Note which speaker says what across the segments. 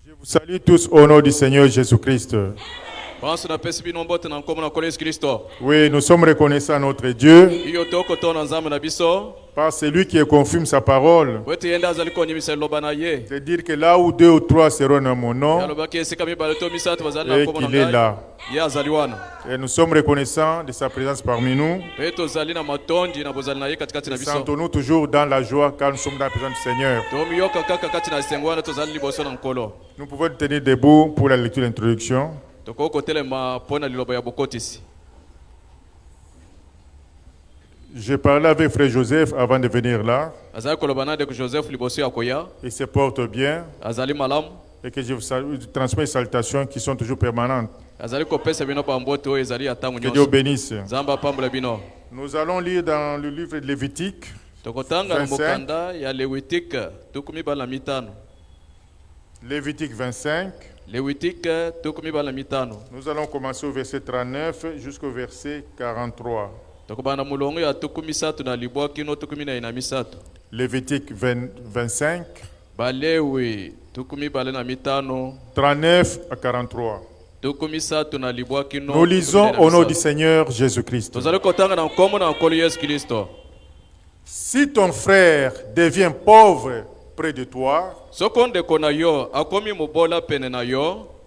Speaker 1: Je vous salue tous au nom du Seigneur Jésus-Christ. Oui, nous sommes reconnaissants à notre Dieu par celui qui confirme sa parole. De dire que là où deux ou trois seront dans mon nom, et qu'il est là. Et nous sommes reconnaissants de sa présence parmi nous. Sentons-nous toujours dans la joie car nous sommes dans la présence du Seigneur. Nous pouvons nous tenir debout pour la lecture d'introduction. J'ai parlé avec Frère Joseph avant de venir là. Il se porte bien. Et que je vous transmets des salutations qui sont toujours permanentes. Que Dieu bénisse. Nous allons lire dans le livre de Lévitique 25. Lévitique 25. Nous allons commencer au verset 39 jusqu'au verset 43. Lévitique 25. 39 à 43. Nous lisons au nom du Seigneur Jésus-Christ. Si ton frère devient pauvre près de toi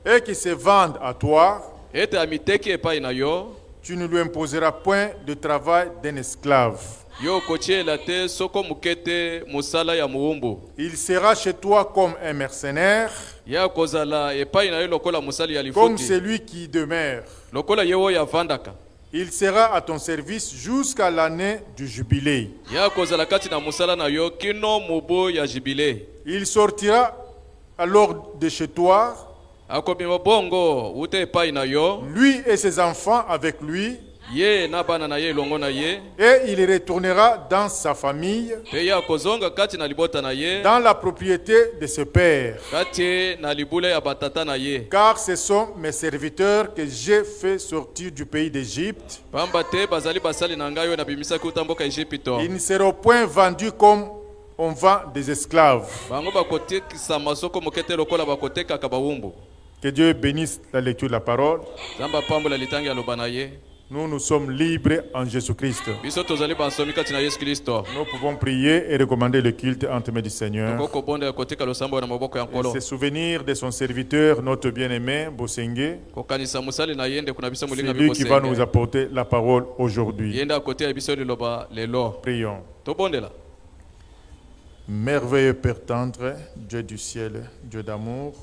Speaker 1: et qu'il se vende à toi, tu ne lui imposeras point de travail d'un esclave. Il sera chez toi comme un mercenaire, comme celui qui demeure. Il sera à ton service jusqu'à l'année du jubilé. Il sortira alors de chez toi, lui et ses enfants avec lui, et il retournera dans sa famille, dans la propriété de ses pères. Car ce sont mes serviteurs que j'ai fait sortir du pays d'Égypte. Ils ne seront point vendus comme on vend des esclaves. Que Dieu bénisse la lecture de la parole. Nous sommes libres en Jésus-Christ. Nous pouvons prier et recommander le culte entre mains du Seigneur. Et se souvenir de son serviteur, notre bien-aimé, Bosengue. C'est lui qui va nous apporter la parole aujourd'hui. Prions. Merveilleux Père tendre, Dieu du ciel, Dieu d'amour.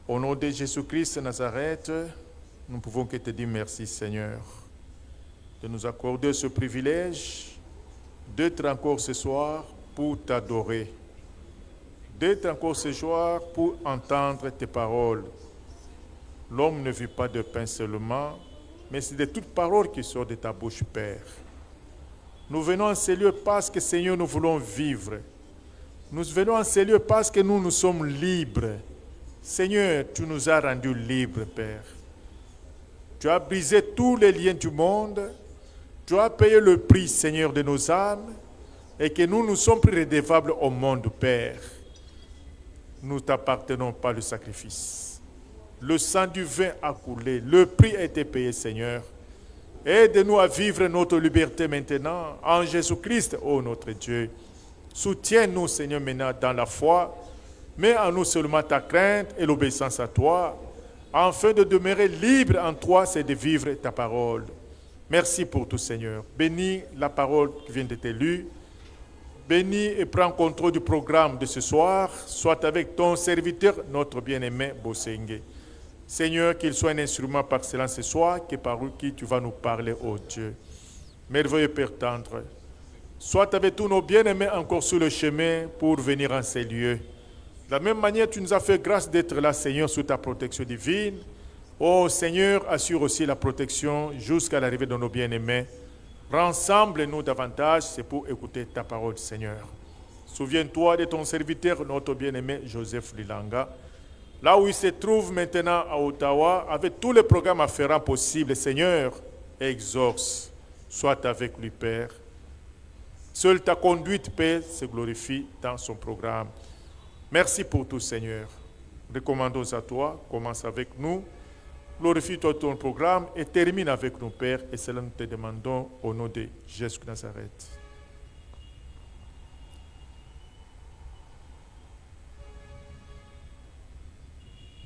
Speaker 1: Au nom de Jésus-Christ Nazareth, nous pouvons que te dire merci Seigneur de nous accorder ce privilège d'être encore ce soir pour t'adorer, d'être encore ce soir pour entendre tes paroles. L'homme ne vit pas de pain seulement, mais c'est de toute parole qui sort de ta bouche, Père. Nous venons en ces lieux parce que Seigneur, nous voulons vivre. Nous venons en ces lieux parce que nous sommes libres. Seigneur, tu nous as rendus libres, Père. Tu as brisé tous les liens du monde. Tu as payé le prix, Seigneur, de nos âmes. Et que nous sommes plus redevables au monde, Père. Nous t'appartenons pas le sacrifice. Le sang du vin a coulé. Le prix a été payé, Seigneur. Aide-nous à vivre notre liberté maintenant. En Jésus-Christ, ô notre Dieu. Soutiens-nous, Seigneur, maintenant dans la foi. Mets en nous seulement ta crainte et l'obéissance à toi. Afin de demeurer libre en toi, c'est de vivre ta parole. Merci pour tout, Seigneur. Bénis la parole qui vient d'être lue. Bénis et prends contrôle du programme de ce soir. Soit avec ton serviteur, notre bien-aimé Bosengue. Seigneur, qu'il soit un instrument par excellence ce soir, que par qui tu vas nous parler, ô Dieu. Merveilleux Père tendre. Soit avec tous nos bien-aimés encore sur le chemin pour venir en ces lieux. De la même manière, tu nous as fait grâce d'être là, Seigneur, sous ta protection divine. Oh Seigneur, assure aussi la protection jusqu'à l'arrivée de nos bien-aimés. Rassemble-nous davantage, c'est pour écouter ta parole, Seigneur. Souviens-toi de ton serviteur, notre bien-aimé Joseph Lilanga. Là où il se trouve maintenant à Ottawa, avec tous les programmes afférents possibles, Seigneur, exauce. Sois avec lui, Père. Seule ta conduite, Père, se glorifie dans son programme. Merci pour tout, Seigneur. Recommandons à toi, commence avec nous, glorifie-toi ton programme et termine avec nos pères. Et cela nous te demandons au nom de Jésus de Nazareth.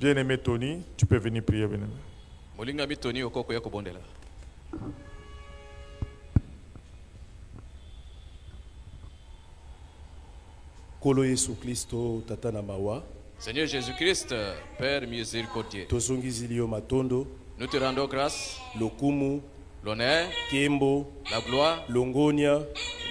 Speaker 1: Bien-aimé Tony, tu peux venir prier.
Speaker 2: Molingami Tony okoko ya kobondela.
Speaker 3: Kolo Yesu Kristo tata na mawa.
Speaker 2: Seigneur Jésus-Christ, Père miséricordieux,
Speaker 3: Tozongizili yo matondo,
Speaker 2: nous te rendons grâce,
Speaker 3: lokumu,
Speaker 2: l'honneur,
Speaker 3: kembo,
Speaker 2: la gloire,
Speaker 3: longonia,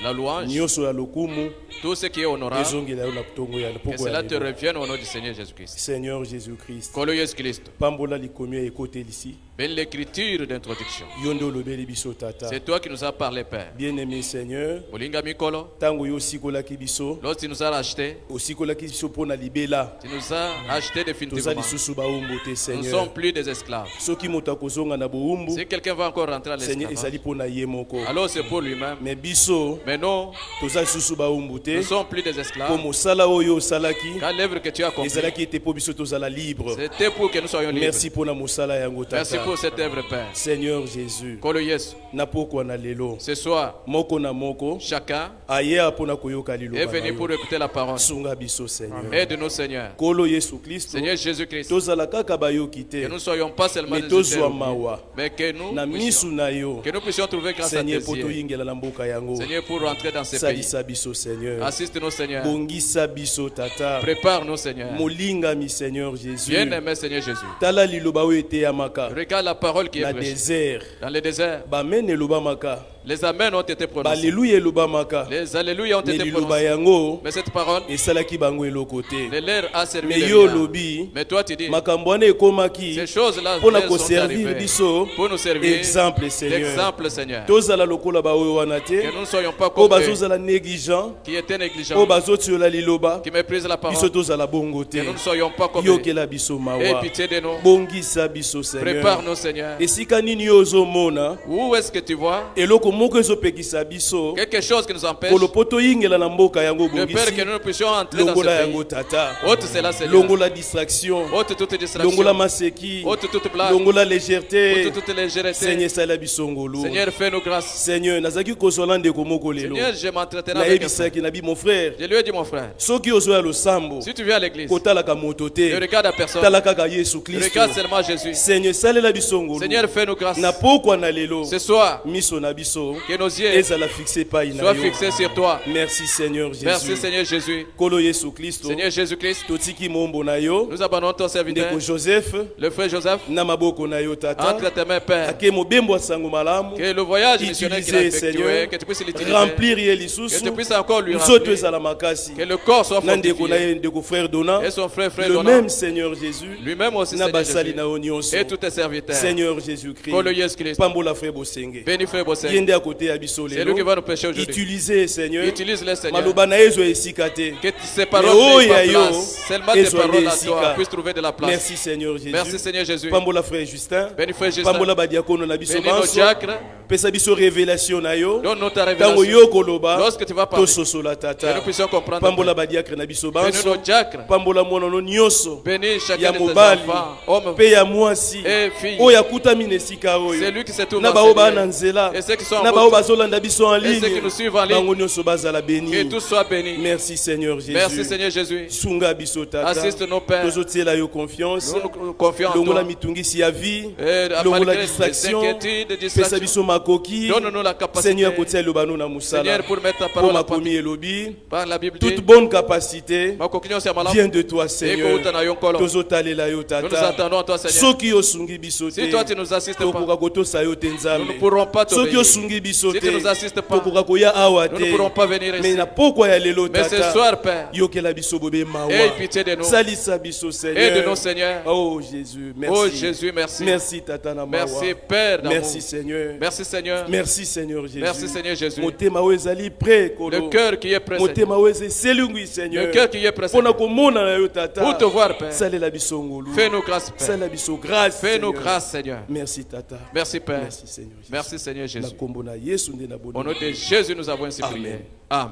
Speaker 2: la louange,
Speaker 3: nyoso ya lokumu,
Speaker 2: tout ce qui est honorable.
Speaker 3: ezongela yo na tongo ya
Speaker 2: Que
Speaker 3: poko
Speaker 2: cela
Speaker 3: ya
Speaker 2: te
Speaker 3: lelo.
Speaker 2: revienne au nom du Seigneur Jésus-Christ.
Speaker 3: Seigneur Jésus-Christ.
Speaker 2: Kolo Yesu Christ,
Speaker 3: Pambola likomi ya ekote lisi.
Speaker 2: belle l'écriture d'introduction.
Speaker 3: Yondo lobeli biso tata.
Speaker 2: C'est toi qui nous as parlé, Père.
Speaker 3: Bien-aimé Seigneur,
Speaker 2: Molingami Kolo,
Speaker 3: tango yo sikolaki biso,
Speaker 2: lorsque tu nous as rachetés,
Speaker 3: osikolaki biso pona libela.
Speaker 2: tu nous as achetés
Speaker 3: Toza
Speaker 2: définitivement.
Speaker 3: lisusu baumbu te
Speaker 2: Nous ne
Speaker 3: Seigneur.
Speaker 2: sommes plus des esclaves.
Speaker 3: Soki moto akozonga na boumbu,
Speaker 2: Si quelqu'un va encore rentrer à
Speaker 3: Seigneur
Speaker 2: l'esclavage,
Speaker 3: ezali pona ye moko.
Speaker 2: alors c'est pour lui-même.
Speaker 3: Mais biso
Speaker 2: Mais non,
Speaker 3: toza lisusu baumbu
Speaker 2: nous
Speaker 3: te.
Speaker 2: ne sommes plus des
Speaker 3: Po
Speaker 2: esclaves.
Speaker 3: mosala oyo osalaki
Speaker 2: Car l'œuvre que tu as accomplie,
Speaker 3: ezalaki ete po biso tozala libre.
Speaker 2: c'était pour que nous soyons libres.
Speaker 3: Merci mpona mosala yango
Speaker 2: Merci
Speaker 3: tata.
Speaker 2: pour cette œuvre, Père.
Speaker 3: Seigneur Jésus,
Speaker 2: Kolo Yesu,
Speaker 3: na pokwa na lelo
Speaker 2: ce soir,
Speaker 3: moko na moko
Speaker 2: chacun
Speaker 3: ayeya mpona koyoka
Speaker 2: est
Speaker 3: liloba na
Speaker 2: venu pour
Speaker 3: yo.
Speaker 2: écouter la parole.
Speaker 3: Sunga biso Seigneur.
Speaker 2: Aide-nous, Seigneur.
Speaker 3: Kolo Yesu Kristo
Speaker 2: Seigneur Jésus-Christ,
Speaker 3: tozala kaka bayoki
Speaker 2: que
Speaker 3: te
Speaker 2: nous ne soyons pas seulement
Speaker 3: mais
Speaker 2: des
Speaker 3: tozwa
Speaker 2: auditeurs,
Speaker 3: mawa
Speaker 2: mais que nous
Speaker 3: na misu
Speaker 2: puissions,
Speaker 3: na yo
Speaker 2: que nous puissions trouver grâce à tes
Speaker 3: Seigneur po
Speaker 2: yeux.
Speaker 3: toyingela na mboka yango.
Speaker 2: Seigneur, pour rentrer dans ces pays.
Speaker 3: Salisa biso Seigneur.
Speaker 2: Assiste-nous, Seigneur.
Speaker 3: Bongisa biso tata.
Speaker 2: Prépare-nous, Seigneur.
Speaker 3: Molingami Seigneur Jésus.
Speaker 2: Bien-aimé, Seigneur Jésus.
Speaker 3: Tala liloba oyo eteyamaka
Speaker 2: Regarde la parole qui
Speaker 3: na
Speaker 2: est prêchée.
Speaker 3: désert.
Speaker 2: Dans le désert,
Speaker 3: Bamene elobamaka.
Speaker 2: les amens ont été prononcés.
Speaker 3: Baleluya elobamaka.
Speaker 2: Les alléluia ont
Speaker 3: Mais
Speaker 2: été
Speaker 3: liloba
Speaker 2: prononcés.
Speaker 3: yango
Speaker 2: Mais cette parole,
Speaker 3: esalaki bango eloko te.
Speaker 2: le leur a servi
Speaker 3: Mais
Speaker 2: de
Speaker 3: yo
Speaker 2: rien.
Speaker 3: lobi
Speaker 2: Mais toi, tu dis,
Speaker 3: makambo wana ekomaki
Speaker 2: ces choses-là
Speaker 3: mpona
Speaker 2: elles sont
Speaker 3: koservir
Speaker 2: arrivées
Speaker 3: biso
Speaker 2: pour nous servir
Speaker 3: exemple Seigneur.
Speaker 2: d'exemple, Seigneur.
Speaker 3: Tozala lokola baoyo wana te
Speaker 2: Que nous ne soyons pas
Speaker 3: oyo
Speaker 2: comme eux,
Speaker 3: bazozala négligent
Speaker 2: qui étaient
Speaker 3: oyo
Speaker 2: négligents,
Speaker 3: bazotiola liloba
Speaker 2: qui méprisent la parole.
Speaker 3: biso tozala bongo te.
Speaker 2: Que nous ne soyons pas comme eux.
Speaker 3: Yokela biso
Speaker 2: Aie
Speaker 3: mawa
Speaker 2: pitié de nous.
Speaker 3: bongisa biso Seigneur.
Speaker 2: Prépare-nous, Seigneur.
Speaker 3: Esika nini yo ozomona
Speaker 2: Où est-ce que tu vois
Speaker 3: eloko moko ezopekisa biso
Speaker 2: quelque chose qui nous empêche
Speaker 3: kolo po toyingela na mboka yango
Speaker 2: de peur
Speaker 3: bongisi
Speaker 2: que nous ne puissions entrer dans
Speaker 3: longola
Speaker 2: ce
Speaker 3: yango
Speaker 2: pays?
Speaker 3: tata
Speaker 2: Ôte cela, Seigneur.
Speaker 3: longola distraction
Speaker 2: Ôte toute distraction.
Speaker 3: longola maseki
Speaker 2: Ôte toute blague.
Speaker 3: longola légèreté
Speaker 2: Ôte toute légèreté.
Speaker 3: Seigneur sala biso ngolu
Speaker 2: Seigneur, fais-nous grâce.
Speaker 3: Seigneur nazaki kosola ndeko moko lelo
Speaker 2: Seigneur, je m'entretiendrai avec un frère.
Speaker 3: nayebisaki nabi mon frère
Speaker 2: Je lui ai dit, mon frère,
Speaker 3: soki ozoya losambo
Speaker 2: si tu viens à l'église,
Speaker 3: kotalaka moto
Speaker 2: ne
Speaker 3: te
Speaker 2: regarde à personne.
Speaker 3: tala kaka yesu kristo
Speaker 2: Regarde seulement Jésus.
Speaker 3: Seigneur salela biso ngolu
Speaker 2: Seigneur, fais-nous grâce.
Speaker 3: na pokwa na lelo
Speaker 2: Ce soir,
Speaker 3: miso na biso
Speaker 2: que nos yeux
Speaker 3: ezala fixe epai na
Speaker 2: soient
Speaker 3: yo.
Speaker 2: fixés sur toi.
Speaker 3: Merci Seigneur
Speaker 2: Merci,
Speaker 3: Jésus
Speaker 2: Seigneur Jésus.
Speaker 3: kolo yesu kristo
Speaker 2: Seigneur Jésus-Christ,
Speaker 3: totiki mombo na yo
Speaker 2: nous abandonnons ton serviteur,
Speaker 3: ndeko joseph
Speaker 2: le frère Joseph,
Speaker 3: na maboko na yo tata
Speaker 2: entre tes mains, Père.
Speaker 3: ake mobembo ya sango malamu
Speaker 2: Que le voyage missionnaire qu'il a
Speaker 3: utiliser
Speaker 2: effectué,
Speaker 3: Seigneur
Speaker 2: que tu puisses l'utiliser.
Speaker 3: remplir ye
Speaker 2: Que
Speaker 3: lisusu
Speaker 2: tu puisses encore lui
Speaker 3: nzoto
Speaker 2: remplir.
Speaker 3: ezala makasi
Speaker 2: Que le corps soit
Speaker 3: na ndeko na
Speaker 2: fortifié.
Speaker 3: ye ndeko frère dona
Speaker 2: Et son frère, frère
Speaker 3: le
Speaker 2: Donald,
Speaker 3: même Seigneur Jésus
Speaker 2: lui-même aussi,
Speaker 3: na
Speaker 2: Seigneur
Speaker 3: basali
Speaker 2: Jésus.
Speaker 3: na yo nyonso
Speaker 2: Et tous tes serviteurs.
Speaker 3: Seigneur Jésus-Christ
Speaker 2: Kolo Yesu Christ.
Speaker 3: pambola frère bosenge
Speaker 2: Béni frère Bossé.
Speaker 3: ye nde à côté ya biso
Speaker 2: C'est lui qui
Speaker 3: lelo
Speaker 2: va nous prêcher aujourd'hui.
Speaker 3: utiliser Seigneur
Speaker 2: Utilise-les, Seigneur.
Speaker 3: maloba na ye ezwa esika te
Speaker 2: Que ces paroles
Speaker 3: Mais oh,
Speaker 2: n'aient pas
Speaker 3: ya yo,
Speaker 2: place. Seulement tes
Speaker 3: ezwa
Speaker 2: paroles à
Speaker 3: esika.
Speaker 2: toi puissent trouver de la place.
Speaker 3: merci Seigneur Jésus
Speaker 2: Merci, Seigneur Jésus.
Speaker 3: pambola frère Justin
Speaker 2: Béni frère Justin.
Speaker 3: pambola badiakono na biso
Speaker 2: Bénis nos
Speaker 3: banso
Speaker 2: diacres.
Speaker 3: pesa biso révélation na yo
Speaker 2: Donne-nous ta
Speaker 3: ntango
Speaker 2: révélation.
Speaker 3: yo koloba
Speaker 2: Lorsque tu vas parler,
Speaker 3: tososola
Speaker 2: que
Speaker 3: tata
Speaker 2: nous puissions comprendre.
Speaker 3: pambola badiakre na biso
Speaker 2: Bénis
Speaker 3: banso
Speaker 2: nos diacres.
Speaker 3: pambola monano nyonso
Speaker 2: Bénis chacun
Speaker 3: ya
Speaker 2: de tes
Speaker 3: mobali
Speaker 2: enfants, hommes
Speaker 3: mpe ya mwasi
Speaker 2: et filles.
Speaker 3: oyo akutami na esika oyo
Speaker 2: C'est lui qui se trouve
Speaker 3: na
Speaker 2: dans
Speaker 3: bao
Speaker 2: ces
Speaker 3: baa
Speaker 2: lieux.
Speaker 3: na nzela
Speaker 2: Et ceux qui sont en
Speaker 3: na bao
Speaker 2: route.
Speaker 3: bazolanda biso en
Speaker 2: Et ceux qui
Speaker 3: ligne
Speaker 2: nous suivent en ligne.
Speaker 3: bango nyonso bazala
Speaker 2: Que
Speaker 3: béni
Speaker 2: tous soient bénis.
Speaker 3: merci Seigneur
Speaker 2: Merci,
Speaker 3: Jésus
Speaker 2: Seigneur Jésus.
Speaker 3: sunga biso tata
Speaker 2: Assiste nos pères.
Speaker 3: tozotiela yo confiance
Speaker 2: Nous nous confions en
Speaker 3: longola
Speaker 2: toi.
Speaker 3: mitungisi ya vie
Speaker 2: Et
Speaker 3: longola
Speaker 2: malgré les
Speaker 3: distraction
Speaker 2: inquiétudes, les
Speaker 3: pesa
Speaker 2: distractions,
Speaker 3: biso makoki
Speaker 2: donne-nous la capacité,
Speaker 3: Seigneur kotia elobano na mosala
Speaker 2: Seigneur, pour mettre ta
Speaker 3: po
Speaker 2: parole à
Speaker 3: makomi
Speaker 2: pratique.
Speaker 3: elobi
Speaker 2: Par la Bible dit,
Speaker 3: toute bonne capacité
Speaker 2: Makokinyo c'est malade.
Speaker 3: vient de toi Seigneur
Speaker 2: Eko uta na yonkolo.
Speaker 3: tozotalela yo
Speaker 2: Nous nous
Speaker 3: tata
Speaker 2: attendons à toi, Seigneur.
Speaker 3: soki osungi biso
Speaker 2: Si
Speaker 3: te
Speaker 2: toi tu nous assistes pas,
Speaker 3: tokoka kotosa yo te
Speaker 2: nous
Speaker 3: nzambe
Speaker 2: ne pourrons pas
Speaker 3: soki
Speaker 2: t'obéir.
Speaker 3: osungi biso
Speaker 2: Si
Speaker 3: te
Speaker 2: tu nous assistes pas,
Speaker 3: tokoka koya awa
Speaker 2: nous ne
Speaker 3: te
Speaker 2: pourrons pas venir
Speaker 3: mais
Speaker 2: ici.
Speaker 3: na pokwa ya lelo
Speaker 2: Mais ce
Speaker 3: tata
Speaker 2: soir, Père,
Speaker 3: yokela biso bobe mawa
Speaker 2: aie pitié de nous.
Speaker 3: salisa biso
Speaker 2: Aide-nous,
Speaker 3: Seigneur
Speaker 2: Seigneur.
Speaker 3: oh Jésus merci
Speaker 2: Oh Jésus, merci.
Speaker 3: merci tata na mawa
Speaker 2: Merci, Père d'amour.
Speaker 3: merci Seigneur
Speaker 2: Merci, Seigneur.
Speaker 3: merci Seigneur Jésus
Speaker 2: Merci, Seigneur Jésus.
Speaker 3: motema oyo ezali prêt
Speaker 2: Le
Speaker 3: kolo
Speaker 2: cœur qui est prêt, Seigneur.
Speaker 3: motema oyo eza eselungwi Seigneur
Speaker 2: Le cœur qui est prêt,
Speaker 3: mpona
Speaker 2: Seigneur.
Speaker 3: komona na yo tata
Speaker 2: Pour te voir, Père.
Speaker 3: salela biso ngolu
Speaker 2: Fais-nous grâce, Père.
Speaker 3: salela biso grâce
Speaker 2: Fais-nous
Speaker 3: Seigneur.
Speaker 2: grâce, Seigneur.
Speaker 3: merci tata
Speaker 2: Merci, Père.
Speaker 3: merci Seigneur Jésus.
Speaker 2: Merci, Seigneur
Speaker 3: na
Speaker 2: Jésus.
Speaker 3: kombo na yesu nde na
Speaker 2: Au nom de Jésus, nous avons ainsi prié.
Speaker 3: Amen.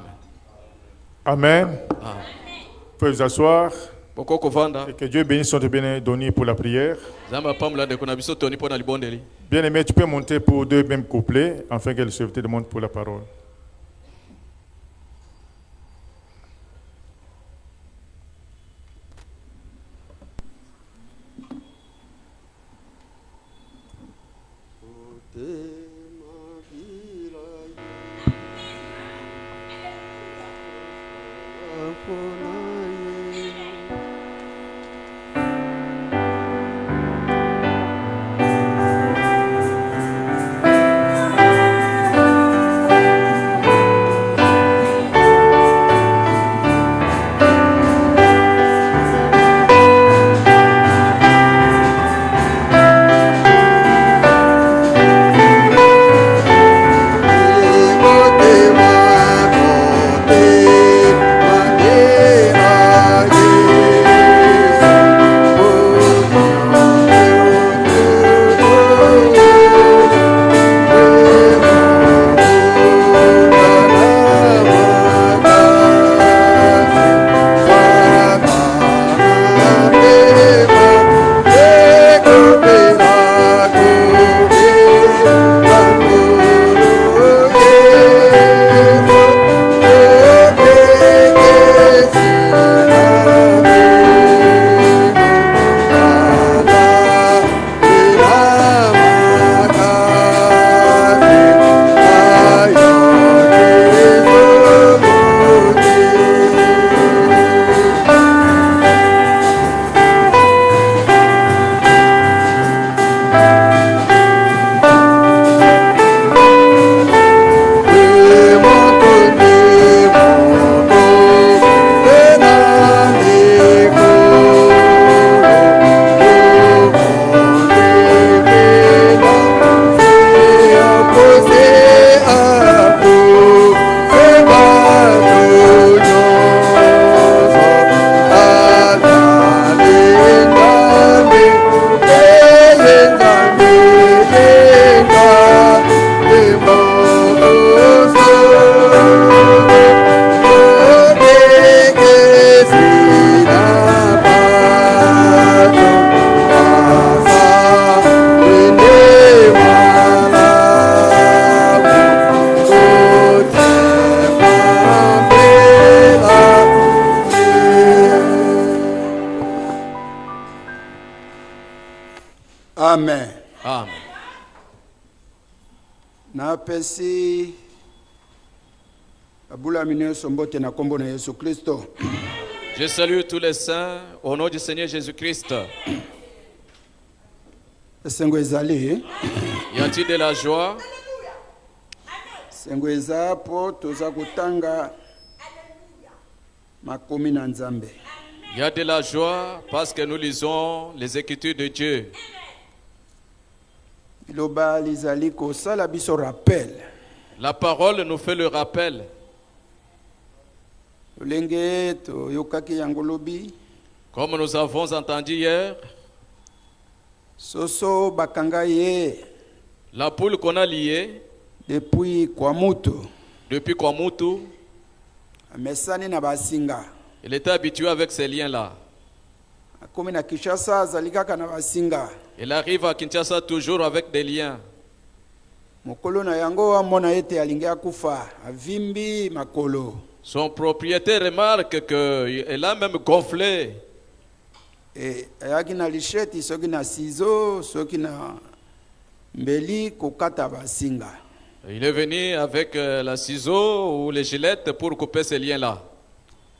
Speaker 2: Amen.
Speaker 1: Amen.
Speaker 2: Amen.
Speaker 1: pouvez vous asseoir
Speaker 2: Poko kovanda.
Speaker 1: et que Dieu bénisse notre bénédonné pour la prière.
Speaker 2: Zamba pamla de kuna biso toni pona libondeli.
Speaker 1: Bien-aimé, tu peux monter pour deux mêmes couplets afin que le serviteur monte pour la parole.
Speaker 4: Amen.
Speaker 2: Amen.
Speaker 4: Napesi abula minyo sombote na kombo na Yesu Kristo.
Speaker 2: Je salue tous les saints au nom du Seigneur Jésus-Christ.
Speaker 4: Sengo ezali.
Speaker 2: Y a-t-il de la joie?
Speaker 4: Sengo ezapo toza kutanga makomi na Nzambe.
Speaker 2: Il y a de la joie parce que nous lisons les Écritures de Dieu.
Speaker 4: Iloba lizali ko sala biso rappel.
Speaker 2: La parole nous fait le rappel.
Speaker 4: Lenge to yokaki yangolobi.
Speaker 2: Comme nous avons entendu hier,
Speaker 4: Soso bakanga ye
Speaker 2: la poule qu'on a liée
Speaker 4: depuis Kwamutu.
Speaker 2: depuis Kwamutu,
Speaker 4: Amesani na basinga.
Speaker 2: il était habitué avec ces liens-là.
Speaker 4: Akomi na Kinshasa zalikaka na basinga.
Speaker 2: Il arrive à Kinshasa toujours avec des liens.
Speaker 4: Mokolo na yango amona ete alingi akufa avimbi makolo.
Speaker 2: Son propriétaire remarque qu'il a même gonflé.
Speaker 4: Ayaki na lisheti soki na ciseau soki na mbeli kokata basinga.
Speaker 2: Il est venu avec la ciseau ou les gilettes pour couper ces liens-là.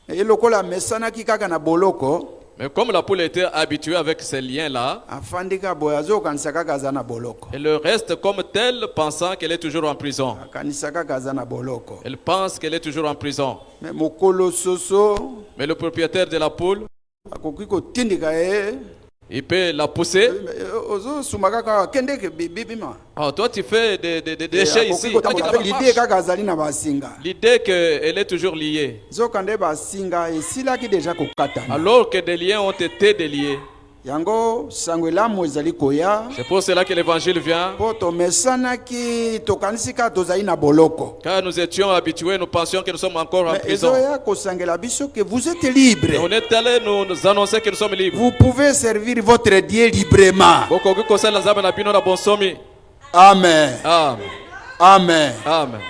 Speaker 4: Lokola mesanaki kaka na boloko.
Speaker 2: Mais comme la poule était habituée avec ces liens-là,
Speaker 4: Afandika boyazo kanisaka kaza na boloko.
Speaker 2: elle reste comme telle, pensant qu'elle est toujours en prison.
Speaker 4: Kanisaka kaza na boloko.
Speaker 2: Elle pense qu'elle est toujours en prison.
Speaker 4: Mais mokolo soso
Speaker 2: Mais le propriétaire de la poule,
Speaker 4: akoki kotindika ye.
Speaker 2: il peut la pousser.
Speaker 4: Ozo sumaka kaka kende ke bibima.
Speaker 2: Oh, toi, tu fais des déchets ici.
Speaker 4: L'idée kaka azali na basinga.
Speaker 2: L'idée qu'elle est toujours liée.
Speaker 4: Zokande basinga esilaki déjà kokata.
Speaker 2: Alors que des liens ont été déliés.
Speaker 4: yango sango elamu ezali koya
Speaker 2: C'est pour cela que l'évangile vient.
Speaker 4: po tomesanaki tokanisi kaka tozali na boloko.
Speaker 2: Car nous étions habitués, nous pensions que nous sommes encore en
Speaker 4: Mais
Speaker 2: prison.
Speaker 4: ezoya kosangela biso que vous êtes libre.
Speaker 2: On est allé nous annoncer que nous sommes libres.
Speaker 4: Vous pouvez servir votre Dieu librement.
Speaker 2: Bokoki kosala nzambe na bino na bonsomi.
Speaker 4: Amen.
Speaker 2: Amen.
Speaker 4: Amen.
Speaker 2: Amen.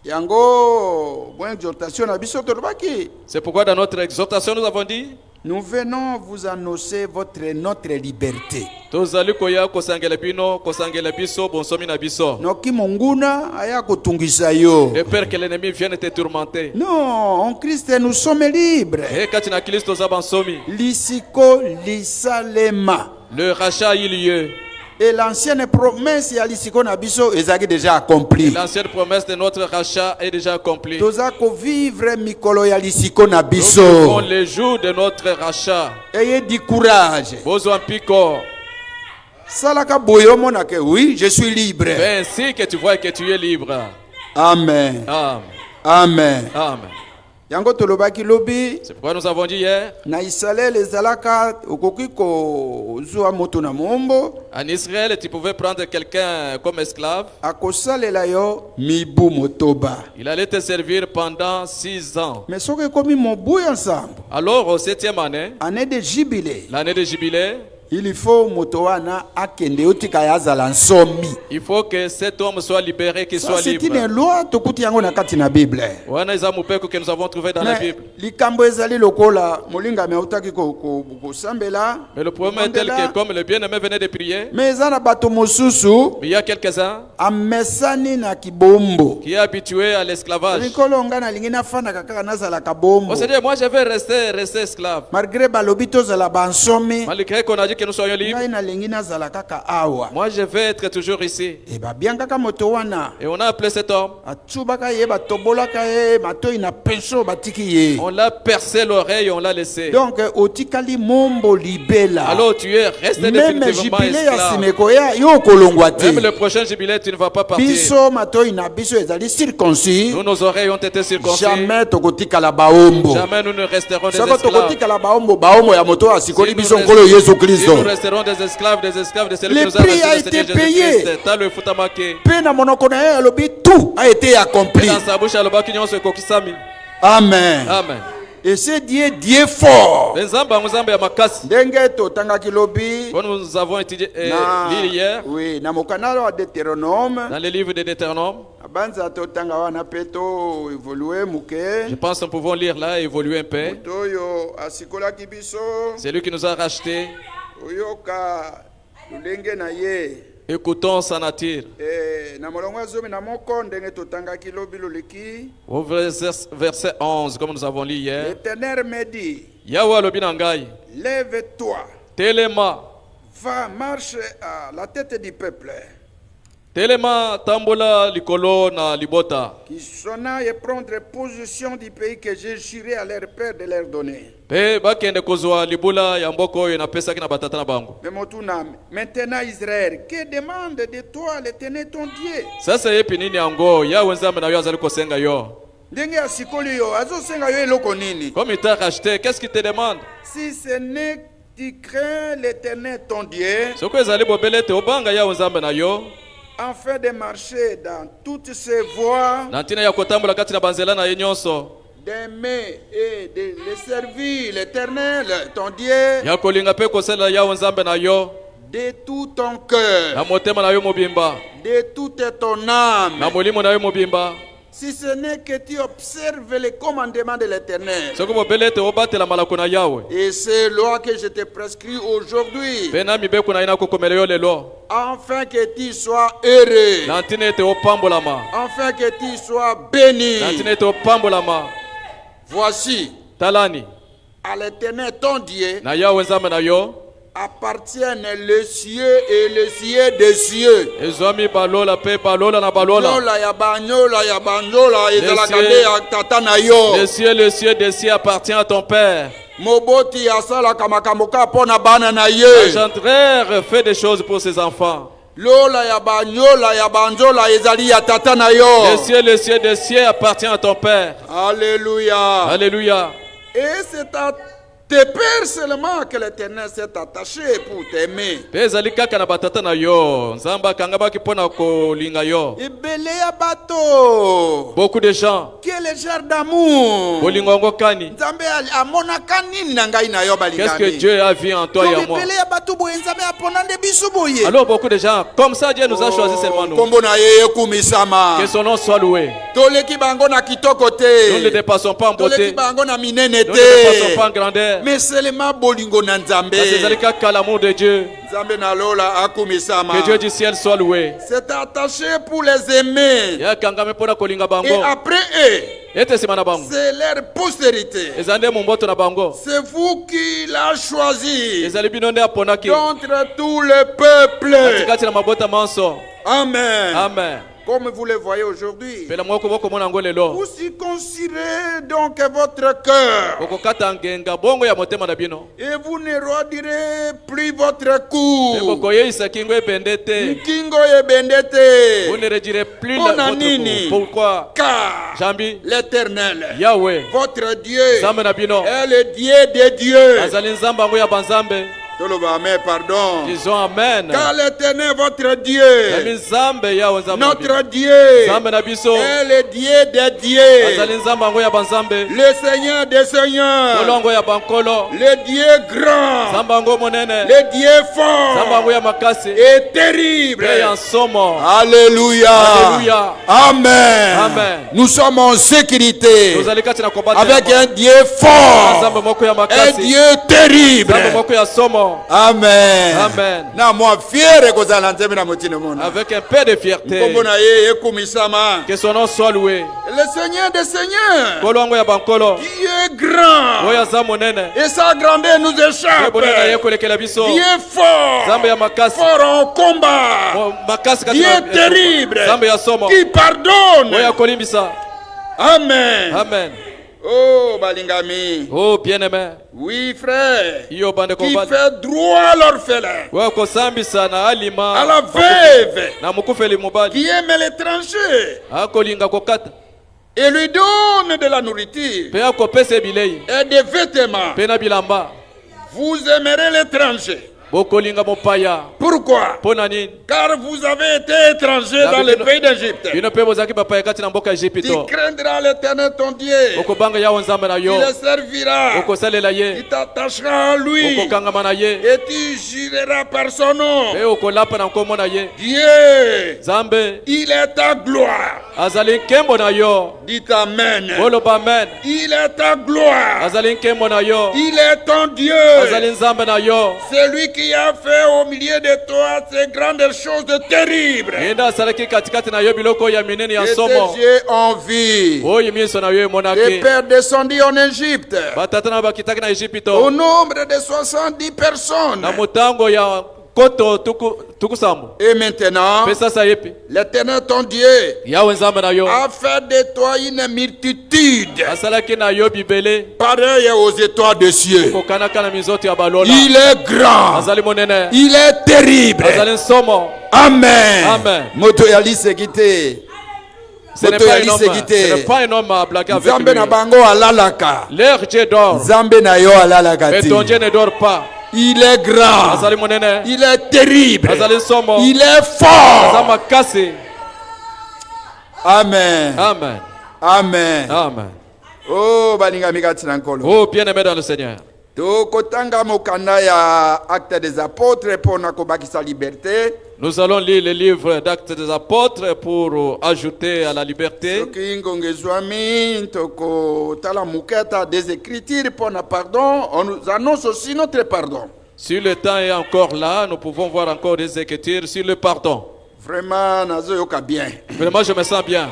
Speaker 4: Yango bon exhortation na biso tolobaki.
Speaker 2: C'est pourquoi dans notre exhortation nous avons dit
Speaker 4: Nous venons vous annoncer notre liberté.
Speaker 2: tozali koya kosangela bino kosangela biso bonsomi na biso.
Speaker 4: Noki monguna aya kotungisa yo.
Speaker 2: De peur que l'ennemi vienne te tourmenter.
Speaker 4: Non, en Christ nous sommes libres.
Speaker 2: Et kati na Kristo za bonsomi.
Speaker 4: Lisiko lisalema.
Speaker 2: Le rachat a eu lieu.
Speaker 4: Et l'ancienne promesse ya lisiko na biso ezaki déjà accomplie.
Speaker 2: L'ancienne promesse de notre rachat est déjà accomplie.
Speaker 4: Toza ko vivre mikolo ya lisiko na
Speaker 2: Nous
Speaker 4: biso.
Speaker 2: vivons les jours de notre rachat.
Speaker 4: Ayez du courage.
Speaker 2: Besoin pico.
Speaker 4: Salaka boyo monake, oui, je suis libre.
Speaker 2: Fais ainsi que tu vois que tu es libre.
Speaker 4: Amen.
Speaker 2: Amen.
Speaker 4: Amen.
Speaker 2: Amen.
Speaker 4: Yango tolobaki lobi
Speaker 2: C'est pourquoi nous avons dit hier,
Speaker 4: na Israël ezalaka okoki ko zuwa moto na mombo
Speaker 2: en Israël, tu pouvais prendre quelqu'un comme esclave.
Speaker 4: akosalela yo mibu motoba.
Speaker 2: Il allait te servir pendant 6 ans.
Speaker 4: Mais soki komi mobu ensemble,
Speaker 2: Alors, au 7e année
Speaker 4: de jubilé,
Speaker 2: l'année de jubilé,
Speaker 4: il faut moto wana akende otika ya zala nsomi.
Speaker 2: il faut que cet homme soit libéré, qu'il
Speaker 4: Ça
Speaker 2: soit
Speaker 4: c'est une
Speaker 2: libre.
Speaker 4: loi tokuti yango na kati na Bible.
Speaker 2: Wana eza mupeko que nous avons trouvé dans la
Speaker 4: Mais
Speaker 2: Bible.
Speaker 4: likambo ezali lokola molinga me utaki ko sambela.
Speaker 2: Mais le problème est tel que comme le bien-aimé venait de prier,
Speaker 4: Mais ezana bato mosusu
Speaker 2: mais il y a quelques-uns
Speaker 4: amesani na kibombo.
Speaker 2: qui est habitué à l'esclavage.
Speaker 4: Mikolo nga na lingi nafanda kaka nazala kabombo.
Speaker 2: On s'est dit, moi je vais rester esclave.
Speaker 4: Malgré balobi tozala bansomi,
Speaker 2: Malgré qu'on a dit que nous soyons libres,
Speaker 4: ngai na lingi nazala kaka awa.
Speaker 2: moi je vais être toujours ici.
Speaker 4: E ba bien kaka moto wana.
Speaker 2: Et on a appelé cet homme,
Speaker 4: Atubaka ye batobolaka ye matoi na penso batiki ye.
Speaker 2: on l'a percé l'oreille, on l'a laissé.
Speaker 4: Donc otikali mombo libela.
Speaker 2: Alors tu es resté
Speaker 4: Même
Speaker 2: définitivement
Speaker 4: jubilé ya
Speaker 2: esclave.
Speaker 4: simeko ya yo kolongwa te.
Speaker 2: Même le prochain jubilé, tu ne vas pas partir.
Speaker 4: Biso matoi na biso ezali circoncis.
Speaker 2: Nous, nos oreilles ont été circoncis.
Speaker 4: Jamais tokotikala baombo.
Speaker 2: Jamais nous ne resterons des
Speaker 4: Soko
Speaker 2: esclaves.
Speaker 4: tokotikala baombo ya moto asikoli
Speaker 2: Si
Speaker 4: biso
Speaker 2: nous
Speaker 4: nkolo Yesu
Speaker 2: Si
Speaker 4: Kristo.
Speaker 2: nous resterons des esclaves de celui
Speaker 4: Le
Speaker 2: qui nous a
Speaker 4: prix a
Speaker 2: racheté, le
Speaker 4: été
Speaker 2: Seigneur
Speaker 4: payé.
Speaker 2: Jésus-Christ. T'as le futamake.
Speaker 4: Pe na monoko na ye alobi tout a été accompli.
Speaker 2: Dans sa bouche, alobaki nyonso ekokisami.
Speaker 4: Amen.
Speaker 2: Amen.
Speaker 4: Et c'est Dieu fort.
Speaker 2: Nzamba nzamba ya makasi.
Speaker 4: Ndenge totangaki lobi
Speaker 2: Quand nous avons étudié
Speaker 4: na
Speaker 2: lu hier
Speaker 4: oui na mokanda wa Deutéronome
Speaker 2: dans le livre de Deutéronome,
Speaker 4: abanza totanga wana pe to évoluer muke
Speaker 2: je pense que nous pouvons lire là et évoluer un peu.
Speaker 4: toyo asikolaki biso
Speaker 2: C'est lui qui nous a rachetés.
Speaker 4: oyoka lulenge na ye.
Speaker 2: Écoutons sa nature.
Speaker 4: Na molongo zomi na moko ndenge totangaki lobi loleki.
Speaker 2: Au verset 11, comme nous avons lu hier.
Speaker 4: L'Éternel me dit,
Speaker 2: Yahweh alobi na ngai,
Speaker 4: lève-toi,
Speaker 2: telema,
Speaker 4: va, marche à la tête du peuple,
Speaker 2: telema tambola likolo na libota.
Speaker 4: qui sonna et prendre possession du pays que j'ai juré à leur père de leur donner.
Speaker 2: Pe bakende kozwa libula ya mboko oyo napesaki na batata na bango.
Speaker 4: Mais Motuna, maintenant Israël, que demande de toi l'Éternel ton Dieu?
Speaker 2: Sasa yepi nini yango Yahweh nzambe na yo azali kosenga yo.
Speaker 4: Ndenge asikoli yo, azosenga yo eloko nini?
Speaker 2: Comme il t'a racheté, qu'est-ce qu'il te demande?
Speaker 4: Si ce n'est tu crains l'Éternel ton Dieu,
Speaker 2: Soko ezali bobele te obanga Yahweh nzambe na yo.
Speaker 4: afin de marcher dans toutes ses voies,
Speaker 2: Na ntina ya kotambola kati na banzela na ye nyonso.
Speaker 4: d'aimer et de le servir l'Éternel ton Dieu
Speaker 2: Ya kolinga pe kosala Yahweh nzambe na yo.
Speaker 4: de tout ton cœur,
Speaker 2: Na motema na yo mobimba.
Speaker 4: de toute ton âme.
Speaker 2: Na molimo na yo mobimba.
Speaker 4: Si ce n'est que tu observes les commandements de l'Éternel
Speaker 2: Soko bobele te obatela malako na Yahweh.
Speaker 4: et ces lois que je te prescris aujourd'hui,
Speaker 2: Pe na mibeko na ina kokomela yo lelo.
Speaker 4: afin que tu sois heureux,
Speaker 2: Na ntina ete opambolama.
Speaker 4: afin que tu sois béni.
Speaker 2: Na ntina ete opambolama.
Speaker 4: Voici,
Speaker 2: Talani.
Speaker 4: à l'Éternel ton Dieu
Speaker 2: Na Yahweh nzambe na yo.
Speaker 4: appartiennent les cieux et les cieux des cieux.
Speaker 2: Ezwami balola pe balola na balola.
Speaker 4: Nyola ya banyola ezalaka
Speaker 2: cieux-
Speaker 4: nde ya tata na yo.
Speaker 2: Le cieux des cieux appartient à ton Père.
Speaker 4: Moboti asalaka makambo ka mpo na bana na ye.
Speaker 2: L'engendreur fait des choses pour ses enfants.
Speaker 4: Lola ya banzola ezali ya tata na yo.
Speaker 2: Le cieux des cieux appartient à ton Père.
Speaker 4: Alléluia.
Speaker 2: Alléluia.
Speaker 4: Et c'est à Tes pères seulement que l'Éternel s'est attaché pour t'aimer.
Speaker 2: Ezali kaka na batata na yo. Nzamba kanga baki pona kolinga yo.
Speaker 4: Ebele ya bato.
Speaker 2: Beaucoup de gens.
Speaker 4: Quel est le genre d'amour?
Speaker 2: Bolingongo kani.
Speaker 4: Nzambe amonaka nini na ngai na yo balingami?
Speaker 2: Qu'est-ce que Dieu a vu en toi et en moi?
Speaker 4: Ebele ya bato boye Nzambe aponande biso boye.
Speaker 2: Alors beaucoup de gens, comme ça Dieu nous a choisi seulement nous.
Speaker 4: Kombo na ye ekumisama.
Speaker 2: Que son nom soit loué.
Speaker 4: Toleki bango na kitoko te.
Speaker 2: Nous ne le dépassons pas en beauté.
Speaker 4: Toleki bango na minene
Speaker 2: Nous ne le dépassons
Speaker 4: te.
Speaker 2: pas en grandeur.
Speaker 4: Mais seulement bolingo na Nzambe.
Speaker 2: C'est ezali kaka l'amour de Dieu.
Speaker 4: Nzambe na lola akumisama.
Speaker 2: Que Dieu du ciel soit loué.
Speaker 4: C'est attaché pour les aimer.
Speaker 2: Ya kangame pona kolinga
Speaker 4: Et
Speaker 2: bango.
Speaker 4: après eux,
Speaker 2: Ete sima na bango.
Speaker 4: c'est leur postérité.
Speaker 2: Ezande mumboto na bango.
Speaker 4: C'est vous qui l'avez choisi
Speaker 2: Ezali binonde aponaki.
Speaker 4: d'entre tout le peuple.
Speaker 2: Katikati na mabota manso.
Speaker 4: Amen.
Speaker 2: Amen.
Speaker 4: Comme vous le voyez aujourd'hui,
Speaker 2: Pela mwako boko mona ngo lelo.
Speaker 4: vous circoncirez donc votre cœur
Speaker 2: Okokata ngenga bongo ya motema na bino.
Speaker 4: et vous ne rodirez plus votre cou.
Speaker 2: Boko yeisa kingo ebendete.
Speaker 4: Kingo ebendete.
Speaker 2: Vous ne redirez plus
Speaker 4: Pona
Speaker 2: votre
Speaker 4: nini?
Speaker 2: cou. Pourquoi?
Speaker 4: Car
Speaker 2: Jambi
Speaker 4: l'Éternel,
Speaker 2: Yahweh.
Speaker 4: votre Dieu,
Speaker 2: Zambe na bino.
Speaker 4: est le Dieu des dieux.
Speaker 2: Azali nzamba ngo ya banzambe.
Speaker 4: Toloba amen, pardon.
Speaker 2: Disons amen.
Speaker 4: Car l'Éternel, votre
Speaker 2: Nami
Speaker 4: Dieu,
Speaker 2: nzambe yawe nzambe na bino.
Speaker 4: notre Dieu,
Speaker 2: Nzambe na biso.
Speaker 4: est le Dieu des dieux,
Speaker 2: Azali nzamba ngo ya banzambe.
Speaker 4: le Seigneur des seigneurs,
Speaker 2: Kolongo ya bankolo.
Speaker 4: le Dieu grand,
Speaker 2: Nzamba ngo monene.
Speaker 4: le Dieu
Speaker 2: Nzamba ngo
Speaker 4: fort
Speaker 2: ya makasi.
Speaker 4: et terrible.
Speaker 2: Pe ya nsomo.
Speaker 4: Alléluia.
Speaker 2: Alléluia.
Speaker 4: Amen.
Speaker 2: Amen.
Speaker 4: Nous sommes en sécurité
Speaker 2: Tozali kati na kombata.
Speaker 4: avec un Dieu fort,
Speaker 2: Nzambe moko ya
Speaker 4: un
Speaker 2: makasi.
Speaker 4: Dieu terrible.
Speaker 2: Nzambe moko ya somo.
Speaker 4: Amen.
Speaker 2: Amen.
Speaker 4: Na moi fier kozala nzembe na motino mona.
Speaker 2: Avec un peu de fierté.
Speaker 4: Kombo na ye ekumisama.
Speaker 2: Que son nom soit loué.
Speaker 4: Le Seigneur des seigneurs,
Speaker 2: Kolongo ya bankolo.
Speaker 4: Dieu grand,
Speaker 2: Oya za monene.
Speaker 4: et sa grandeur nous
Speaker 2: Pe
Speaker 4: échappe.
Speaker 2: bonena ye kolekela biso.
Speaker 4: Dieu fort,
Speaker 2: Nzambe ya makasi.
Speaker 4: fort en combat,
Speaker 2: Makasi kati
Speaker 4: Dieu
Speaker 2: na
Speaker 4: terrible,
Speaker 2: Nzambe ya somo.
Speaker 4: qui pardonne.
Speaker 2: Oya kolimbisa.
Speaker 4: Amen.
Speaker 2: Amen.
Speaker 4: Oh balingami,
Speaker 2: Oh bien-aimé.
Speaker 4: oui frère,
Speaker 2: Iyo bande
Speaker 4: qui
Speaker 2: kombali.
Speaker 4: fait droit à l'orphelin,
Speaker 2: Wa kosambisa na alima.
Speaker 4: à la veuve,
Speaker 2: Na mukufeli mobali.
Speaker 4: qui aime l'étranger
Speaker 2: Akolinga kokata.
Speaker 4: et lui donne de la nourriture
Speaker 2: Pe akopesa bilei.
Speaker 4: et des vêtements.
Speaker 2: Pe na bilamba.
Speaker 4: Vous aimerez l'étranger.
Speaker 2: Bokolinga mopaya.
Speaker 4: Pourquoi?
Speaker 2: Pona nini?
Speaker 4: Car vous avez été étranger dans le pays d'Égypte.
Speaker 2: Bino pe bozaki bapaya kati na mboka
Speaker 4: Tu
Speaker 2: Egypto.
Speaker 4: craindras l'Éternel ton Dieu.
Speaker 2: Okobanga yawo nzambe na
Speaker 4: Tu
Speaker 2: yo.
Speaker 4: le serviras.
Speaker 2: Okosalela
Speaker 4: Tu
Speaker 2: ye.
Speaker 4: t'attacheras à lui.
Speaker 2: Okokangama na ye.
Speaker 4: Et tu jureras par son nom.
Speaker 2: Pe okolapa na nkombo na ye.
Speaker 4: Dieu,
Speaker 2: Nzambe
Speaker 4: il est ta gloire.
Speaker 2: azali nkembo na yo.
Speaker 4: Dites amen.
Speaker 2: Boloba amen.
Speaker 4: Il est ta gloire.
Speaker 2: Azali nkembo na yo.
Speaker 4: Il est ton Dieu.
Speaker 2: Azali nzambe na yo.
Speaker 4: C'est lui qui a fait au milieu de toi ces grandes choses terribles.
Speaker 2: Yenda asalaki katikati na yo biloko ya minene ya
Speaker 4: Et tes
Speaker 2: somo.
Speaker 4: yeux en vie.
Speaker 2: Oyo miso na yo
Speaker 4: Tes
Speaker 2: emonaki.
Speaker 4: pères descendus en Égypte.
Speaker 2: Batata na bakitaki na
Speaker 4: Au
Speaker 2: Egypto.
Speaker 4: nombre de 70 personnes.
Speaker 2: Na motango ya koto tuku sambo.
Speaker 4: Et maintenant,
Speaker 2: Pe sasa yepi.
Speaker 4: l'Éternel ton Dieu
Speaker 2: Yawe nzambe na yo.
Speaker 4: a fait de toi une multitude
Speaker 2: Asalaki na yo bibele.
Speaker 4: pareille aux étoiles des cieux.
Speaker 2: Kokanaka na mizoto ya balola.
Speaker 4: Il est grand.
Speaker 2: Azali monene.
Speaker 4: Il est terrible.
Speaker 2: Azali nsomo.
Speaker 4: Amen.
Speaker 2: Amen.
Speaker 4: Moto ya lisekite.
Speaker 2: Ce n'est pas un homme. Ce n'est pas un homme à blaguer avec
Speaker 4: Nzambe na
Speaker 2: lui.
Speaker 4: bango alalaka.
Speaker 2: Leur Dieu dort.
Speaker 4: Nzambe na yo alalaka
Speaker 2: Mais
Speaker 4: te.
Speaker 2: ton Dieu ne dort pas.
Speaker 4: Il est grand.
Speaker 2: Azali monene.
Speaker 4: Il est terrible.
Speaker 2: Azali nsomo.
Speaker 4: Il est fort.
Speaker 2: Azama kasi.
Speaker 4: Amen.
Speaker 2: Amen.
Speaker 4: Amen.
Speaker 2: Amen.
Speaker 4: Oh balinga mikati na nkolo.
Speaker 2: Oh bien-aimé dans le Seigneur.
Speaker 4: Tokotanga mokanda ya Actes des Apôtres pour na kobakisa liberté.
Speaker 2: Nous allons lire le livre d'Actes des Apôtres pour ajouter à la liberté.
Speaker 4: Soki ngongezwami toko tala muketa des Écritures pour na pardon. On nous annonce aussi notre pardon.
Speaker 2: Si le temps est encore là, nous pouvons voir encore des écritures sur le pardon.
Speaker 4: Vraiment nazo yoka bien.
Speaker 2: Vraiment, je me sens bien.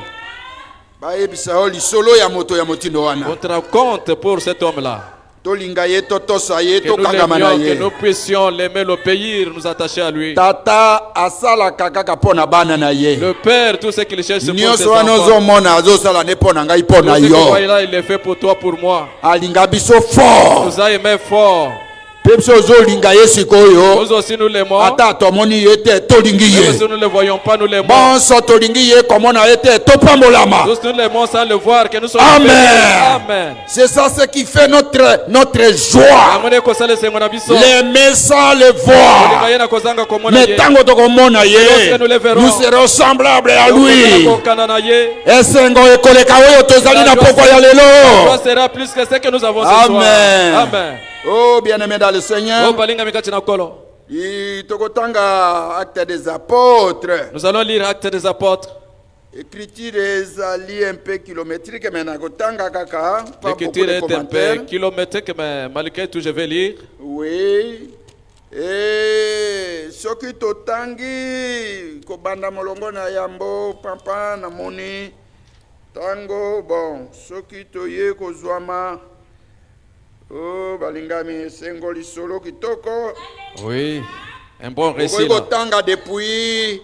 Speaker 4: Bayebisa o lisolo ya moto ya motindo wana.
Speaker 2: On te raconte pour cet homme-là.
Speaker 4: Tolinga ye totosa ye
Speaker 2: Que nous
Speaker 4: tokangama na
Speaker 2: l'aimions, que
Speaker 4: ye.
Speaker 2: nous puissions l'aimer, l'obéir, nous attacher à lui.
Speaker 4: Tata asala kaka pona bana na ye.
Speaker 2: Le Père, tout ce qu'il cherche, c'est pour ses
Speaker 4: Nyonso wana
Speaker 2: enfants.
Speaker 4: ozomona azosala ne pona ngai
Speaker 2: Tout
Speaker 4: pona
Speaker 2: ce que vous
Speaker 4: yo.
Speaker 2: voyez là, il est fait pour toi, pour moi.
Speaker 4: Alinga biso fort.
Speaker 2: Il nous a aimés fort.
Speaker 4: Pepsi ozolinga ye sikoyo.
Speaker 2: Nous aussi nous l'aimons.
Speaker 4: Ata tomoni ye te tolingi
Speaker 2: Même
Speaker 4: ye.
Speaker 2: si nous ne le voyons pas, nous l'aimons.
Speaker 4: Bon so tolingi ye komona ye te topambolama.
Speaker 2: Tous nous l'aimons sans le voir, que nous sommes
Speaker 4: Amen.
Speaker 2: bénis. Amen.
Speaker 4: C'est ça ce qui fait notre joie.
Speaker 2: Amone kosala sengo na biso.
Speaker 4: L'aimer sans le voir.
Speaker 2: Olinga ye na kozanga komona
Speaker 4: Mais
Speaker 2: ye.
Speaker 4: tango tokomona ye,
Speaker 2: Lorsque nous le verrons,
Speaker 4: nous serons semblables à lui.
Speaker 2: Kokana na ye.
Speaker 4: Esengo ekoleka oyo tozali na pokwa ya
Speaker 2: Toi
Speaker 4: lelo.
Speaker 2: sera plus que ce que nous avons ce
Speaker 4: Amen.
Speaker 2: soir. Amen.
Speaker 4: Oh bien-aimé dans le Seigneur.
Speaker 2: Oh, balinga mikati na kolo.
Speaker 4: Tokotanga acte des apôtres.
Speaker 2: Nous allons lire Actes des Apôtres.
Speaker 4: Écriture ezali un peu kilométrique mais nakotanga kaka pas beaucoup
Speaker 2: L'écriture
Speaker 4: de
Speaker 2: est un
Speaker 4: commentaires.
Speaker 2: peu kilométrique, mais malgré tout, je vais lire.
Speaker 4: Oui. Et soki totangi kobanda molongo na yambo papa na moni tango bon soki toye kozwama oh balingami sengo lisolo kitoko.
Speaker 2: Oui, un bon récit.
Speaker 4: Okoki
Speaker 2: Là.
Speaker 4: kotanga depuis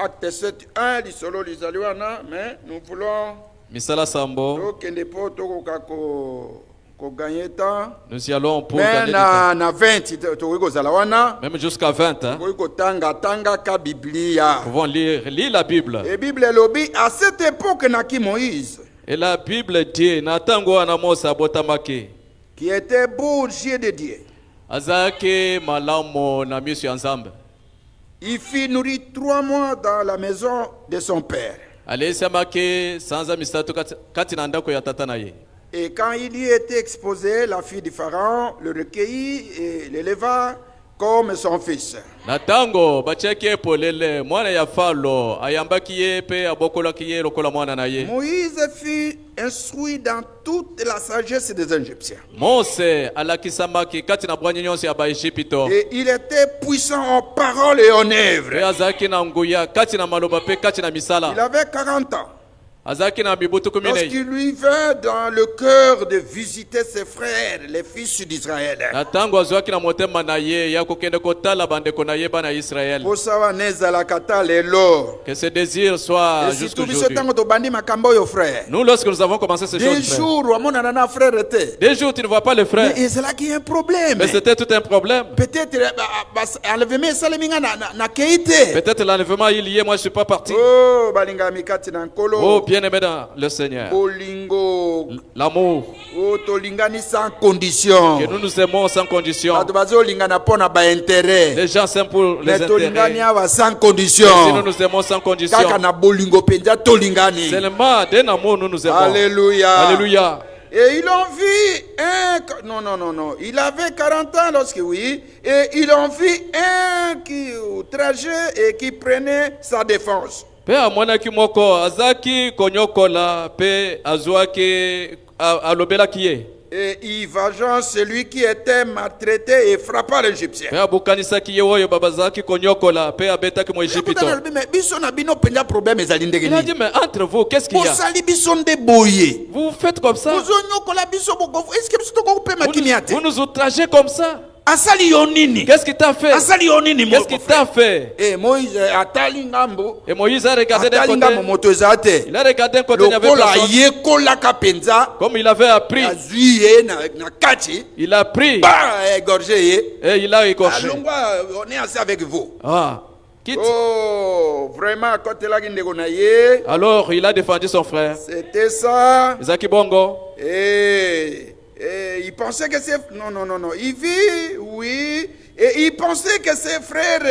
Speaker 4: acte 7:1 lisolo lizali wana mais nous voulons
Speaker 2: Misala Sambo,
Speaker 4: tokende po tokoka ko gagner temps.
Speaker 2: nous y allons pour
Speaker 4: Mais
Speaker 2: gagner du temps.
Speaker 4: na 20 tokoki kozala wana.
Speaker 2: Même jusqu'à 20. Hein.
Speaker 4: Tokoki kotanga tanga ka Biblia.
Speaker 2: Nous pouvons lire la Bible.
Speaker 4: Et Bible elobi à cette époque naki Moïse
Speaker 2: Et la Bible dit, Natango anamosa botamaki,
Speaker 4: qui était bourgeois de Dieu.
Speaker 2: Azake malamo na misu ya nzambe.
Speaker 4: Il fut nourri 3 mois dans la maison de son père.
Speaker 2: Aliyesemake sanza misatu kati na ndako ya tata na ye.
Speaker 4: Et quand il y était exposé, la fille du Pharaon le recueillit et l'éleva comme son fils.
Speaker 2: Natango bacheke polele mwana ya falo ayambaki ye pe abokolaki ye lokola mwana na ye.
Speaker 4: Moïse fut instruit dans toute la sagesse des Égyptiens.
Speaker 2: Mose alakisamaki kati na bwanyi nyonso ya baEgypto.
Speaker 4: Et il était puissant en parole et en œuvre.
Speaker 2: Pe azaki na nguya kati na maloba pe kati na misala.
Speaker 4: Il avait 40 ans.
Speaker 2: Azaki na mibutu 14.
Speaker 4: Lorsqu'il lui vint dans le cœur de visiter ses frères, les fils d'Israël.
Speaker 2: Natango azwaki na motema na ye ya kokende kotala bandeko na ye bana Israël.
Speaker 4: Posawa nezala kata lelo.
Speaker 2: Que ce désir soit
Speaker 4: Et surtout biso
Speaker 2: jusqu'aujourd'hui.
Speaker 4: tango to bandi makambo yo frère.
Speaker 2: Nous, lorsque nous avons commencé ces
Speaker 4: Des
Speaker 2: choses, frère,
Speaker 4: jours wamona na frère était.
Speaker 2: des jours tu ne vois pas le frère.
Speaker 4: Mais c'est là qu'il y a un problème.
Speaker 2: Mais c'était tout un problème.
Speaker 4: Peut-être enlevement saleminga na keite.
Speaker 2: Peut-être l'enlèvement il y est, moi je ne suis pas parti.
Speaker 4: Oh balinga mikati na nkolo.
Speaker 2: Oh bien-aimé dans le Seigneur.
Speaker 4: Bolingo.
Speaker 2: L'amour.
Speaker 4: Oh tolingani sans condition.
Speaker 2: Que nous nous aimons sans condition.
Speaker 4: Bato bazo lingana pona ba intérêt.
Speaker 2: Les gens s'aiment pour les
Speaker 4: Mais tolingani
Speaker 2: intérêts.
Speaker 4: awa sans
Speaker 2: Et si
Speaker 4: condition.
Speaker 2: nous nous aimons sans condition,
Speaker 4: Kaka na bolingo penza tolingani.
Speaker 2: seulement d'un amour nous nous aimons.
Speaker 4: Alléluia.
Speaker 2: Alléluia.
Speaker 4: Et ils ont vu un... Non. Il avait 40 ans lorsque, oui. Et ils ont vu un qui outrageait et qui prenait sa défense.
Speaker 2: Pe amonaki moko azaki konyokola pe azwaki alobelaki ye.
Speaker 4: Et Ivajan, celui qui était maltraité et frappa l'Égyptien.
Speaker 2: Pe abukanisaki ye oyo babazaki konyokola pe abetaki mo Égypte.
Speaker 4: Mais biso na bino penja problème ezali ndenge
Speaker 2: Il a
Speaker 4: nini.
Speaker 2: dit mais entre vous qu'est-ce qu'il y a?
Speaker 4: Osali biso nde boye.
Speaker 2: Vous faites comme ça.
Speaker 4: Ozonyokola biso boko. Est-ce que biso toko pe makimia te?
Speaker 2: Vous nous outragez comme ça.
Speaker 4: Asali yo nini?
Speaker 2: Qu'est-ce qu'il t'a fait?
Speaker 4: Asali yo nini mo?
Speaker 2: Qu'est-ce qu'il t'a fait?
Speaker 4: Eh Moïse atali ngambo.
Speaker 2: Et Moïse a regardé d'un
Speaker 4: Atali
Speaker 2: côté.
Speaker 4: ngambo moto ezate.
Speaker 2: Il a regardé d'un côté, il n'y avait
Speaker 4: Lokola
Speaker 2: personne.
Speaker 4: yekolaka penza.
Speaker 2: Comme il avait appris,
Speaker 4: Azwi ye na kati.
Speaker 2: il a pris
Speaker 4: Bah, égorgé ye.
Speaker 2: et il a écorché.
Speaker 4: Alongwa, on est assez avec vous.
Speaker 2: Ah, quitte.
Speaker 4: Oh, vraiment, quand il a ndeko na ye,
Speaker 2: Alors il a défendu son frère.
Speaker 4: c'était ça.
Speaker 2: Isaki Bongo.
Speaker 4: Et il pensait que c'est... Non. Il vit, oui. Et il pensait que ses frères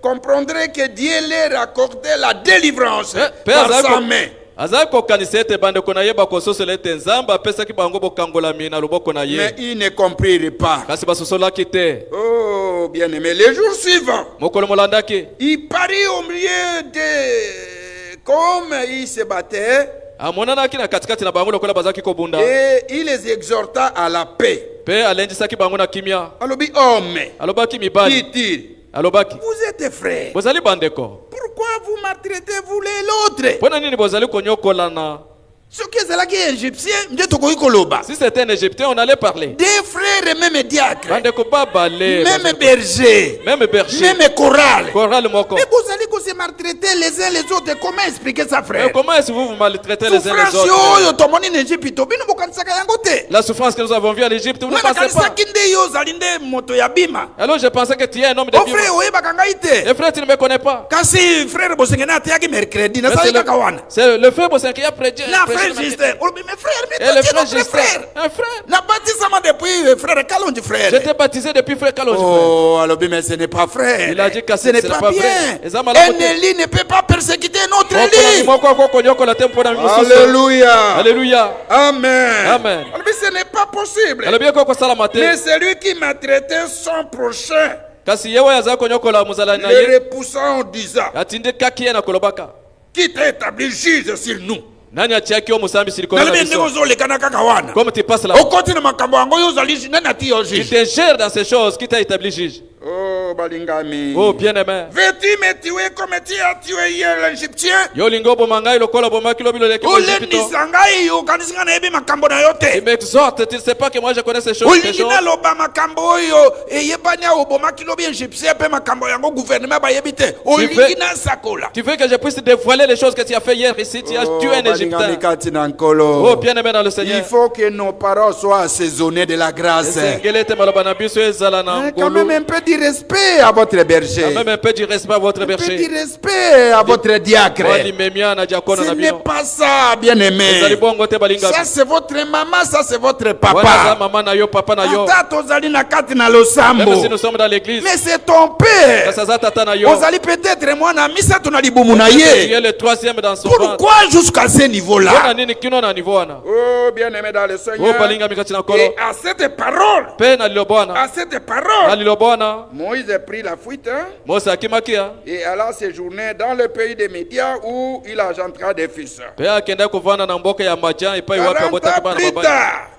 Speaker 4: comprendraient que Dieu leur accordait la délivrance par sa main.
Speaker 2: Azaki kokanisa ete bandeko na ye bakososela ete nzambe apesaki bango bokangolami na loboko na
Speaker 4: Mais
Speaker 2: ye.
Speaker 4: ils ne comprirent pas.
Speaker 2: Kasi basosolaki te.
Speaker 4: Oh, bien-aimé, les jours suivants,
Speaker 2: Mokolo molandaki.
Speaker 4: il parut au milieu de... Comme il se battait,
Speaker 2: Amonanaki na katikati na bango lokola bazaki kobunda.
Speaker 4: et il les exhorta à la paix.
Speaker 2: Pe alendisaki bango na kimia.
Speaker 4: Alobi, homme,
Speaker 2: Alobaki mibali.
Speaker 4: dit-il,
Speaker 2: Alobaki.
Speaker 4: vous êtes frères.
Speaker 2: Bozali bandeko.
Speaker 4: Pourquoi vous maltraitez-vous l'autre?
Speaker 2: Pona nini bozali konyokolana?
Speaker 4: Ce qui est là qui est égyptien, je te connais koloba.
Speaker 2: Si c'était un Égyptien, on allait parler.
Speaker 4: Des frères, même diacres,
Speaker 2: bandeko babale
Speaker 4: même berger,
Speaker 2: même berger
Speaker 4: même chorale.
Speaker 2: chorale moko.
Speaker 4: Mais vous allez se maltraiter les uns les autres. Comment expliquer ça, frère?
Speaker 2: Mais comment est-ce que vous maltraitez les uns les autres? La souffrance que nous avons vue en Égypte, vous ne pensez pas. Alors je pensais que tu es un homme de
Speaker 4: Oh,
Speaker 2: Bible.
Speaker 4: frère,
Speaker 2: Et frère, tu ne me connais pas.
Speaker 4: kasi frère bosengena tiaki mercredi na
Speaker 2: Mais
Speaker 4: sai kakawana.
Speaker 2: c'est le frère Bossin qui a prêché.
Speaker 4: Na frère Justin. Oh, mais frère, mais
Speaker 2: Et
Speaker 4: toi
Speaker 2: le
Speaker 4: tu es
Speaker 2: frère
Speaker 4: notre
Speaker 2: Justin,
Speaker 4: frère.
Speaker 2: un frère.
Speaker 4: Na baptisement depuis frère Kalonji frère.
Speaker 2: J'étais baptisé depuis frère Kalonji.
Speaker 4: Oh, alors mais ce n'est pas frère.
Speaker 2: Il a dit que
Speaker 4: ce n'est pas bien.
Speaker 2: Et ça m'a la
Speaker 4: Un Élie ne peut pas persécuter notre Élie.
Speaker 2: Alléluia.
Speaker 4: Alléluia.
Speaker 2: Alléluia.
Speaker 4: Amen.
Speaker 2: Amen.
Speaker 4: Alors, mais ce n'est pas possible.
Speaker 2: Mais
Speaker 4: Mais celui qui m'a traité son prochain,
Speaker 2: kasi yewe yaza konyokola muzala na
Speaker 4: le
Speaker 2: ye
Speaker 4: repoussant en disant,
Speaker 2: atinde kakiye na kolobaka
Speaker 4: qui t'a établi juge sur nous.
Speaker 2: nani atiaki yo musambi silikolo na
Speaker 4: Nalebe ndeko
Speaker 2: biso
Speaker 4: zolekana kaka wana.
Speaker 2: comme tu passes là
Speaker 4: Okoti na makambo yango yo zali nani ati yo
Speaker 2: tu
Speaker 4: juge.
Speaker 2: te gères dans ces choses qui t'a établi juge.
Speaker 4: Oh balingami.
Speaker 2: Oh bien-aimé,
Speaker 4: Veux-tu me tuer comme tu as tué hier l'Égyptien?
Speaker 2: yo lingo bomangai lokola bomaki lobilo leke
Speaker 4: Ole
Speaker 2: Égypte.
Speaker 4: nisangai yo kanisa na ebi makambo na yo
Speaker 2: Il
Speaker 4: te.
Speaker 2: m'exhorte, tu ne sais pas que moi je connais ces choses.
Speaker 4: Olingi na loba makambo yo eyebanya obomaki lobi Égyptien pe makambo yango gouvernement ba yebite. Olingi na sakola.
Speaker 2: Tu veux que je puisse dévoiler les choses que tu as fait hier ici, tu as tué un Égyptien. Oh bien-aimé dans le
Speaker 4: Il
Speaker 2: Seigneur.
Speaker 4: faut que nos paroles soient assaisonnées de la grâce.
Speaker 2: Esengelete maloba biso ezala na
Speaker 4: Quand
Speaker 2: ngolu.
Speaker 4: même un peu de respect à votre berger.
Speaker 2: Quand même un peu du respect à votre
Speaker 4: Un peu
Speaker 2: berger.
Speaker 4: de respect à votre diacre.
Speaker 2: Wali memia na diakono
Speaker 4: Ce
Speaker 2: na
Speaker 4: n'est
Speaker 2: bino.
Speaker 4: pas ça, bien-aimé.
Speaker 2: Ezali bongo te balinga.
Speaker 4: Ça, c'est votre maman, ça, c'est votre
Speaker 2: Wana za
Speaker 4: papa.
Speaker 2: mama na yo papa na yo.
Speaker 4: Ata tozali na kati na losambo.
Speaker 2: Même si nous sommes dans l'église.
Speaker 4: Mais c'est ton père.
Speaker 2: Sasa za tata na yo.
Speaker 4: Ozali peut-être moi na misa tuna libumu na
Speaker 2: Tu
Speaker 4: ye.
Speaker 2: es le troisième dans son ventre.
Speaker 4: Pourquoi jusqu'à ce
Speaker 2: Wana
Speaker 4: niveau-là?
Speaker 2: nini kino na niveau wana.
Speaker 4: Oh, bien-aimé dans le
Speaker 2: Oh
Speaker 4: Seigneur.
Speaker 2: balinga mikati na
Speaker 4: Et
Speaker 2: kolo.
Speaker 4: à cette parole,
Speaker 2: Pe na lilobwana.
Speaker 4: à cette
Speaker 2: Na
Speaker 4: parole,
Speaker 2: lilobwana.
Speaker 4: Moïse a pris la fuite hein,
Speaker 2: Mose akimakia.
Speaker 4: et alla séjourner dans le pays des Médias où il engendra des fils.
Speaker 2: Pe akenda kuvana na mboka ya majan ipai
Speaker 4: 40
Speaker 2: wapi
Speaker 4: ans
Speaker 2: abotaki bana
Speaker 4: plus
Speaker 2: babai.
Speaker 4: tard,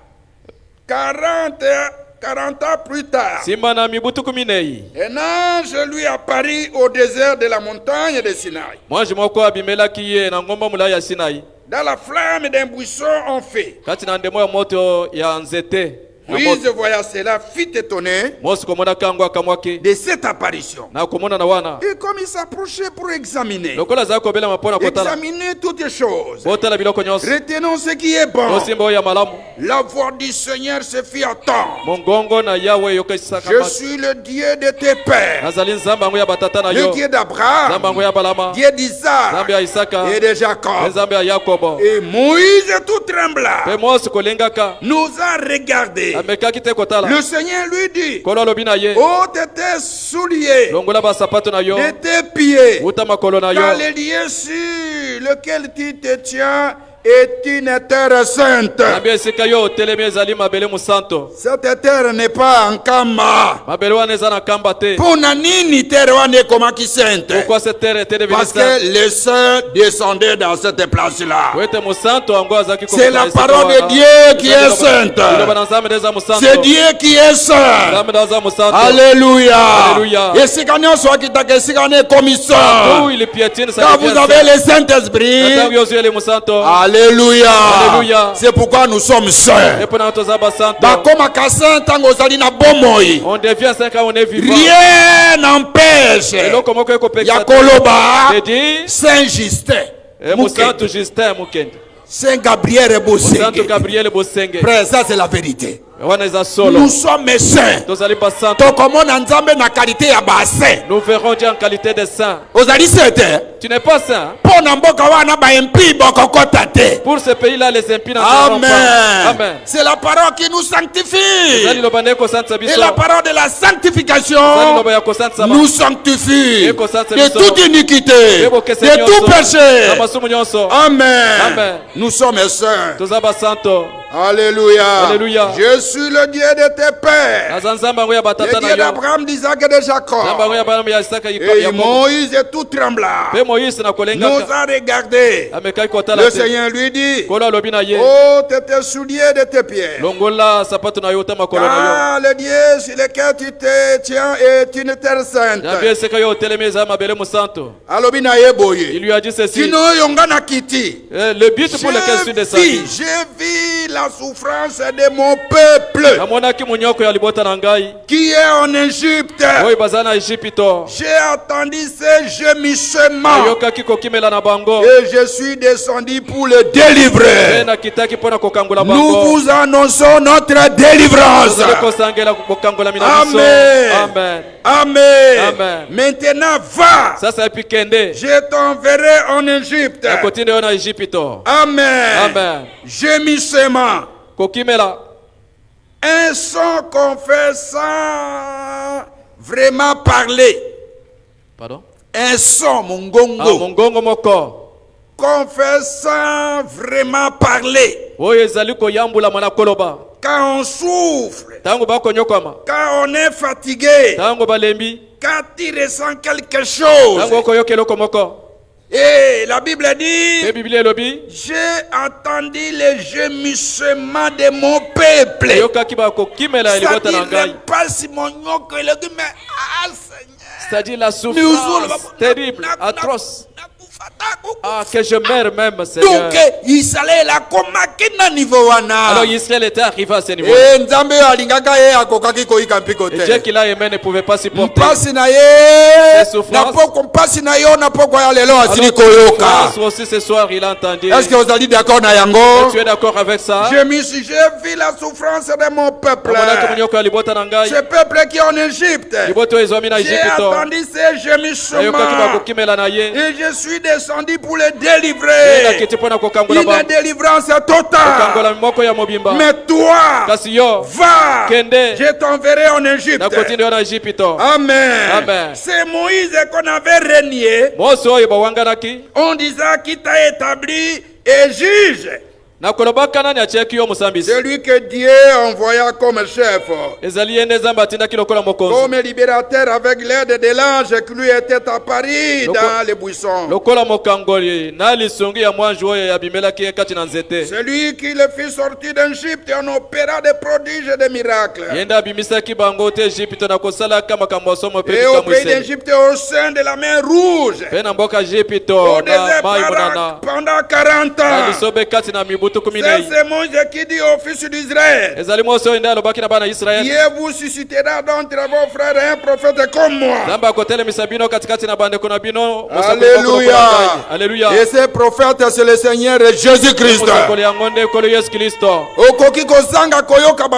Speaker 4: 40 ans plus tard,
Speaker 2: Simba na mibutu 14.
Speaker 4: un ange lui apparut au désert de la montagne de Sinaï,
Speaker 2: Mwanji moko abimelaki ye na ngomba mulaya ya Sinai.
Speaker 4: dans la flamme d'un buisson en feu.
Speaker 2: Kati na ndemo ya moto ya nzete. Na
Speaker 4: Moïse,
Speaker 2: moto.
Speaker 4: voyant cela, fut étonné
Speaker 2: Mose komona kango akamwaki.
Speaker 4: de cette apparition.
Speaker 2: Na komona na wana.
Speaker 4: Et comme il s'approchait pour examiner,
Speaker 2: Lokola za kobela mapona kotala.
Speaker 4: examiner toutes les choses,
Speaker 2: Botala biloko nyonso.
Speaker 4: retenons ce qui est bon.
Speaker 2: Osimba oyo ya malamu.
Speaker 4: La voix du Seigneur se fit entendre.
Speaker 2: Mongongo na Yahweh yokesaka
Speaker 4: Je
Speaker 2: mati.
Speaker 4: suis le Dieu de tes pères,
Speaker 2: Nazali nzambe yango ya batata na
Speaker 4: le
Speaker 2: yo.
Speaker 4: Dieu
Speaker 2: Nzambe
Speaker 4: d'Abraham,
Speaker 2: yango ya balama.
Speaker 4: Dieu d'Isaac
Speaker 2: Nzambe ya Isaka.
Speaker 4: et de Jacob.
Speaker 2: Nzambe ya Yakobo.
Speaker 4: Et Moïse tout trembla,
Speaker 2: Pe Mose kolengaka.
Speaker 4: nous a regardé.
Speaker 2: Amekaki te kotala.
Speaker 4: Le Seigneur lui dit,
Speaker 2: Kolo lobi na ye.
Speaker 4: ôte tes souliers
Speaker 2: Longola ba sapato na yo.
Speaker 4: de tes pieds,
Speaker 2: Uta makolo na yo.
Speaker 4: car le lieu sur lequel tu te tiens est une terre sainte.
Speaker 2: Nambia esika yo telemi ezali mabele musanto.
Speaker 4: Cette terre n'est pas en Kamba.
Speaker 2: Mabele wana eza na kamba te.
Speaker 4: Pona nini terre wana ekomaki sainte?
Speaker 2: Pourquoi cette terre était devenue
Speaker 4: Parce
Speaker 2: sainte?
Speaker 4: que les saints descendaient dans cette place-là.
Speaker 2: Wete musanto yango azaki
Speaker 4: C'est la
Speaker 2: esika
Speaker 4: parole
Speaker 2: wana.
Speaker 4: de Dieu qui est sainte.
Speaker 2: Liloba na nzambe ndeza musanto.
Speaker 4: C'est Dieu qui est saint.
Speaker 2: Nzambe ndeza musanto.
Speaker 4: Alléluia.
Speaker 2: Alléluia.
Speaker 4: Esika nyonso akitaka esika ne comme ça.
Speaker 2: Où il piétine ça
Speaker 4: Quand
Speaker 2: devient
Speaker 4: vous avez
Speaker 2: saint.
Speaker 4: le Saint-Esprit.
Speaker 2: Ntango yozuye le musanto.
Speaker 4: Alléluia.
Speaker 2: Alléluia.
Speaker 4: C'est pourquoi nous sommes saints.
Speaker 2: Epo na toza basanto.
Speaker 4: Bakomaka saint ntango ozali na bomoi.
Speaker 2: On devient saint quand on est vivant.
Speaker 4: Rien n'empêche
Speaker 2: Eloko moko ekopekisa
Speaker 4: ya
Speaker 2: te.
Speaker 4: koloba
Speaker 2: C'est dit,
Speaker 4: Saint Justin,
Speaker 2: musanto Justin Mukende.
Speaker 4: Saint Gabriel
Speaker 2: Musanto
Speaker 4: Bosenge.
Speaker 2: Gabriel Bosenge.
Speaker 4: Frère, ça c'est la vérité.
Speaker 2: Wana eza solo.
Speaker 4: Nous sommes saints.
Speaker 2: Tozali basanto.
Speaker 4: Tokomona nzambe na qualité ya basaint.
Speaker 2: Nous verrons Dieu en qualité de saint.
Speaker 4: Ozali saint.
Speaker 2: Tu n'es pas saint.
Speaker 4: Mpo na mboka wana ba impie bokokota te.
Speaker 2: Pour ce pays-là, les impies n'en seront pas.
Speaker 4: Amen.
Speaker 2: Amen.
Speaker 4: C'est la parole qui nous sanctifie.
Speaker 2: Zali loba ne kosantisa biso.
Speaker 4: Et la parole de la sanctification
Speaker 2: Zali loba ya kosantisa ba.
Speaker 4: nous sanctifie
Speaker 2: Et kosantisa
Speaker 4: de
Speaker 2: biso.
Speaker 4: toute iniquité,
Speaker 2: Ebo kese
Speaker 4: de tout
Speaker 2: nyonso. Na
Speaker 4: péché.
Speaker 2: masumu nyonso.
Speaker 4: Amen.
Speaker 2: Amen.
Speaker 4: Nous sommes saints.
Speaker 2: Toza basanto.
Speaker 4: Alléluia.
Speaker 2: Alléluia.
Speaker 4: Je suis le Dieu de tes pères,
Speaker 2: Naza nzambe yango ya
Speaker 4: le
Speaker 2: batata na
Speaker 4: Dieu
Speaker 2: yo.
Speaker 4: d'Abraham, d'Isaac et de
Speaker 2: Nzambe
Speaker 4: Jacob.
Speaker 2: yango ya bana ya Isaka
Speaker 4: Et
Speaker 2: Yakobo.
Speaker 4: Moïse tout trembla.
Speaker 2: Pe Moïse na
Speaker 4: Nous
Speaker 2: kolengaka.
Speaker 4: a regardé.
Speaker 2: Amekaki kotala
Speaker 4: Le
Speaker 2: te.
Speaker 4: Seigneur lui dit,
Speaker 2: Kolo alobi na ye.
Speaker 4: ôte tes souliers de tes pieds.
Speaker 2: Longola sapato na yo ta makolo na
Speaker 4: Car le Dieu sur lequel tu te tiens est une terre sainte.
Speaker 2: yo. Nambia esika yo telemi eza mabele musanto.
Speaker 4: Alobi na ye
Speaker 2: Il
Speaker 4: boye.
Speaker 2: lui a dit ceci.
Speaker 4: Tino yonga na kiti.
Speaker 2: Le but pour lequel je suis descendu.
Speaker 4: J'ai vu la souffrance de mon peuple
Speaker 2: namonaki munyoko ya libota na ngai
Speaker 4: qui est en Égypte.
Speaker 2: oyo baza na Ejipito.
Speaker 4: J'ai attendu ces gémissements
Speaker 2: ayokaki kokimela na bango
Speaker 4: et je suis descendu pour le
Speaker 2: mpe
Speaker 4: délivrer.
Speaker 2: nakitaki mpo na kokangola
Speaker 4: Nous
Speaker 2: bango.
Speaker 4: vous annonçons notre délivrance.
Speaker 2: tozali kosangela kokangola mina biso.
Speaker 4: Amen.
Speaker 2: Amen.
Speaker 4: Amen.
Speaker 2: Amen.
Speaker 4: Maintenant, va.
Speaker 2: Sasa epi kende
Speaker 4: Je t'enverrai en Égypte.
Speaker 2: nakotinda yo na Ejipito.
Speaker 4: Amen.
Speaker 2: Amen.
Speaker 4: Gémissement.
Speaker 2: kokimela
Speaker 4: Un son qu'on fait sans vraiment parler.
Speaker 2: pardon
Speaker 4: Un son, mon gongo.
Speaker 2: mongongo moko
Speaker 4: Qu'on fait sans vraiment parler.
Speaker 2: oyo ezali koyambulama na koloba
Speaker 4: Quand on souffre,
Speaker 2: ntango bakonyokama,
Speaker 4: quand on est fatigué,
Speaker 2: ntango balembi,
Speaker 4: quand il ressent quelque chose.
Speaker 2: ntango okoyoka eloko moko.
Speaker 4: Et la Bible dit,
Speaker 2: Mpe Biblia elobi
Speaker 4: j'ai entendu les gémissements de mon peuple.
Speaker 2: ayokaki bakokimela elibota na
Speaker 4: C'est-à-dire,
Speaker 2: ngai.
Speaker 4: le passe mon nyoko, il dit, mais ah Seigneur.
Speaker 2: C'est-à-dire la souffrance terrible, atroce. Ah, que je meurs même, Seigneur.
Speaker 4: Donc, Israël a commencé na niveau wana.
Speaker 2: Alors Israël était arrivé à ce niveau.
Speaker 4: Et Nzambe alingaka ye akokaki koyika mpiko
Speaker 2: Et Dieu
Speaker 4: te.
Speaker 2: qui l'a aimé ne pouvait pas supporter.
Speaker 4: Mpasi na ye
Speaker 2: Ces souffrances.
Speaker 4: na poko mpasi na yo na poko ya lelo asili
Speaker 2: Alors,
Speaker 4: koyoka.
Speaker 2: France aussi ce soir, il a entendu.
Speaker 4: Est-ce que vous allez d'accord na yango?
Speaker 2: Tu es d'accord avec ça?
Speaker 4: J'ai vu la souffrance de mon peuple.
Speaker 2: Amonaki munyoko ya libota na ngai.
Speaker 4: Ce peuple qui est en Égypte.
Speaker 2: Libota oyo ezwami na
Speaker 4: J'ai
Speaker 2: Ejipito.
Speaker 4: attendu ces
Speaker 2: Ayokaki
Speaker 4: gémissements.
Speaker 2: bakokimela na ye.
Speaker 4: Et je suis descendu pour les
Speaker 2: Ye
Speaker 4: délivrer.
Speaker 2: nakiti mpo na kokangola
Speaker 4: Une
Speaker 2: bango.
Speaker 4: délivrance totale.
Speaker 2: Kokangola moko ya mobimba.
Speaker 4: Mais toi,
Speaker 2: Kasi yo
Speaker 4: va,
Speaker 2: Kende.
Speaker 4: je t'enverrai en Égypte.
Speaker 2: nakotinda yo na Ejipito.
Speaker 4: Amen.
Speaker 2: Amen.
Speaker 4: C'est Moïse qu'on avait régné.
Speaker 2: Mose oyo bawanganaki.
Speaker 4: On disait qui t'a établi et juge.
Speaker 2: nakolobaka nani atiaki yo mosambisi.
Speaker 4: Celui que Dieu envoya comme chef.
Speaker 2: ezali ye nde nzambe atindaki lokola mokonzi.
Speaker 4: Comme libérateur avec l'aide de l'ange qui lui était apparu dans les buissons.
Speaker 2: lokola mokangoli na lisungi ya mwanji oyo abimelaki ye kati na nzete.
Speaker 4: Celui qui le fit sortir d'Égypte en opéra des prodiges et des miracles.
Speaker 2: ye nde abimisaki bango te Ejipito na kosalaka makambo ya somo mpe
Speaker 4: Et au
Speaker 2: bikamwa
Speaker 4: pays
Speaker 2: eseni.
Speaker 4: d'Égypte au sein de la mer rouge.
Speaker 2: mpe na mboka Ejipito
Speaker 4: Au
Speaker 2: na
Speaker 4: désert
Speaker 2: mai monana
Speaker 4: pendant 40
Speaker 2: na
Speaker 4: ans.
Speaker 2: lisobe kati na mibutu kumi
Speaker 4: Ça,
Speaker 2: nei.
Speaker 4: c'est Moïse qui dit aux fils d'Israël.
Speaker 2: ezali mose oyo nde alobaki na bana ya Israeli.
Speaker 4: Dieu vous suscitera d'entre vos frères un prophète comme moi.
Speaker 2: nzambe akotelemisa bino katikati na bandeko na bino.
Speaker 4: Alléluia.
Speaker 2: Alléluia.
Speaker 4: Et ce prophète, c'est le Seigneur Jésus-Christ.
Speaker 2: mosakoli yango nde ekolo yesu kristo.
Speaker 4: Okoki kozanga koyoka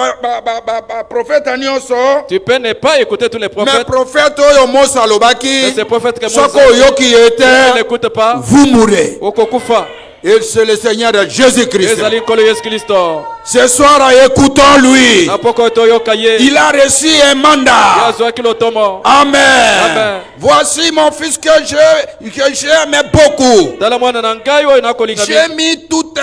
Speaker 4: prophète nyonso.
Speaker 2: tu peux ne pas écouter tous les
Speaker 4: Mais
Speaker 2: prophètes.
Speaker 4: prophète oyo Mose
Speaker 2: Mais
Speaker 4: alobaki.
Speaker 2: ces prophètes que
Speaker 4: Soko
Speaker 2: Moïse
Speaker 4: oyoki ete.
Speaker 2: n'écoute pas.
Speaker 4: Vous mourrez.
Speaker 2: okokufa.
Speaker 4: Et c'est le Seigneur Jésus-Christ.
Speaker 2: ezali nkolo yesu kristo.
Speaker 4: Ce soir, écoutons-lui.
Speaker 2: na poko toyoka ye.
Speaker 4: Il a reçu un mandat.
Speaker 2: azwaki lotomo.
Speaker 4: Amen.
Speaker 2: Amen.
Speaker 4: Voici mon fils que j'aime beaucoup.
Speaker 2: tala mwana na ngai oyo nakolinga
Speaker 4: J'ai mis toute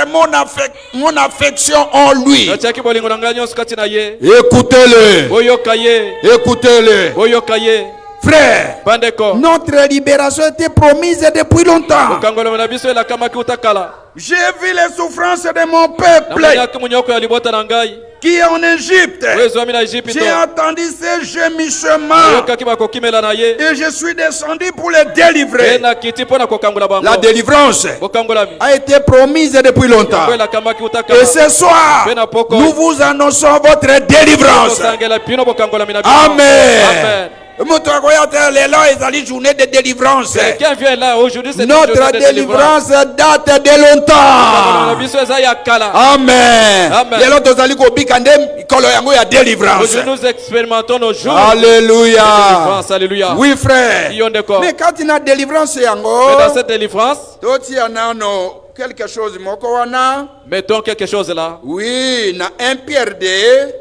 Speaker 4: mon affection en lui.
Speaker 2: natiaki bolingo na ngai nyonso kati na ye.
Speaker 4: Écoutez-le.
Speaker 2: boyoka ye.
Speaker 4: Écoutez-le.
Speaker 2: boyoka ye.
Speaker 4: Frère,
Speaker 2: bandeko.
Speaker 4: notre libération était promise depuis longtemps.
Speaker 2: kokangolama na biso elakamaki uta kala.
Speaker 4: J'ai vu les souffrances de mon peuple
Speaker 2: namoniaki munyoko ya libota na ngai
Speaker 4: qui est en Égypte.
Speaker 2: oyo ezwami na Ejipito.
Speaker 4: J'ai entendu ces gémissements
Speaker 2: oyokaki bakokimela na ye.
Speaker 4: et je suis descendu pour les
Speaker 2: mpe
Speaker 4: délivrer.
Speaker 2: nakiti mpo na kokangola
Speaker 4: La
Speaker 2: bango.
Speaker 4: délivrance
Speaker 2: bokangolami
Speaker 4: a été promise depuis longtemps.
Speaker 2: yango elakamaki uta
Speaker 4: Et
Speaker 2: kala.
Speaker 4: ce soir,
Speaker 2: mpe na poko
Speaker 4: nous vous annonçons votre délivrance.
Speaker 2: kosangela bino bokangolami na bino.
Speaker 4: Amen.
Speaker 2: Amen.
Speaker 4: Moto akoya te lelo ezali journée de délivrance.
Speaker 2: Quelqu'un vient là aujourd'hui, c'est
Speaker 4: Notre délivrance date de longtemps.
Speaker 2: biso eza ya kala.
Speaker 4: Amen.
Speaker 2: Amen.
Speaker 4: Lelo tozali kobika nde mikolo yango ya délivrance.
Speaker 2: Aujourd'hui nous expérimentons nos jours.
Speaker 4: Alléluia.
Speaker 2: Délivrance, alléluia.
Speaker 4: Oui frère.
Speaker 2: Iyo ndeko.
Speaker 4: Mais quand il y a délivrance
Speaker 2: Mais
Speaker 4: yango,
Speaker 2: dans cette délivrance,
Speaker 4: toti anano quelque chose moko wana.
Speaker 2: mettons quelque chose là.
Speaker 4: Oui, na 1 Pierre 2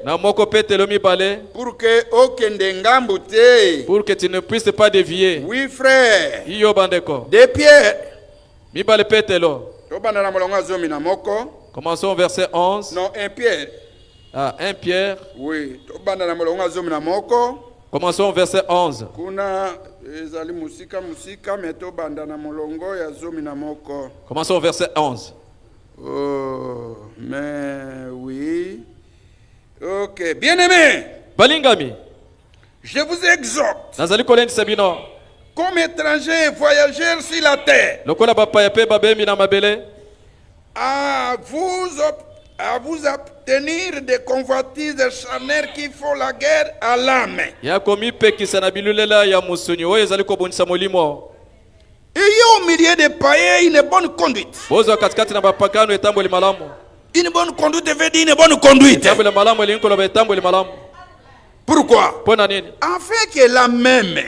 Speaker 2: Na moko petelo mibale
Speaker 4: pour que okende ngambu te.
Speaker 2: pour que tu ne puisses pas dévier.
Speaker 4: Oui frère.
Speaker 2: Iyo bandeko.
Speaker 4: 2 Pierre.
Speaker 2: Mibale petelo.
Speaker 4: Tobanda na molongo azomi na moko.
Speaker 2: Commençons au verset 11.
Speaker 4: Non, 1 Pierre.
Speaker 2: Ah, 1 Pierre.
Speaker 4: Oui, tobanda na molongo azomi na moko.
Speaker 2: Commençons au verset 11.
Speaker 4: Kuna ezali musika mais tobanda na molongo ya zomi na moko.
Speaker 2: Commençons au verset 11.
Speaker 4: Oh, mais oui. Ok, bien-aimé,
Speaker 2: Balingami.
Speaker 4: je vous exhorte,
Speaker 2: Nazali kolendisa bino.
Speaker 4: comme étrangers et voyageurs sur la terre,
Speaker 2: Lokola bapaya pe babemi na mabele.
Speaker 4: à vous à vous abstenir des convoitises charnelles qui font la guerre à l'âme. Ayez au milieu des païens une bonne conduite. Une bonne conduite veut dire une bonne conduite. Pourquoi? Afin que la même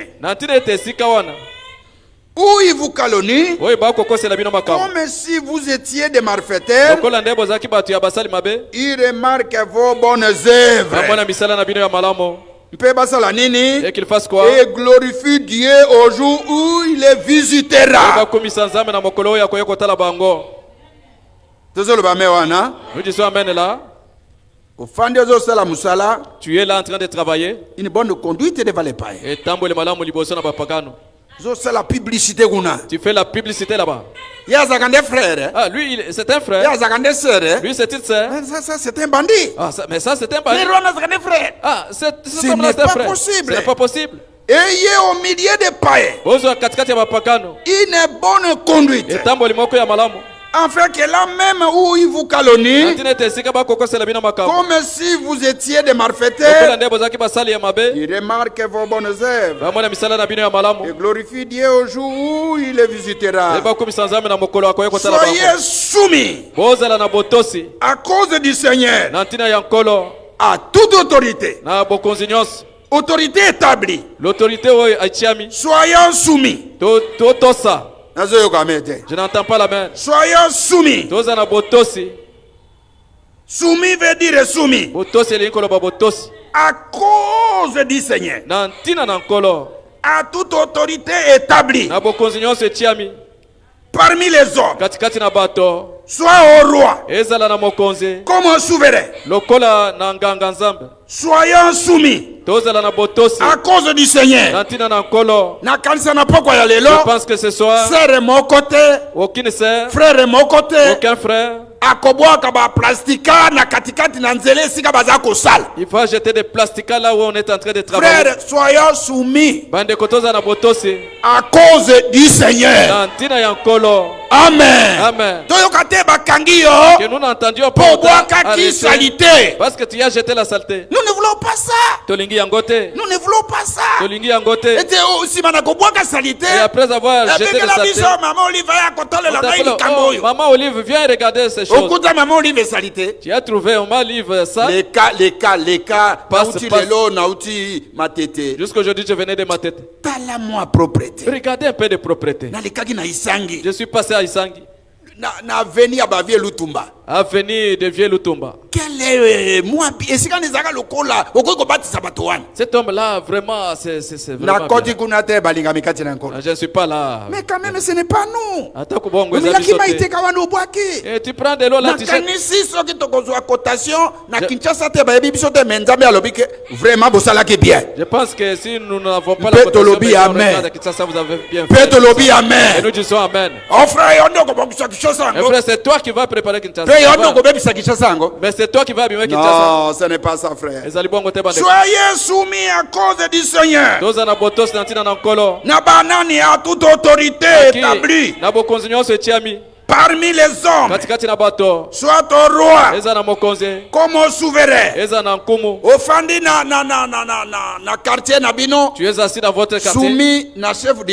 Speaker 4: où il vous calomnie, comme si vous étiez des malfaiteurs, il remarque vos bonnes œuvres. Et glorifie Dieu au jour où il les visitera.
Speaker 2: Tu es là en train de travailler.
Speaker 4: Une bonne conduite devant les païens. La publicité.
Speaker 2: Tu fais la publicité là-bas.
Speaker 4: Ah,
Speaker 2: lui, c'est un frère. Lui, c'est une sœur.
Speaker 4: Ça, c'est un bandit.
Speaker 2: Ah, mais ça, c'est un bandit. Ah,
Speaker 4: ce n'est pas possible.
Speaker 2: Ce n'est pas possible.
Speaker 4: Ayez au milieu des païens une bonne conduite. Afin que là même où il vous calomnie, comme si vous étiez des malfaiteurs, il remarque vos bonnes œuvres et glorifie Dieu au jour où il les visitera. Soyez soumis à cause du Seigneur à toute autorité. Autorité établie. Soyons soumis.
Speaker 2: Je n'entends pas la main.
Speaker 4: Soyons soumis. Soumis veut dire soumis. À cause du Seigneur. À toute autorité établie. Parmi les hommes. Soit au roi. Comme au souverain. Soyons soumis. À cause du Seigneur.
Speaker 2: Je pense que ce soir,
Speaker 4: sœur est mon côté,
Speaker 2: aucune sœur,
Speaker 4: frère est mon côté,
Speaker 2: aucun frère, il faut jeter des plastiques là où on est en train de travailler.
Speaker 4: Frère, soyons soumis
Speaker 2: à
Speaker 4: cause du Seigneur. Amen.
Speaker 2: Amen. Que nous n'entendions pas parce que tu as jeté la saleté.
Speaker 4: Nous ne voulons pas ça. Nous ne voulons pas ça.
Speaker 2: Et après avoir jeté la saleté, Maman Olive, viens regarder ces choses. Tu as trouvé un livre ça?
Speaker 4: Les cas.
Speaker 2: Jusqu'aujourd'hui, je venais de ma tête. Regardez un peu de propreté. Je suis passé à Isangi. Avenue de Vieux Lutumba. Cet homme-là, vraiment, c'est vraiment bien. Je ne suis pas là.
Speaker 4: Mais quand même, ce n'est pas nous.
Speaker 2: Et tu prends de l'eau là, tu jettes. Je pense que si nous n'avons pas la cotation, vous avez bien fait. Et nous disons Amen. Et frère, c'est toi qui vas préparer Kinshasa. Mais c'est toi qui vas abîmer Kinshasa.
Speaker 4: Non, ce n'est pas ça, frère. Soyez soumis à cause du Seigneur. À toute autorité établie parmi les hommes, soit au roi, comme au souverain, au fandi na quartier nabino,
Speaker 2: tu es assis dans votre quartier,
Speaker 4: soumis na chef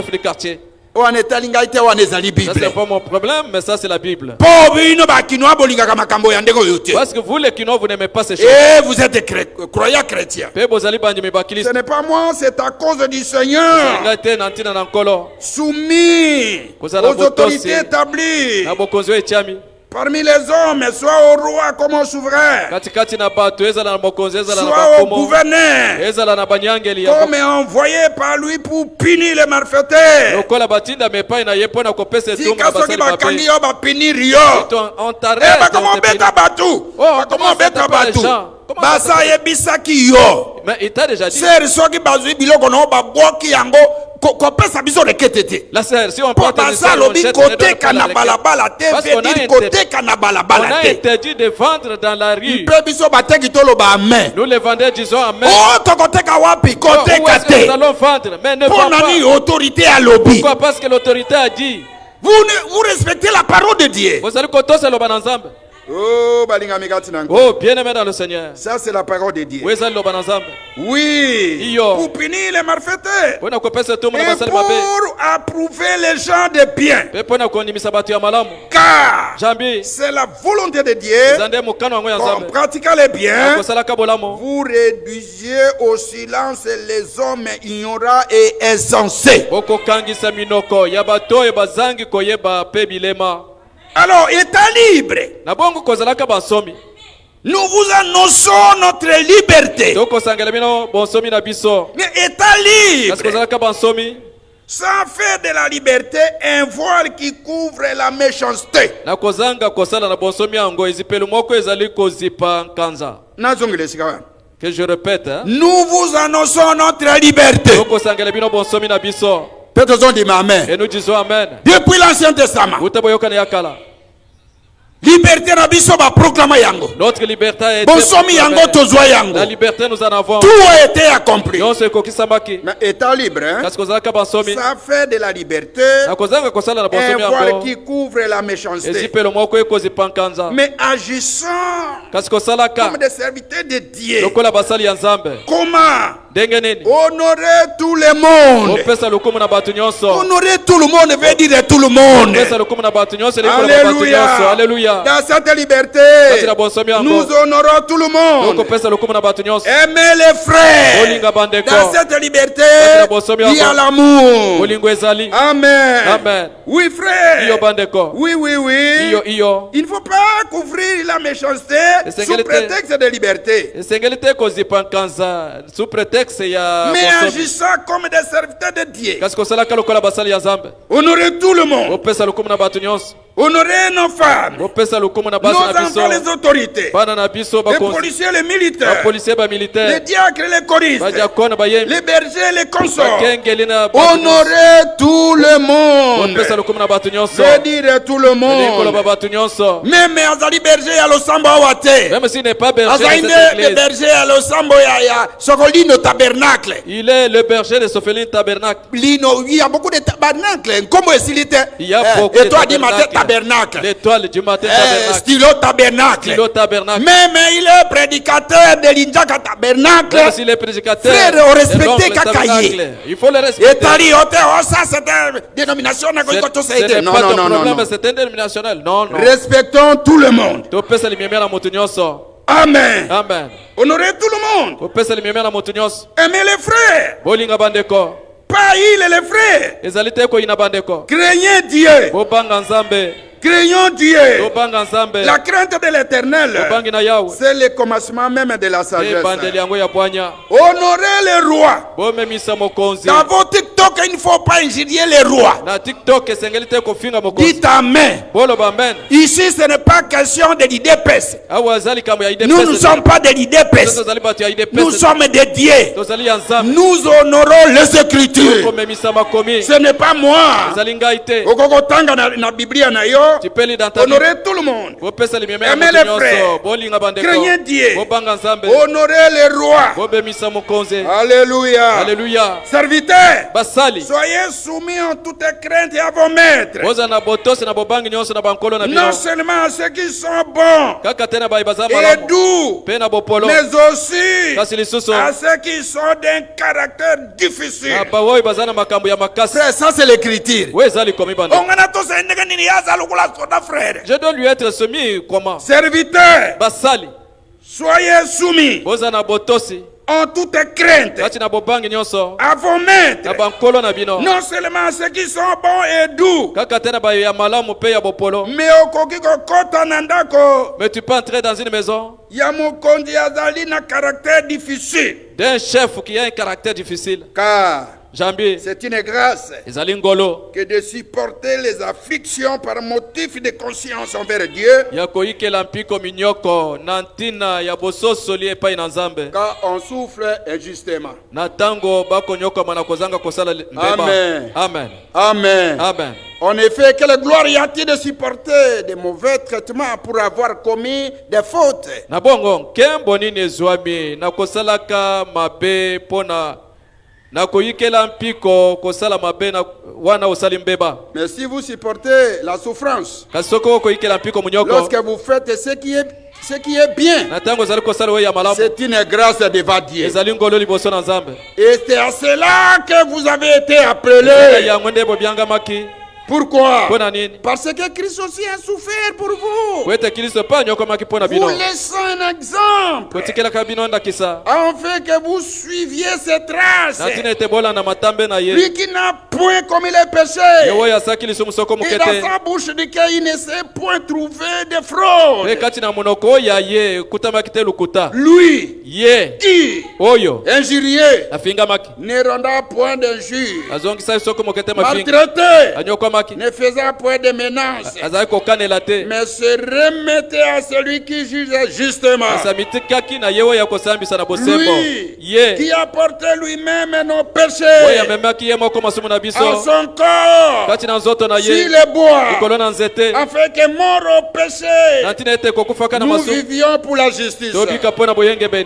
Speaker 4: du quartier.
Speaker 2: Ça, c'est pas mon problème, mais ça, c'est la Bible.
Speaker 4: Parce
Speaker 2: que vous, les Kinois, vous n'aimez pas ces choses.
Speaker 4: Et vous êtes croyants chrétiens. Ce n'est pas moi, c'est à cause du Seigneur. Soumis aux autorités établies parmi les hommes, soit au roi comme au souverain, soit au gouverneur, comme envoyé par lui pour punir les malfaiteurs.
Speaker 2: Mais il t'a déjà dit. La sœur, si on prend tes décisions, on a interdit de vendre dans la rue. Nous les vendeurs disons Amen. Où est-ce que nous allons vendre? Mais ne vends pas. Pourquoi? Parce que l'autorité a dit.
Speaker 4: Vous respectez la parole de Dieu. Oh, balinga megati nango.
Speaker 2: Oh, bien-aimé dans le Seigneur.
Speaker 4: Ça, c'est la parole de Dieu.
Speaker 2: Oui.
Speaker 4: Pour punir les malfaiteurs.
Speaker 2: Et pour
Speaker 4: approuver les gens de bien. Car c'est la volonté de Dieu qu'en pratiquant les biens, vous réduisiez au silence les hommes ignorants et insensés. Alors, état libre. Nous vous annonçons notre liberté. Mais état libre, sans faire de la liberté un voile qui couvre la méchanceté.
Speaker 2: Que je répète, hein?
Speaker 4: Nous vous annonçons notre liberté.
Speaker 2: Et nous disons Amen.
Speaker 4: Depuis l'Ancien Testament. Liberté na biso ba proclama yango.
Speaker 2: Notre liberté a été
Speaker 4: proclamée.
Speaker 2: La liberté nous en avons.
Speaker 4: Tout a été accompli.
Speaker 2: Mais
Speaker 4: état libre, hein? Ça fait de la liberté un voile qui couvre la méchanceté. Mais agissant comme des serviteurs de Dieu. Comment honorer tout le monde. Honorer tout le monde veut dire tout le monde. Alléluia.
Speaker 2: Alléluia.
Speaker 4: Dans cette liberté, nous honorons tout le monde. Aimer les frères. Dans cette liberté, il y a l'amour. Amen.
Speaker 2: Amen.
Speaker 4: Oui, frère. Oui. Il ne faut pas couvrir la méchanceté sous prétexte de liberté. Mais agissant comme des serviteurs de Dieu. Honorer tout le monde. Honorer nos femmes, nos enfants, les autorités, les policiers, les militaires, les diacres, les choristes, les bergers, les consorts. Honorer tout le monde. Je dire tout le monde. Même Azali berger à l'Osambo Awate.
Speaker 2: Même s'il n'est pas berger de cette église.
Speaker 4: Le berger à l'Osambo ya Sokolino Tabernacle.
Speaker 2: Il est le berger de Sokolino Tabernacle.
Speaker 4: Il y a beaucoup de tabernacles. Comment est-ce qu'il était?
Speaker 2: Il y a beaucoup de
Speaker 4: tabernacles.
Speaker 2: L'étoile du matin
Speaker 4: stylo tabernacle. Même il est prédicateur de l'Injaka tabernacle.
Speaker 2: Même s'il est prédicateur,
Speaker 4: frère, on respecte Kakaye.
Speaker 2: Il faut le respecter.
Speaker 4: Ça c'est une dénomination.
Speaker 2: Non, c'est indénominationnel. Non.
Speaker 4: Respectons tout le monde. Amen.
Speaker 2: Amen.
Speaker 4: Honorer tout le monde. Aimer les frères. Pas il et les frères. Craignez Dieu. Craignons Dieu. La crainte de l'Éternel, c'est le commencement même de la sagesse. Honorez les rois. Dans vos TikTok, il ne faut pas injurier les rois. Dites Amen. Ici, ce n'est pas question de l'IDPS. Nous ne sommes pas de l'IDPS. Nous sommes des dieux. Nous honorons les Écritures. Ce n'est pas moi.
Speaker 2: Tu peux lire dans ta
Speaker 4: honorer tout le monde. Aimer les frères. Craignez Dieu. Honorer les rois. Alléluia.
Speaker 2: Alléluia.
Speaker 4: Serviteurs, soyez soumis en toute crainte à vos maîtres. Non seulement à ceux qui sont bons et doux, mais aussi à ceux qui sont d'un caractère difficile. Frère, ça c'est l'écriture.
Speaker 2: Je dois lui être soumis comment?
Speaker 4: Serviteurs, soyez soumis en toute crainte à vos maîtres, non seulement à ceux qui sont bons et doux,
Speaker 2: mais tu peux entrer dans une maison d'un chef qui a un caractère difficile.
Speaker 4: Car c'est une grâce
Speaker 2: que
Speaker 4: de supporter les afflictions par motif de conscience envers Dieu. Quand on souffre injustement. Amen.
Speaker 2: Amen.
Speaker 4: Amen.
Speaker 2: Amen.
Speaker 4: En effet, quelle gloire y a-t-il de supporter des mauvais traitements pour avoir commis des fautes? Mais si vous supportez la souffrance, lorsque vous faites ce qui est bien, c'est une grâce devant Dieu. Et c'est à cela que vous avez été appelés. Pourquoi? Parce que Christ aussi a souffert pour vous. Vous laissez un exemple afin que vous suiviez ses traces. Lui qui n'a point commis les péchés. Et dans sa bouche de qu'il il ne s'est point trouvé de fraude. Lui qui injurié ne rendra point d'injure. Maltraité ne faisant point de menaces, mais se remettait à celui qui juge justement. Lui qui a porté lui-même nos péchés à son corps sur le bois, afin que mort au péché, nous vivions pour la justice.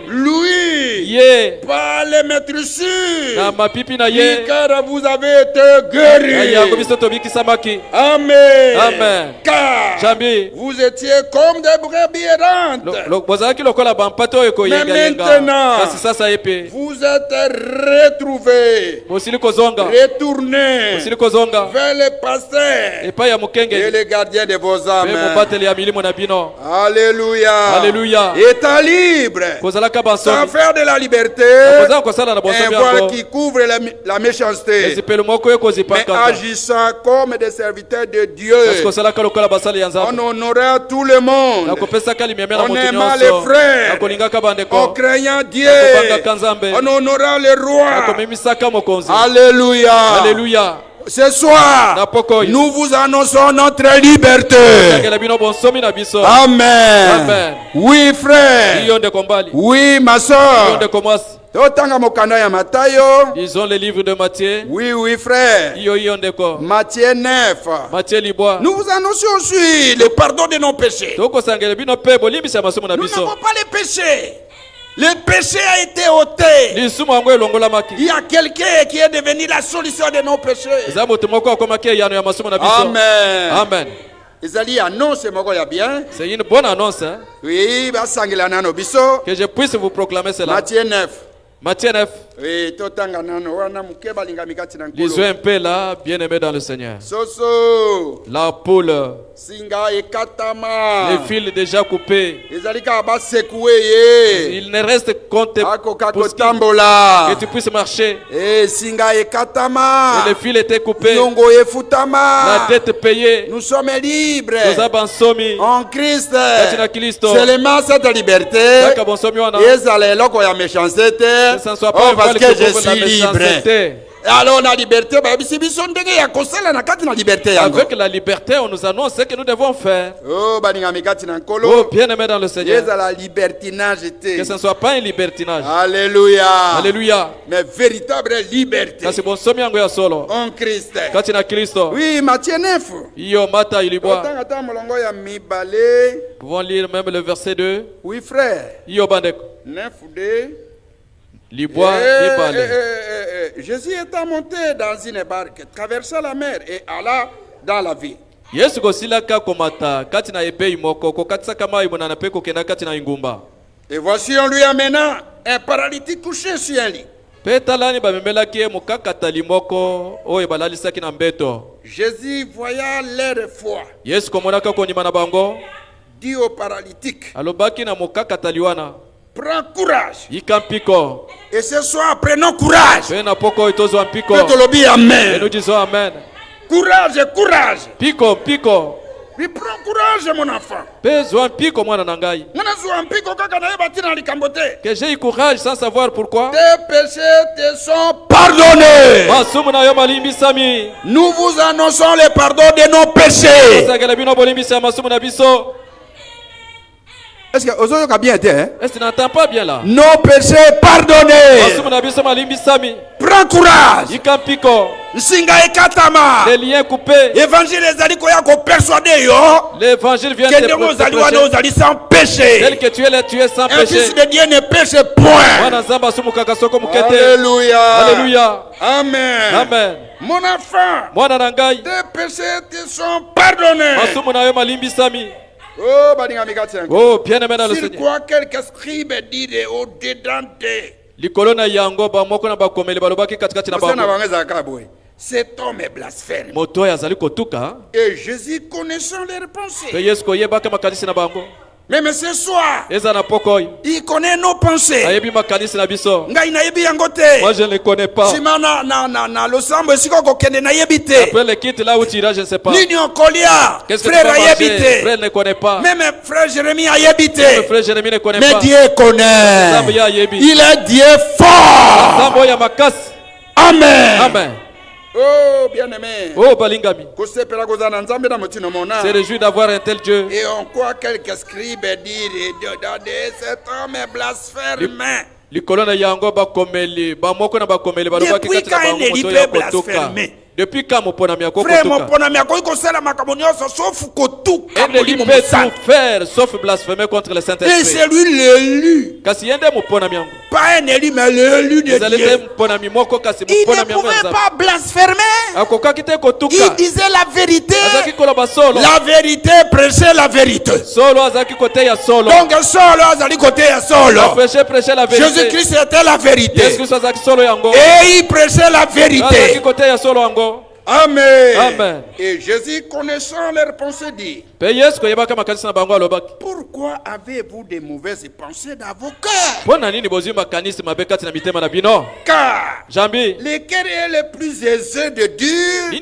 Speaker 4: Lui, par les maîtrisures, car vous avez été guéris. Amen.
Speaker 2: Amen.
Speaker 4: Car vous étiez comme des brebis errantes. Mais maintenant, vous êtes retrouvés, retournés vers le pasteur et le gardien de vos âmes. Alléluia.
Speaker 2: Alléluia.
Speaker 4: État libre, sans faire de la liberté un voile qui couvre la méchanceté, mais agissant comme des serviteurs de Dieu. On honorait tout le monde. On aimait les frères. On craignant Dieu. On honorait le roi. Alléluia.
Speaker 2: Alléluia.
Speaker 4: Ce soir, nous vous annonçons notre liberté. Amen.
Speaker 2: Amen.
Speaker 4: Oui, frère. Oui, ma soeur.
Speaker 2: Disons les livres de Matthieu.
Speaker 4: Oui, frère. Matthieu 9. Nous vous annonçons aussi le pardon de nos péchés. Nous n'avons pas les péchés. Le péché a été ôté. Il y a quelqu'un qui est devenu la solution de nos péchés. Amen.
Speaker 2: Amen.
Speaker 4: C'est
Speaker 2: une bonne annonce. Hein?
Speaker 4: Oui,
Speaker 2: que je puisse vous proclamer cela.
Speaker 4: Matthieu 9.
Speaker 2: Matthieu 9. Lisons un peu là, bien-aimé dans le Seigneur. La poule, les fils déjà coupés. Il ne reste compte que tu puisses marcher. Et les fils étaient coupés. La dette payée.
Speaker 4: Nous sommes libres
Speaker 2: en
Speaker 4: Christ. Seulement cette liberté. Oh, parce que je suis libre. Alors la liberté,
Speaker 2: avec la liberté, on nous annonce ce que nous devons faire.
Speaker 4: Oh,
Speaker 2: bien-aimé dans le Seigneur. Que ce ne soit pas un libertinage.
Speaker 4: Alléluia.
Speaker 2: Alléluia.
Speaker 4: Mais véritable liberté. En Christ. Oui, Matthieu 9.
Speaker 2: Nous pouvons lire même le verset 2.
Speaker 4: Oui, frère.
Speaker 2: 9
Speaker 4: 2. Jésus étant monté dans une barque, traversa la mer et alla dans la ville. Et voici on lui amena un paralytique couché sur un lit. Jésus voyant leur foi, dit au paralytique, prends courage. Et ce soir, prenons courage.
Speaker 2: Amen. Nous disons Amen.
Speaker 4: Courage.
Speaker 2: Pico.
Speaker 4: Oui, prends courage, mon enfant.
Speaker 2: Que j'ai eu courage sans savoir pourquoi.
Speaker 4: Tes péchés te sont pardonnés. Nous vous annonçons le pardon de nos péchés. Est-ce que Ozoyo a bien été, hein?
Speaker 2: Est-ce que tu n'entends pas bien là?
Speaker 4: Nos péchés pardonnés. Prends courage.
Speaker 2: Les liens coupés.
Speaker 4: L'évangile
Speaker 2: vient de te
Speaker 4: péché.
Speaker 2: Tel que tu es sans péché.
Speaker 4: Un fils de Dieu ne péche point. Alléluia.
Speaker 2: Alléluia.
Speaker 4: Amen.
Speaker 2: Amen.
Speaker 4: Mon enfant, tes péchés te sont pardonnés.
Speaker 2: Oh, bien aimé dans le
Speaker 4: Sur
Speaker 2: Seigneur.
Speaker 4: quoi quelques scribes disent au-dedans de cet homme est blasphème. Et Jésus, connaissant leurs pensées, même ce soir, il connaît nos pensées.
Speaker 2: Moi, je ne les connais pas. Après le quitte là où tu iras, je ne sais pas. Qu'est-ce que tu vas manger? Frère ne connaît pas.
Speaker 4: Même frère Jérémie a
Speaker 2: Même
Speaker 4: habité.
Speaker 2: frère Jérémie ne connaît
Speaker 4: Mais
Speaker 2: pas.
Speaker 4: Dieu connaît. Il est Dieu fort. Amen.
Speaker 2: Amen.
Speaker 4: Oh, bien-aimé.
Speaker 2: Oh, balingami.
Speaker 4: C'est
Speaker 2: C'est réjoui d'avoir un tel Dieu.
Speaker 4: Et on croit quelques scribes dire cet homme est blasphème.
Speaker 2: Depuis
Speaker 4: quand il est blasphémé?
Speaker 2: Depuis quand mon ponami a
Speaker 4: frère, mon ponami a sauf
Speaker 2: elle ne peut tout faire sauf blasphémer contre le Saint-Esprit.
Speaker 4: Et c'est lui l'élu. Pas un élu, mais l'élu de Dieu. Il ne pouvait pas blasphémer. Il disait la vérité. La vérité, prêchait la vérité. Donc, solo. Jésus-Christ était la vérité. Et il prêchait la vérité. Amen.
Speaker 2: Amen.
Speaker 4: Et Jésus, connaissant leurs pensées, dit: pourquoi avez-vous des mauvaises pensées dans vos cœurs? Car le cœur est le plus aisé de dire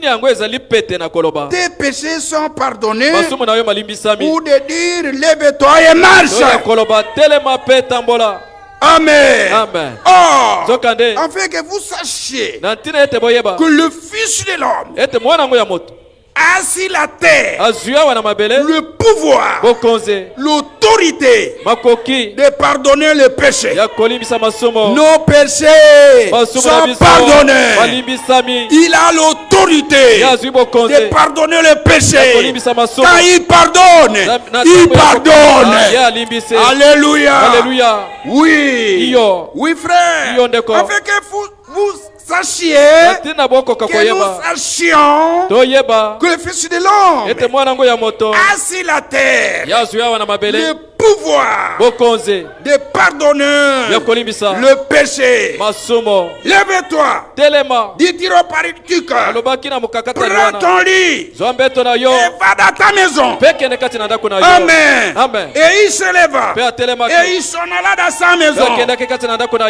Speaker 4: tes péchés sont pardonnés, ou de dire lève-toi et marche. Amen.
Speaker 2: Amen.
Speaker 4: Or, afin que vous sachiez que le Fils de l'homme a sur la terre le pouvoir, l'autorité de pardonner les péchés. Nos péchés sont pardonnés. Il a l'autorité de pardonner les péchés. Quand il pardonne, il pardonne. Alléluia.
Speaker 2: Alléluia.
Speaker 4: Oui. Oui, frère. Afin que vous sachiez, que nous sachions que le Fils de l'homme a sur la terre le pouvoir de pardonner le péché. Lève-toi. Dis-toi au paralytique, prends ton lit et va dans ta maison. Amen.
Speaker 2: Amen.
Speaker 4: Et il se leva et il s'en alla dans sa maison.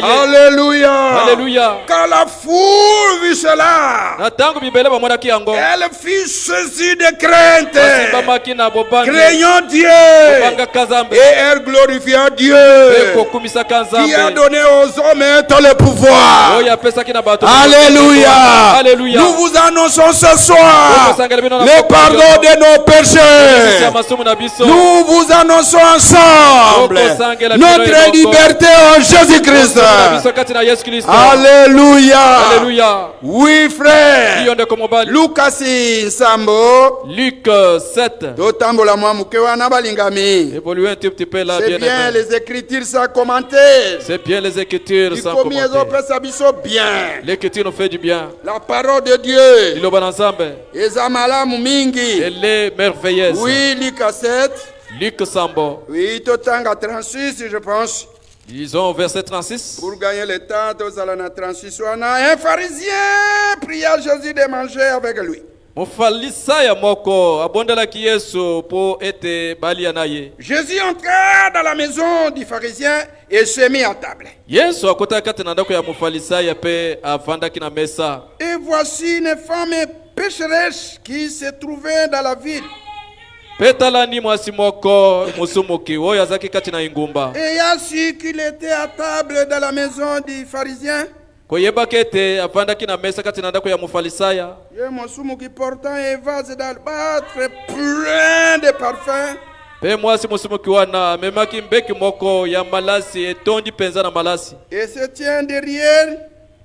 Speaker 4: Alléluia.
Speaker 2: Alléluia.
Speaker 4: Quand la foule vit cela, elle fut saisie de crainte, craignant Dieu, et elle glorifia Dieu qui a donné aux hommes tout le pouvoir. Alléluia.
Speaker 2: Alléluia.
Speaker 4: Nous vous annonçons ce soir le pardon de nos péchés. Nous vous annonçons ensemble notre liberté en Jésus-Christ. Alléluia.
Speaker 2: Alléluia.
Speaker 4: Oui, frère. Luc
Speaker 2: 7. Évoluez un tout petit peu là,
Speaker 4: c'est
Speaker 2: bien
Speaker 4: bien
Speaker 2: aimé.
Speaker 4: les Écritures sans commentaire.
Speaker 2: C'est bien les Écritures sans commentaire.
Speaker 4: Bien.
Speaker 2: L'écriture nous fait du bien.
Speaker 4: La parole de Dieu.
Speaker 2: Il est ensemble. Elle est merveilleuse.
Speaker 4: Oui, Luc 7.
Speaker 2: Luc Sambo.
Speaker 4: Oui, Totanga 36, je pense.
Speaker 2: Ils ont verset 36.
Speaker 4: Pour gagner le temps, Tosalana 36. Un pharisien pria Jésus de manger avec lui. Jésus entra dans la maison du pharisien et se mit à table. Et voici une femme pécheresse qui se trouvait dans la ville. Et ayant su qu'il était à table dans la maison du pharisien, et mon soumou qui portant un vase d'albâtre plein de parfums,
Speaker 2: Pe mwasi musumuki wana memaki mbeki moko ya malasi etondi penza na malasi.
Speaker 4: Et se tient derrière.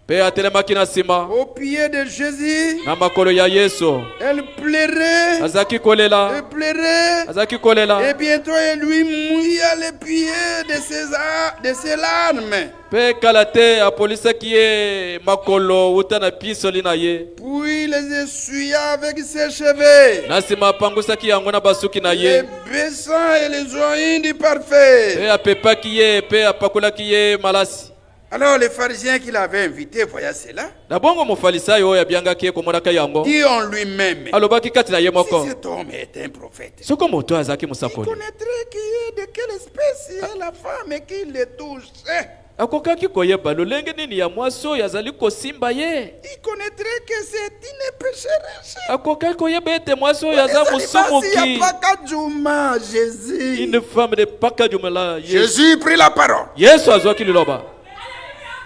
Speaker 2: Pe atelemaki na sima.
Speaker 4: Au pied de Jésus.
Speaker 2: Na makolo ya Yesu.
Speaker 4: Elle pleurait.
Speaker 2: Azaki kolela.
Speaker 4: Elle pleurait.
Speaker 2: Azaki kolela.
Speaker 4: Et bientôt elle lui mouilla les pieds de ses larmes.
Speaker 2: Pe kalate apolisa kiye makolo utana pisoli na ye.
Speaker 4: Puis les essuya avec ses cheveux.
Speaker 2: Nasima pangusa ki yango na basuki na ye.
Speaker 4: Les baissant et les oignons du parfait.
Speaker 2: Pe apepa kiye pe apakula kiye malasi.
Speaker 4: Alors les pharisiens qui l'avaient invité, voyez cela.
Speaker 2: Na bongo mufalisayo ya bianga kiye komona yango.
Speaker 4: Dit en lui-même.
Speaker 2: Alobaki kati na ye moko.
Speaker 4: Si cet homme est un prophète.
Speaker 2: Soko moto azaki
Speaker 4: Il
Speaker 2: musakoli.
Speaker 4: connaîtrait qui est de quelle espèce est la femme qui le touche.
Speaker 2: Akokaki koyeba lolenge nini ya mwaso yazali kosimba ye.
Speaker 4: Il connaîtrait que c'est une pécheresse.
Speaker 2: Akokaki koyeba ete mwaso yaza musumuki.
Speaker 4: Jésus.
Speaker 2: Une femme de Pakajumela.
Speaker 4: Jésus prit la parole.
Speaker 2: Yesu azwaki liloba.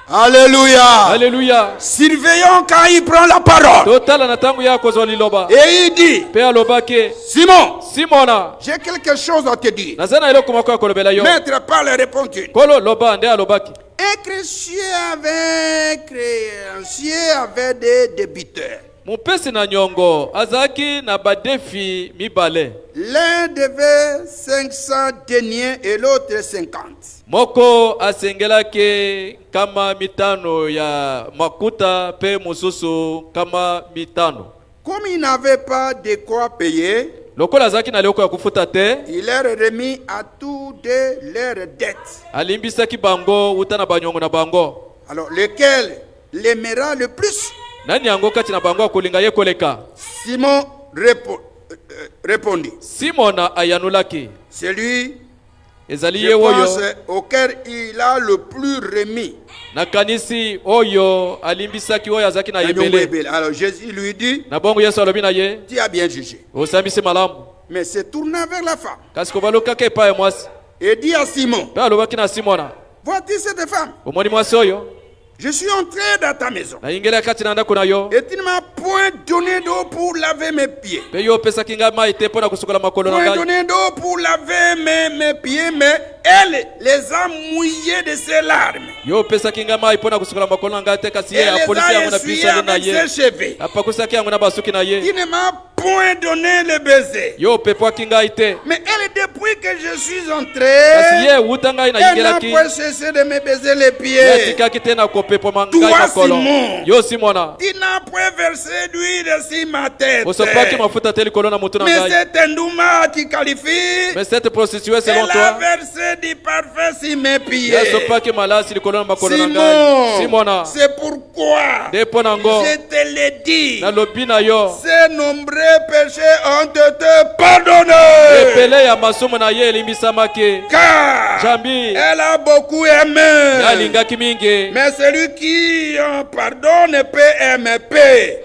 Speaker 4: Alléluia.
Speaker 2: Alléluia.
Speaker 4: Surveillons quand il prend la parole.
Speaker 2: Totala na tangu yako zwa liloba.
Speaker 4: Et il dit,
Speaker 2: Pe alobake.
Speaker 4: Simon,
Speaker 2: Simona.
Speaker 4: j'ai quelque chose à te dire.
Speaker 2: Nazana ile kumako ya kolobela yo.
Speaker 4: Maître Paul répondit.
Speaker 2: Kolo loba nde alobaki.
Speaker 4: Un créancier avait des débiteurs.
Speaker 2: Mupesi na nyongo azaki na badefi mibale.
Speaker 4: L'un devait 500 deniers et l'autre 50.
Speaker 2: Moko asengelake kama mitano ya makuta pe mususu kama mitano.
Speaker 4: Comme il n'avait pas de quoi payer,
Speaker 2: Lokola azaki na leko ya kufuta te,
Speaker 4: il leur remis à tous de leurs dettes.
Speaker 2: alimbisaki bango uta na banyongo na bango.
Speaker 4: Alors, lequel l'aimera le plus?
Speaker 2: Nani yango kati na bango akulinga ye koleka?
Speaker 4: Simon répondit.
Speaker 2: Simona ayanulaki.
Speaker 4: Celui,
Speaker 2: Ezali
Speaker 4: je
Speaker 2: ye oyo
Speaker 4: pense, auquel il a le plus remis.
Speaker 2: na kanisi oyo alimbisaki oyo azaki na yebele.
Speaker 4: Alors Jésus lui dit,
Speaker 2: Na bongo Yesu alobi na ye,
Speaker 4: tu as bien jugé.
Speaker 2: osambisi malamu.
Speaker 4: Mais se tourna vers la femme
Speaker 2: Kasi kobalukaka epai ya mwasi.
Speaker 4: et dit à Simon,
Speaker 2: Pe alobaki na Simona,
Speaker 4: vois-tu cette femme?
Speaker 2: omoni mwasi oyo?
Speaker 4: Je suis entré dans ta maison
Speaker 2: Nayingela kati na ndako na yo.
Speaker 4: et tu ne m'as point donné d'eau pour laver mes pieds.
Speaker 2: Pe yo opesaki ngai mai te mpo na kosukola makolo na
Speaker 4: Point
Speaker 2: ngai.
Speaker 4: donné d'eau pour laver mes pieds, mais elle les a mouillés de ses larmes.
Speaker 2: Yo opesaki ngai mai mpo na kosukola makolo na ngai te kasi
Speaker 4: Et
Speaker 2: ye
Speaker 4: les
Speaker 2: apolisi yango
Speaker 4: a
Speaker 2: na
Speaker 4: essuyés
Speaker 2: pisali na
Speaker 4: avec
Speaker 2: ye.
Speaker 4: ses cheveux.
Speaker 2: Apakusaki yango na basuki na ye.
Speaker 4: Il ne m'a point donné le baiser.
Speaker 2: Yo opepwaki ngai te.
Speaker 4: Mais elle, depuis que je suis
Speaker 2: Kasi
Speaker 4: entré,
Speaker 2: ye wuta ngai na
Speaker 4: elle n'a
Speaker 2: yingelaki.
Speaker 4: point cessé de me baiser les pieds.
Speaker 2: Yatikaki te na kopepwa ngai
Speaker 4: Toi,
Speaker 2: makolo.
Speaker 4: Simon.
Speaker 2: Yo Simona.
Speaker 4: Il n'a point versé d'huile sur ma tête.
Speaker 2: Osopaki mafuta te likolo na mutu na
Speaker 4: Mais
Speaker 2: ngai.
Speaker 4: c'est Ndouma qui qualifie.
Speaker 2: Mais cette prostituée selon
Speaker 4: Elle a
Speaker 2: toi,
Speaker 4: versé du parfum sur mes pieds.
Speaker 2: yasopaki malasi likolo na makolo na ngai.
Speaker 4: Simon,
Speaker 2: Simona.
Speaker 4: c'est pourquoi
Speaker 2: De mpo nango
Speaker 4: je te l'ai dit.
Speaker 2: nalobi na yo.
Speaker 4: Ces nombreux péchés ont été pardonnés.
Speaker 2: Epele ya masumu na ye elimbisamaki.
Speaker 4: Car
Speaker 2: Jambi
Speaker 4: elle a beaucoup aimé.
Speaker 2: yalingaki mingi.
Speaker 4: Mais celui qui en pardonne peut aimer peu.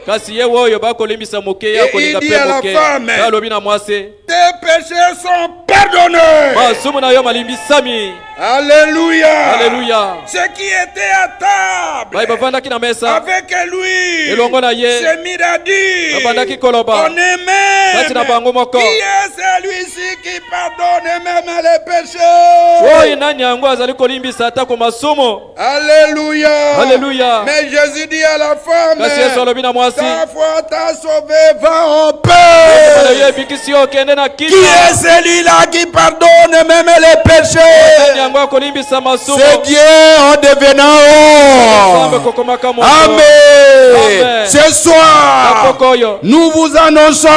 Speaker 2: Kasi ye oyo bakolimbisa moke ya kolinga
Speaker 4: Et il dit à
Speaker 2: pe
Speaker 4: la
Speaker 2: moke.
Speaker 4: femme,
Speaker 2: Nalobi na mwasi.
Speaker 4: Tes péchés sont pardonnés.
Speaker 2: Masumu na yo malimbisami.
Speaker 4: Alléluia.
Speaker 2: Alléluia.
Speaker 4: Ceux qui étaient à table
Speaker 2: Bai bavandaki na mesa.
Speaker 4: avec lui
Speaker 2: Elongo na ye.
Speaker 4: se mit à dire,
Speaker 2: Babandaki koloba.
Speaker 4: on est
Speaker 2: Kati na bango moko.
Speaker 4: qui est celui-ci qui pardonne même les péchés?
Speaker 2: Oyo nani yango azali kolimbisa ata ko masumu.
Speaker 4: Alléluia.
Speaker 2: Alléluia.
Speaker 4: Mais Jésus dit à la femme,
Speaker 2: Kasi Yesu alobi na mwasi.
Speaker 4: ta foi t'a sauvé, va en
Speaker 2: Bana
Speaker 4: paix.
Speaker 2: ye bikisi okende na
Speaker 4: Qui
Speaker 2: kiti.
Speaker 4: est celui-là qui pardonne même les
Speaker 2: Nani
Speaker 4: péchés?
Speaker 2: yango akolimbisa masumu.
Speaker 4: C'est Dieu en devenant
Speaker 2: Nzambe
Speaker 4: homme.
Speaker 2: kokomaka moto.
Speaker 4: Amen.
Speaker 2: Amen.
Speaker 4: Ce soir,
Speaker 2: Akoko oyo.
Speaker 4: nous vous annonçons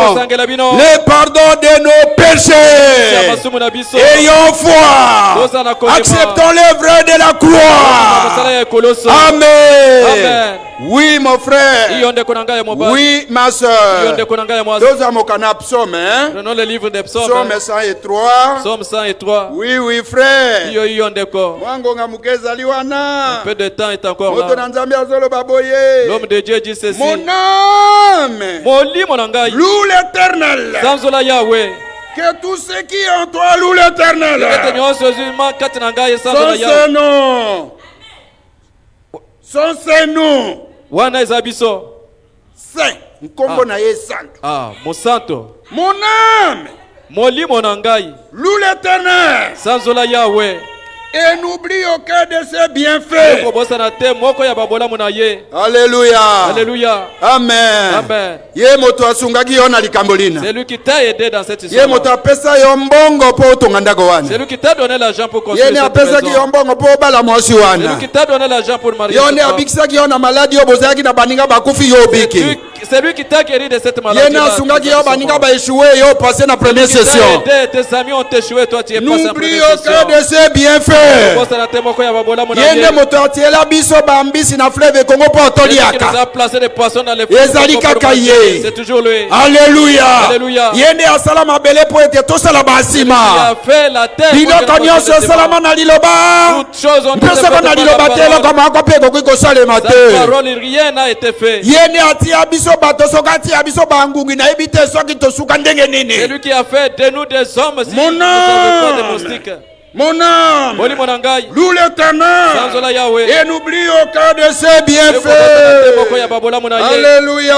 Speaker 2: Kosangela bino.
Speaker 4: le pardon de nos
Speaker 2: Ya
Speaker 4: péchés.
Speaker 2: masumu na biso.
Speaker 4: Ayons foi.
Speaker 2: Toza na kolema.
Speaker 4: Acceptons l'œuvre de la
Speaker 2: Mosala
Speaker 4: croix.
Speaker 2: ya ekoloso.
Speaker 4: Amen.
Speaker 2: Amen.
Speaker 4: Oui, mon frère.
Speaker 2: Iyo ndeko na ngai ya mobali.
Speaker 4: Oui, ma
Speaker 2: Iyo
Speaker 4: soeur.
Speaker 2: ndeko na ngai ya mwasi.
Speaker 4: Nous avons un psaume, hein?
Speaker 2: Prenons le livre des psaumes.
Speaker 4: Psaume 103.
Speaker 2: Psaume 103.
Speaker 4: Oui, oui, frère.
Speaker 2: Iyo ndeko.
Speaker 4: Mwango nga mukeza liwana.
Speaker 2: Un peu de temps est encore
Speaker 4: Moto
Speaker 2: là.
Speaker 4: na nzambe azoloba boye.
Speaker 2: L'homme de Dieu dit ceci.
Speaker 4: Mon âme
Speaker 2: Molimo na ngai.
Speaker 4: loue l'Éternel.
Speaker 2: Sanzola Yahweh.
Speaker 4: Que tout ce qui est en toi loue l'Éternel.
Speaker 2: Ete nyonso zima kati na ngai sanzola
Speaker 4: Son
Speaker 2: Yahweh.
Speaker 4: Seigneur. Son Seigneur.
Speaker 2: Wana eza biso.
Speaker 4: Saint. Nkombo na ye santo.
Speaker 2: Ah, mosanto.
Speaker 4: Mon âme Loue l'Éternel.
Speaker 2: Sanzola Yahweh.
Speaker 4: Et n'oublie aucun de ses bienfaits.
Speaker 2: Alléluia.
Speaker 4: Alléluia.
Speaker 2: Amen.
Speaker 4: Amen.
Speaker 2: C'est lui qui t'a aidé dans cette histoire. C'est lui qui t'a donné l'argent pour construire cette maison. C'est lui qui t'a donné l'argent pour marier. C'est lui qui t'a guéri de cette maladie. Tes amis ont échoué, toi tu es passé en première session.
Speaker 4: N'oublie aucun de ses bienfaits.
Speaker 2: Yende mototiela biso bambisi na fleuve Congo po toliaka.
Speaker 4: C'est toujours lui. Alléluia.
Speaker 2: Alléluia.
Speaker 4: Yende asala mabele po ete tosala basima.
Speaker 2: Il a fait la terre.
Speaker 4: Biloko nyonso salama na liloba.
Speaker 2: Toutes choses ont été faites
Speaker 4: par la
Speaker 2: parole. Rien n'a été fait.
Speaker 4: Yende atia biso bato sokati abiso bangungi na ebite soki tosuka ndenge nini.
Speaker 2: C'est lui qui a fait de nous des hommes si
Speaker 4: Mon
Speaker 2: nous n'avons pas de moustiques.
Speaker 4: Mon âme, loue l'Éternel et n'oublie aucun de ses bienfaits. Alléluia.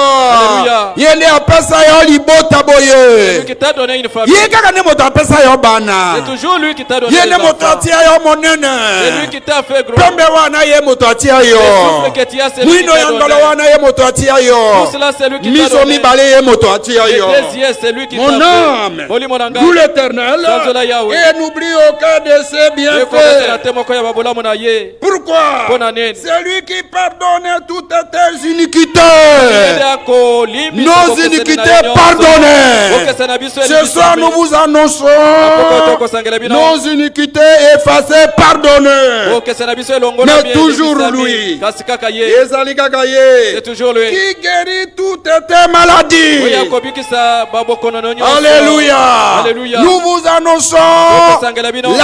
Speaker 4: Yende apesa yo libota boye.
Speaker 2: Qui t'a donné une famille.
Speaker 4: Yekaka ne moto apesa yo bana.
Speaker 2: C'est toujours lui qui t'a donné
Speaker 4: Yende moto atia yo monene.
Speaker 2: C'est lui qui t'a fait gros.
Speaker 4: Pembe wana ye moto atia yo. Mwino yangolo wana ye moto atia yo.
Speaker 2: Tout cela c'est lui qui t'a
Speaker 4: Miso
Speaker 2: donné.
Speaker 4: mibale ye moto atia yo.
Speaker 2: C'est lui qui t'a
Speaker 4: Mon âme,
Speaker 2: fait.
Speaker 4: loue l'Éternel et n'oublie aucun de ses bienfaits. Pourquoi? C'est lui qui pardonne toutes tes iniquités. Nos iniquités pardonnées. Ce soir nous vous annonçons nos iniquités effacées pardonnées. Mais toujours lui.
Speaker 2: C'est toujours lui.
Speaker 4: Qui guérit toutes tes maladies. Alléluia. Nous vous annonçons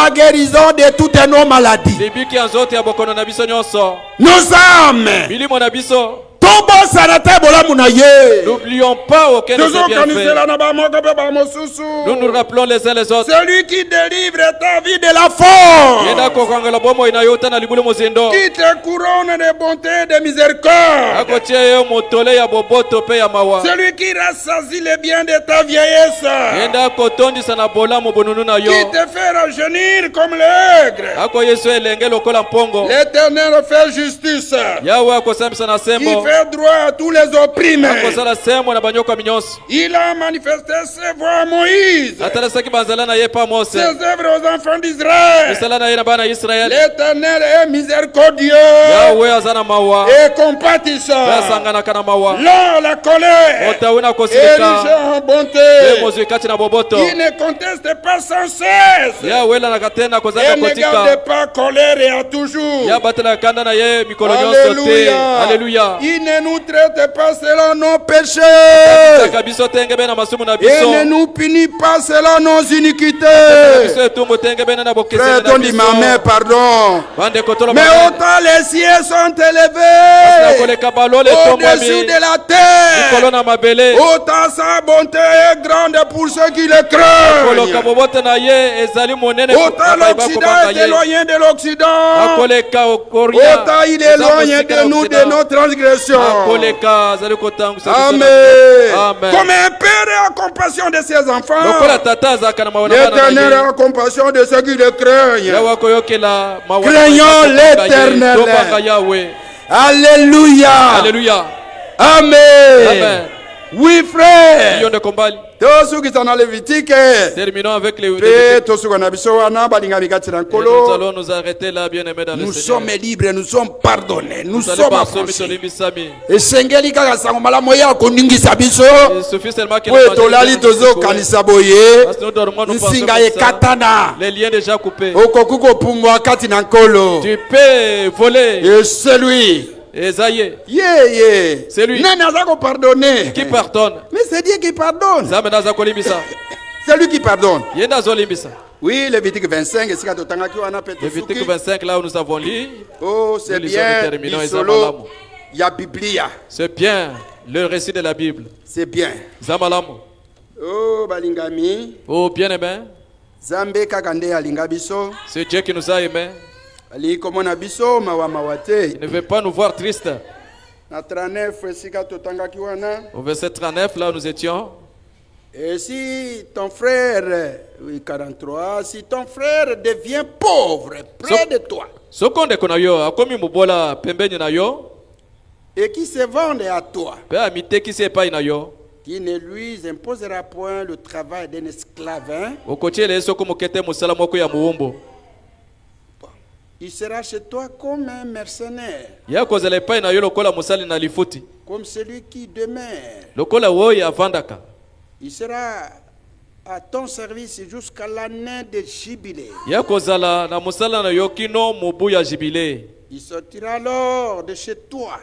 Speaker 4: la guérison de toutes nos maladies. Nos âmes.
Speaker 2: N'oublions pas aucun de ses bienfaits. Nous nous rappelons les uns les autres.
Speaker 4: Celui qui délivre ta vie de la faute. Qui te couronne de bonté et de miséricorde. Celui qui rassasie les biens de ta vieillesse. Qui te fait rajeunir comme l'aigle. L'Éternel fait justice. Il fait droit à tous les opprimés. Il a manifesté ses voies à Moïse. Ses œuvres aux enfants d'Israël. L'Éternel est miséricordieux et compatissant. Lors la colère et riche en bonté. Il ne conteste pas sans cesse. Et ne garde pas colère et à toujours. Alléluia. Il ne nous traite pas selon nos péchés. Et ne nous punit pas selon nos iniquités. Frère, donne ma main, pardon. Mais autant les cieux sont élevés au-dessus de la terre, autant sa bonté est grande pour ceux qui le craignent. Autant l'Occident est éloigné de l'Occident, autant il est éloigné de nous de nos transgressions. Amen. Comme un père a compassion de ses enfants, l'Éternel a compassion de ceux qui le craignent. Craignons l'Éternel. Alléluia.
Speaker 2: Alléluia.
Speaker 4: Amen.
Speaker 2: Amen.
Speaker 4: Oui, frère.
Speaker 2: Terminons avec les
Speaker 4: Nous
Speaker 2: allons nous arrêter là, bien aimés dans le Seigneur.
Speaker 4: Nous sommes libres, nous sommes pardonnés, nous sommes affranchis.
Speaker 2: Il suffit seulement que les liens déjà coupés. Tu peux voler.
Speaker 4: Et c'est lui.
Speaker 2: C'est lui qui pardonne.
Speaker 4: Mais c'est Dieu qui pardonne. C'est lui qui pardonne. Oui, Lévitique 25.
Speaker 2: Lévitique 25, là où nous avons lu.
Speaker 4: Oh, c'est bien. Il y a Biblia.
Speaker 2: C'est bien le récit de la Bible.
Speaker 4: C'est bien. Oh, balingami.
Speaker 2: Oh, bien aimé.
Speaker 4: Zambe kakande alinga biso.
Speaker 2: C'est Dieu qui nous a aimés.
Speaker 4: Il
Speaker 2: ne veut pas nous voir tristes.
Speaker 4: Na 39 sika totangaki wana.
Speaker 2: Au verset 39, là où nous étions.
Speaker 4: Et si ton frère, oui 43, si ton frère devient pauvre près de toi,
Speaker 2: sokonde kuna yo akomi mubola pembeni na yo
Speaker 4: et qui se vende à toi,
Speaker 2: pe amiteki se epai na yo
Speaker 4: qui ne lui imposera point le travail d'un esclave, hein?
Speaker 2: okotiele soko mokete musala moko ya muumbu
Speaker 4: Il sera chez toi comme un mercenaire,
Speaker 2: ya kozala epai na yo lokola musali na lifuti
Speaker 4: comme celui qui demeure.
Speaker 2: lokola woyi avandaka.
Speaker 4: Il sera à ton service jusqu'à l'année de jubilé.
Speaker 2: Ya kozala na musala na yo kino mubu ya jibile.
Speaker 4: Il sortira alors de chez toi,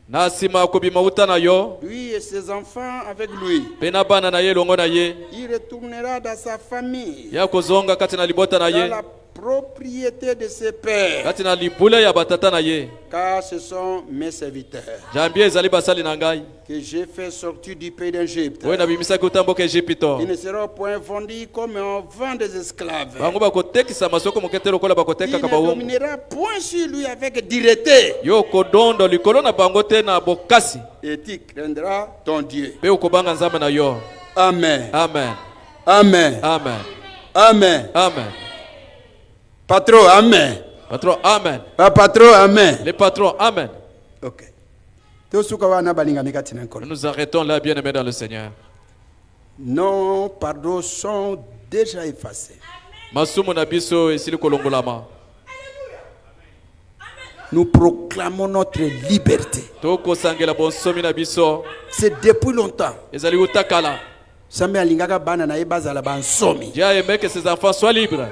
Speaker 2: Na sima kobima uta na yo
Speaker 4: lui et ses enfants avec lui.
Speaker 2: pena bana na ye longo na ye
Speaker 4: Il retournera dans sa famille,
Speaker 2: ya kozonga kati na libota na
Speaker 4: dans
Speaker 2: ye
Speaker 4: la propriété de ses pères,
Speaker 2: kati na libula ya batata na ye.
Speaker 4: car ce sont mes serviteurs
Speaker 2: Jambie ezali basali na ngai
Speaker 4: que j'ai fait sortir du pays d'Égypte.
Speaker 2: oyo nabimisaki uta mboka Ejipito.
Speaker 4: Ils ne seront point vendus comme on vend des esclaves.
Speaker 2: Bango bakotekisa masoko mokete lokola
Speaker 4: Il
Speaker 2: bakotekaka
Speaker 4: ne
Speaker 2: bawumbu
Speaker 4: dominera point sur lui avec dureté.
Speaker 2: yo kodondo likolo na bango te na bokasi
Speaker 4: Et tu craindras ton Dieu.
Speaker 2: pe okobanga nzambe na yo.
Speaker 4: Amen.
Speaker 2: Amen.
Speaker 4: Amen.
Speaker 2: Amen.
Speaker 4: Amen.
Speaker 2: Amen.
Speaker 4: Patron, amen.
Speaker 2: Patron, amen.
Speaker 4: Patron, amen.
Speaker 2: Les patrons, amen.
Speaker 4: Ok. Nous
Speaker 2: Nous arrêtons là, bien-aimés dans le Seigneur.
Speaker 4: nos pardons sont déjà effacés.
Speaker 2: Masumu na biso esili kolongolama.
Speaker 4: Nous proclamons notre liberté.
Speaker 2: Toko sangela bonsomi na biso.
Speaker 4: C'est depuis longtemps.
Speaker 2: Ezali utakala.
Speaker 4: Sambe alingaka bana na ebazala bansomi.
Speaker 2: Dieu a aimé que ses enfants soient libres.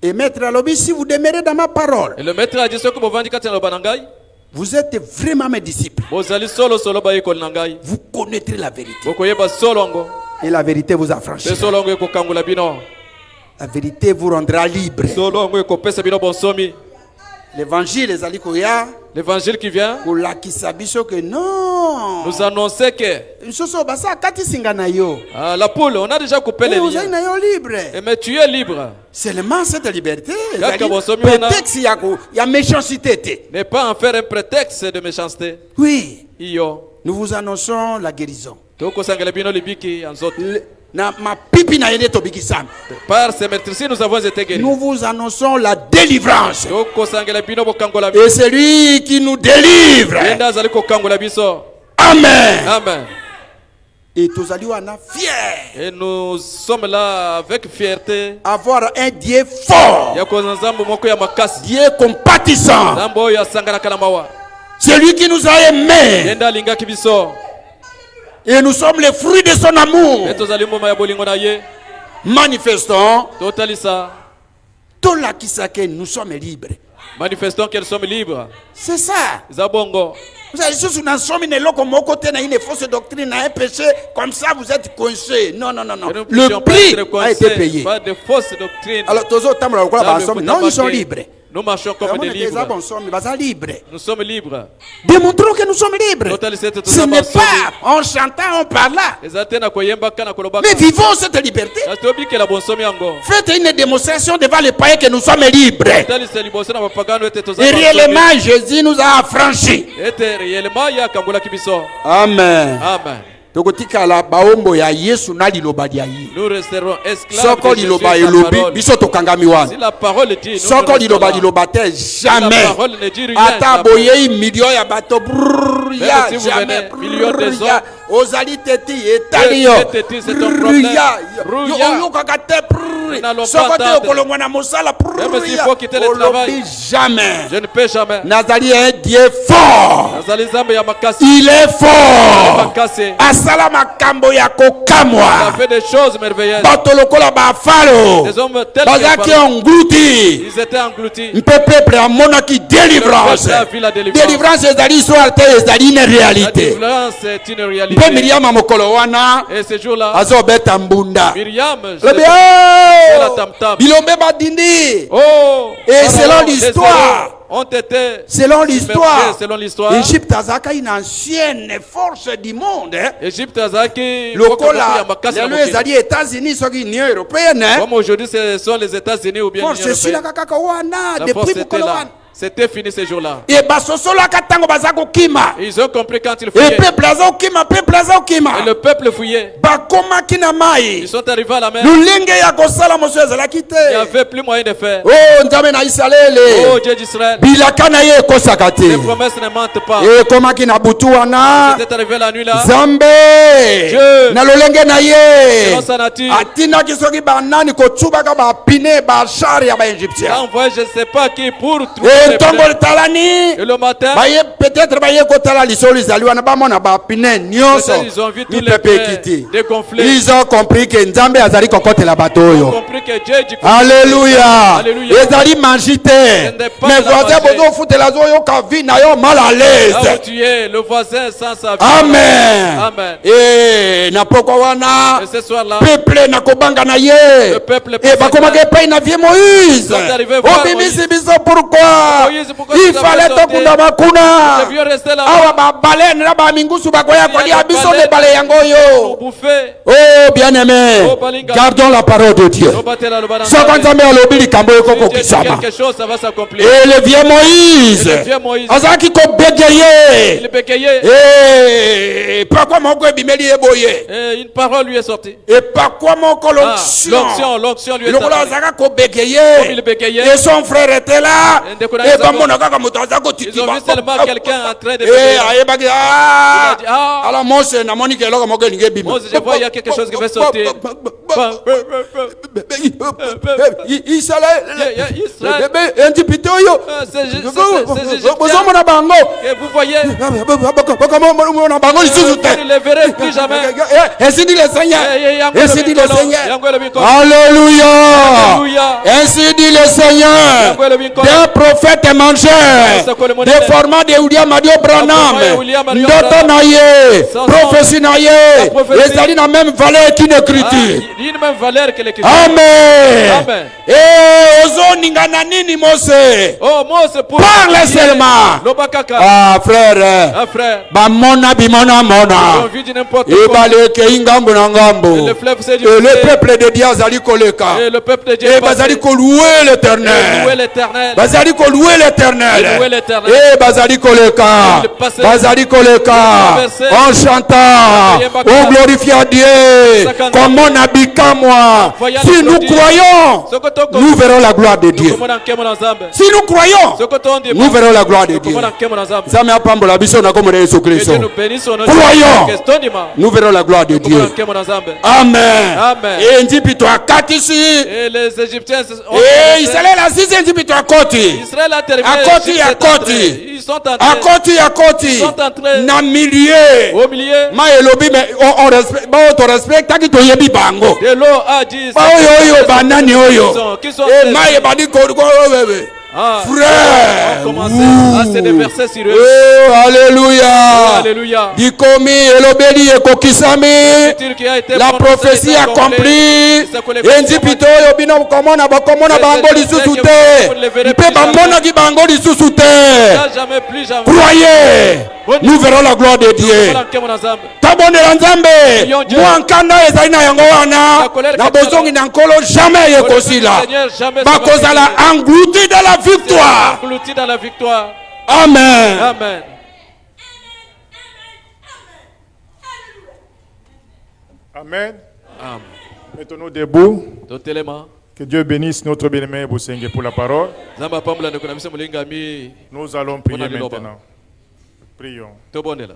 Speaker 4: Et maître Alobi, si vous demeurez dans ma parole,
Speaker 2: Et le maître a dit ce que vous vendez quand il banangai.
Speaker 4: vous êtes vraiment mes disciples.
Speaker 2: Bozali solo solo ba yekol nangai.
Speaker 4: Vous connaîtrez la vérité.
Speaker 2: Boko yeba solongo.
Speaker 4: Et la vérité vous
Speaker 2: Pe
Speaker 4: affranchira.
Speaker 2: solongo eko kangula bino.
Speaker 4: La vérité vous rendra libre.
Speaker 2: Solongo eko pesa bino bonsomi.
Speaker 4: L'évangile, les alikoya,
Speaker 2: L'évangile qui vient
Speaker 4: pour la kisabiso que non.
Speaker 2: nous annoncer que
Speaker 4: Soso basa kati singa na yo.
Speaker 2: la poule, on a déjà coupé les
Speaker 4: Vous êtes
Speaker 2: liens.
Speaker 4: na yo libre.
Speaker 2: Mais tu es libre.
Speaker 4: Seulement cette liberté.
Speaker 2: Kaka bosomi wana.
Speaker 4: Prétexte il y a méchanceté.
Speaker 2: Ne pas en faire un prétexte de méchanceté.
Speaker 4: Oui,
Speaker 2: Iyo.
Speaker 4: nous vous annonçons la guérison.
Speaker 2: Toko sangela bino libiki anzoto.
Speaker 4: Na ma pipi na yede tobikisam.
Speaker 2: Par ces maîtrises, nous avons été guéris.
Speaker 4: Nous vous annonçons la délivrance.
Speaker 2: Toko sangela bino bokangola biso.
Speaker 4: Et celui qui nous délivre.
Speaker 2: Yenda zali kokangola biso.
Speaker 4: Amen.
Speaker 2: Amen.
Speaker 4: Et tous allons en fiers.
Speaker 2: Et nous sommes là avec fierté.
Speaker 4: Avoir un Dieu fort.
Speaker 2: Yako nzambo moko ya makasi.
Speaker 4: Dieu compatissant.
Speaker 2: Nzambo ya sangala kana mawa.
Speaker 4: Celui qui nous a aimés.
Speaker 2: Yenda linga kibiso.
Speaker 4: Et nous sommes les fruits de son amour.
Speaker 2: Et tozali mboma ya bolingo na ye.
Speaker 4: Manifestons.
Speaker 2: Totalisa.
Speaker 4: Tout là qui sait que nous sommes libres.
Speaker 2: Manifestons qu'elles sont libres.
Speaker 4: C'est ça.
Speaker 2: Zabongo.
Speaker 4: Vous savez, si nous sommes une côté une fausse doctrine, un péché, comme ça vous êtes coincés. Non, non, non, non. Le prix a été payé.
Speaker 2: Pas de fausses doctrines.
Speaker 4: Alors, tous autres, non, ils sont libres.
Speaker 2: Nous marchons comme des libres. Nous sommes libres.
Speaker 4: Démontrons que nous sommes libres. Ce n'est pas en chantant, en parlant. Mais vivons cette liberté. Faites une démonstration devant les païens que nous sommes libres. Et réellement, Jésus nous a affranchis. Amen.
Speaker 2: Amen.
Speaker 4: Nous
Speaker 2: resterons esclaves
Speaker 4: Soko
Speaker 2: de Jésus,
Speaker 4: liloba
Speaker 2: la
Speaker 4: elobi
Speaker 2: parole.
Speaker 4: biso tokangami wana.
Speaker 2: Si la parole dit, nous
Speaker 4: Soko
Speaker 2: ne
Speaker 4: liloba
Speaker 2: restons
Speaker 4: liloba te jamais.
Speaker 2: la parole ne dit rien,
Speaker 4: Ata
Speaker 2: la
Speaker 4: boyei million ya bato brrr,
Speaker 2: Même
Speaker 4: ya
Speaker 2: si vous
Speaker 4: jamais
Speaker 2: venez, millions de
Speaker 4: brrr,
Speaker 2: gens.
Speaker 4: ya ozali teti etali yo.
Speaker 2: Teti, c'est ton
Speaker 4: Brrr,
Speaker 2: problème.
Speaker 4: ya,
Speaker 2: Brrr,
Speaker 4: yo
Speaker 2: ya.
Speaker 4: oyokaka te
Speaker 2: Nous n'allons
Speaker 4: brrr. Soko
Speaker 2: pas
Speaker 4: te
Speaker 2: attendre.
Speaker 4: okolongwa na mosala brrr,
Speaker 2: Même s'il
Speaker 4: ya.
Speaker 2: faut quitter le
Speaker 4: Olobi
Speaker 2: travail.
Speaker 4: jamais.
Speaker 2: Je ne peux jamais.
Speaker 4: Nazali un Dieu fort.
Speaker 2: Nazali Nzambe ya makasi.
Speaker 4: Il est fort.
Speaker 2: Makasi.
Speaker 4: Asala makambo ya
Speaker 2: Il a
Speaker 4: kokamwa.
Speaker 2: fait des choses merveilleuses.
Speaker 4: Bato lokola bafalo.
Speaker 2: Des hommes tels
Speaker 4: Bazaki
Speaker 2: que
Speaker 4: engloutis.
Speaker 2: ils étaient engloutis.
Speaker 4: Peuple amonaki délivrance.
Speaker 2: Le peuple a vu la délivrance.
Speaker 4: Délivrance ezali histoire te ezali une
Speaker 2: La
Speaker 4: réalité.
Speaker 2: délivrance est une
Speaker 4: Mpe
Speaker 2: réalité.
Speaker 4: Miriam mokolo wana
Speaker 2: Et ce jour-là,
Speaker 4: azobeta mbunda.
Speaker 2: Myriam,
Speaker 4: Lobi,
Speaker 2: la
Speaker 4: oh,
Speaker 2: tam-tam.
Speaker 4: bilombe badindi.
Speaker 2: Oh,
Speaker 4: Et
Speaker 2: Pharaon,
Speaker 4: selon
Speaker 2: les
Speaker 4: l'histoire,
Speaker 2: héros ont été
Speaker 4: selon l'histoire,
Speaker 2: submergés, selon l'histoire,
Speaker 4: Égypte azaka une ancienne force du monde.
Speaker 2: Égypte azaki
Speaker 4: Lokola lelo ezali États-Unis soki Union européenne.
Speaker 2: comme aujourd'hui ce sont les États-Unis ou bien
Speaker 4: Force
Speaker 2: l'Union
Speaker 4: esila
Speaker 2: européenne.
Speaker 4: kaka wana
Speaker 2: La
Speaker 4: depuis
Speaker 2: force était
Speaker 4: mokolo
Speaker 2: là.
Speaker 4: wana.
Speaker 2: C'était fini ce jour-là.
Speaker 5: Et
Speaker 2: Ils ont compris quand ils
Speaker 5: et
Speaker 2: fouillaient.
Speaker 5: et
Speaker 2: le peuple fouillait. Ils sont arrivés à la mer. Il n'y avait plus moyen de faire. Oh Dieu d'Israël. Les promesses ne mentent pas. C'était arrivé la nuit là. Dieu, selon sa nature, a envoyé je ne sais pas qui pour trouver les plaies. Et le matin, ils ont vu tous les plaies dégonflés.
Speaker 5: Ils ont compris que Nzambe azali kokotela bato
Speaker 2: Ils ont
Speaker 5: oyo.
Speaker 2: compris que Dieu dit
Speaker 5: Alléluia.
Speaker 2: Alléluia.
Speaker 5: Ezali manjite. Mais voisin bozo futela zo yo ka vi na yo mal à
Speaker 2: Là où
Speaker 5: l'aise.
Speaker 2: tu es, le voisin sans sa vie.
Speaker 5: Amen.
Speaker 2: Amen.
Speaker 5: Eh na pokwa wana
Speaker 2: Et ce soir-là,
Speaker 5: peuple na kobanga na ye.
Speaker 2: le peuple
Speaker 5: Et bakomaka epai na vie Moïse.
Speaker 2: sont arrivés voir
Speaker 5: Obimisi biso pourquoi?
Speaker 2: Moïse, pourquoi
Speaker 5: Il
Speaker 2: tu as
Speaker 5: fallait
Speaker 2: fait sortir?
Speaker 5: tokunda bakuna.
Speaker 2: le vieux restait là.
Speaker 5: Awa babale na ba mingusu bakoya kolia biso ne bale yango yo.
Speaker 2: Bouffer.
Speaker 5: Oh bien-aimé,
Speaker 2: Oh, balinga.
Speaker 5: gardons la parole de Dieu. Sokanzambe alobi likambo ekoko kisama.
Speaker 2: Quelque chose, ça va s'accomplir.
Speaker 5: Et le vieux Moïse,
Speaker 2: Et le vieux Moïse,
Speaker 5: azaki ko bégayé.
Speaker 2: il bégayait.
Speaker 5: Et pourquoi mon ebimeli eboye?
Speaker 2: Et une parole lui est sortie.
Speaker 5: Et pourquoi mon
Speaker 2: L'onction lui est
Speaker 5: lokola
Speaker 2: sortie.
Speaker 5: azaka ko bégayé.
Speaker 2: Comme il bégayait.
Speaker 5: Et son frère était là. Et bamona kaka moto azako
Speaker 2: Ils ont
Speaker 5: titima.
Speaker 2: vu seulement quelqu'un en train de
Speaker 5: Et
Speaker 2: bégayer.
Speaker 5: ayebaki
Speaker 2: Il a dit,
Speaker 5: ala Mose na moni ke eloko moko elingi ebima.
Speaker 2: Mose, je vois, il y a quelque chose qui va sortir.
Speaker 5: Israël indipite oyo bozomona bango
Speaker 2: Et vous voyez,
Speaker 5: bokomona bango lisusu te.
Speaker 2: vous ne les verrez plus jamais.
Speaker 5: Ainsi dit le Seigneur. Ainsi dit le Seigneur.
Speaker 2: Alléluia.
Speaker 5: Alléluia. Ainsi dit le Seigneur. Des prophètes mangeurs, des formats de William Adio Branham, ndoto na ye, prophétie na ye, ezali na même valeur qu'une écriture.
Speaker 2: Une même valeur que l'écriture.
Speaker 5: Amen.
Speaker 2: Amen.
Speaker 5: Et ozoningana nini Mose?
Speaker 2: Oh, Mose, pour
Speaker 5: Parle seulement.
Speaker 2: Lobakaka.
Speaker 5: Ah frère.
Speaker 2: Ah, frère.
Speaker 5: Bamona bimona
Speaker 2: Ils ont
Speaker 5: mona.
Speaker 2: vu du n'importe quoi.
Speaker 5: Ebaleke ingambo na ngambo.
Speaker 2: Le fleuve s'est
Speaker 5: Et le peuple de Dieu azali koleka.
Speaker 2: Et le peuple de Dieu
Speaker 5: Et
Speaker 2: est passé.
Speaker 5: bazali ko louer
Speaker 2: Et louer
Speaker 5: l'Éternel.
Speaker 2: l'Éternel.
Speaker 5: Bazali ko louer l'Éternel.
Speaker 2: Et louer l'Éternel.
Speaker 5: Et bazali koleka.
Speaker 2: Il passait.
Speaker 5: Bazali koleka.
Speaker 2: Traversait.
Speaker 5: En chantant. On glorifie à Dieu. Comme on habite moi. Si nous croyons, nous verrons la gloire de Dieu. Si nous croyons, nous verrons la gloire de Dieu. Zame apambola biso na komona Yesu Kristo. Croyons. Nous verrons la gloire de Dieu. Amen.
Speaker 2: Amen.
Speaker 5: Et Ndipito akatisi.
Speaker 2: Et les Égyptiens
Speaker 5: Et Israël asisi Ndipito akoti.
Speaker 2: Israël a terminé.
Speaker 5: Akoti akoti.
Speaker 2: Ils sont entrés.
Speaker 5: Akoti.
Speaker 2: Ils sont entrés.
Speaker 5: Na milieu.
Speaker 2: Au milieu.
Speaker 5: Ma elobi mais on respecte. Ba on respecte taki to yebi bango.
Speaker 2: De l'eau a dit.
Speaker 5: Ba oyo banani oyo.
Speaker 2: Qui sont
Speaker 5: Et ma yebadi ko bebe. Frère,
Speaker 2: on commence à se déverser sur eux.
Speaker 5: Oh, alléluia.
Speaker 2: Alléluia.
Speaker 5: Dikomi elobeli ekokisami. La prophétie accomplie. Endi pito yo bino komona bakomona bango lisusu te. Mpe bamona ki bango lisusu te. Croyez. Nous verrons la gloire de Dieu. Tabonela Nzambe. Mwankanda ezali na yango wana. Na bozongi na nkolo jamais yekosila. Bakozala englouti dans la victoire.
Speaker 2: Englouti dans la victoire.
Speaker 5: Amen.
Speaker 2: Amen.
Speaker 1: Amen.
Speaker 2: Amen.
Speaker 1: Mettons-nous debout.
Speaker 2: Totelema.
Speaker 1: Que Dieu bénisse notre bien-aimé Boussenge pour la parole.
Speaker 2: Zamba pamula ndiko na bisa mulinga mi.
Speaker 1: Nous allons prier
Speaker 2: Bonani loba.
Speaker 1: maintenant. Prions.
Speaker 2: Tobonela.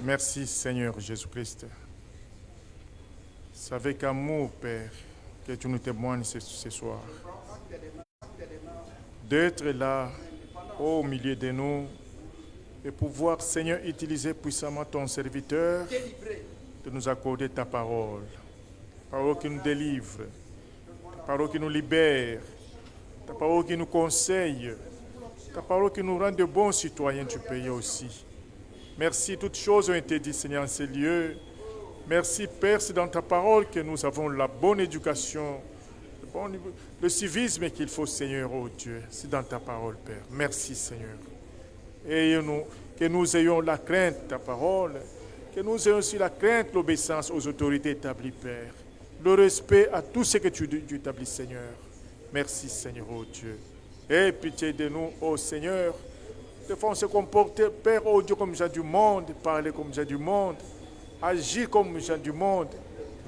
Speaker 1: Merci Seigneur Jésus-Christ. C'est avec amour, Père, que tu nous témoignes ce soir. D'être là, au milieu de nous, et pouvoir, Seigneur, utiliser puissamment ton serviteur, de nous accorder ta parole. Ta parole qui nous délivre, ta parole qui nous libère, ta parole qui nous conseille, ta parole qui nous rend de bons citoyens du pays aussi. Merci, toutes choses ont été dites, Seigneur, en ces lieux. Merci, Père, c'est dans ta parole que nous avons la bonne éducation, le civisme qu'il faut, Seigneur, oh Dieu. C'est dans ta parole, Père. Merci, Seigneur. Et que nous ayons la crainte de ta parole, que nous ayons aussi la crainte, l'obéissance aux autorités établies, Père. Le respect à tout ce que tu établis, Seigneur. Merci Seigneur, oh Dieu. Aie pitié de nous, oh Seigneur. Des fois on se comporte, Père, oh Dieu, comme gens du monde, parler comme gens du monde, agir comme gens du monde.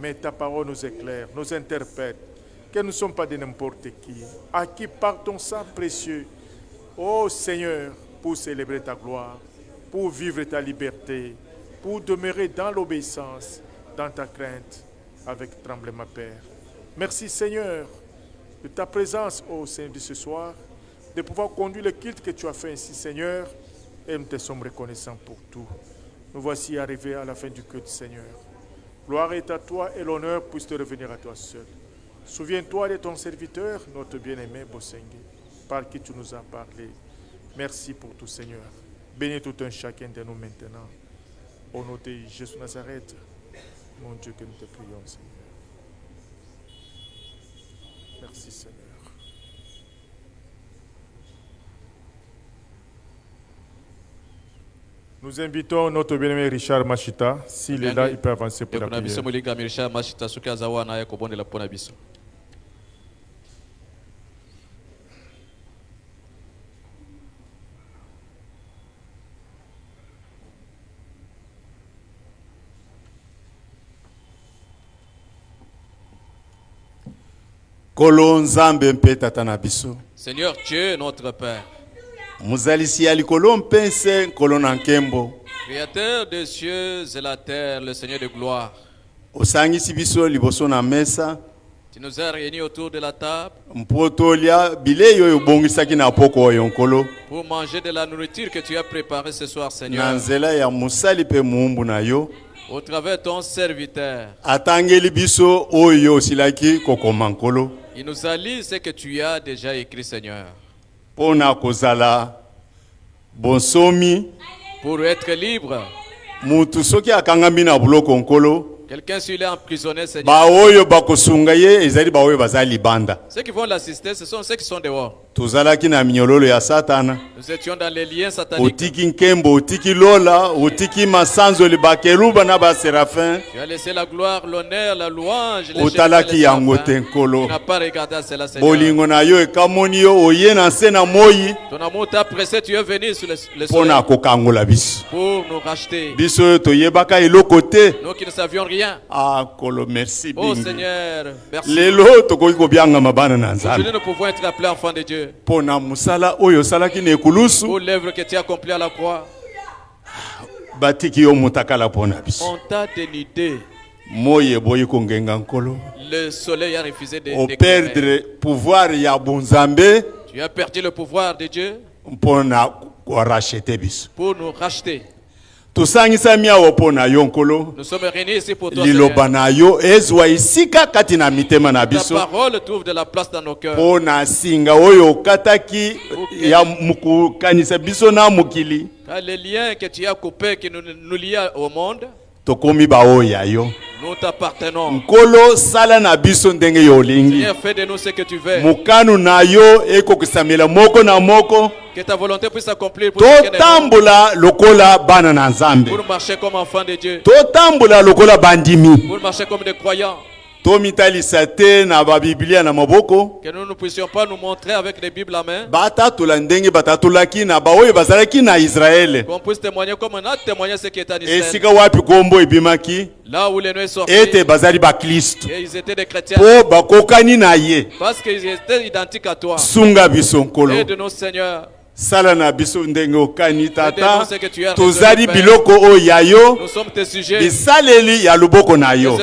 Speaker 1: Mais ta parole nous éclaire, nous interpelle, que nous ne sommes pas de n'importe qui. À qui par ton sang précieux, oh Seigneur, pour célébrer ta gloire, pour vivre ta liberté, pour demeurer dans l'obéissance, dans ta crainte, avec tremblement, Père. Merci Seigneur de ta présence, ô Seigneur, de ce soir, de pouvoir conduire le culte que tu as fait ici, Seigneur, et nous te sommes reconnaissants pour tout. Nous voici arrivés à la fin du culte, Seigneur. Gloire est à toi et l'honneur puisse te revenir à toi seul. Souviens-toi de ton serviteur, notre bien-aimé Bosengue, par qui tu nous as parlé. Merci pour tout, Seigneur. Bénis tout un chacun de nous maintenant. Au nom de Jésus Nazareth, mon Dieu, que nous te prions, Seigneur. Merci, Seigneur. Nous invitons notre bien-aimé Richard Machita. S'il est là, il peut avancer pour la prière.
Speaker 2: Seigneur Dieu, notre Père, Créateur des cieux et la terre, le Seigneur de gloire, tu nous as réunis autour de la table pour manger de la nourriture que tu as préparée ce soir, Seigneur, au travers de ton serviteur. Il nous a lu ce que tu as déjà écrit, Seigneur. Pour être libre. Quelqu'un s'il est emprisonné, Seigneur. Ceux qui vont l'assister, ce sont ceux qui sont dehors. Nous étions dans les liens sataniques. Tu as laissé la gloire, l'honneur, la louange, les tu n'as pas regardé à cela, Seigneur. Ton amour t'a pressé, tu es venu sur le soleil pour nous racheter. Nous qui ne savions rien.
Speaker 3: Merci.
Speaker 2: Oh Seigneur, merci. Aujourd'hui nous pouvons être appelés enfants de Dieu. Pour l'œuvre que tu as accomplie à la croix. On t'a dénudé. Le soleil a refusé de perdre pouvoir. Tu as perdu le pouvoir de Dieu pour nous racheter. Nous sommes réunis ici pour toi, Seigneur. Ta parole trouve de la place dans nos cœurs. Car les liens que tu as coupés, qui nous lient au monde, nous t'appartenons. Seigneur, fais de nous ce que tu veux. Que ta volonté puisse s'accomplir pour marcher comme enfants de Dieu. Pour marcher comme des croyants. Que nous ne puissions pas nous montrer avec les Bibles à main. Qu'on puisse témoigner comme on a témoigné ce qui est en Israël. Là où les noms sont sortis, ils étaient des chrétiens. Parce qu'ils étaient identiques à toi. Et de nos seigneurs.
Speaker 5: Sala na biso ndenge okani tata tozali biloko oyayo bisaleli ya luboko na yo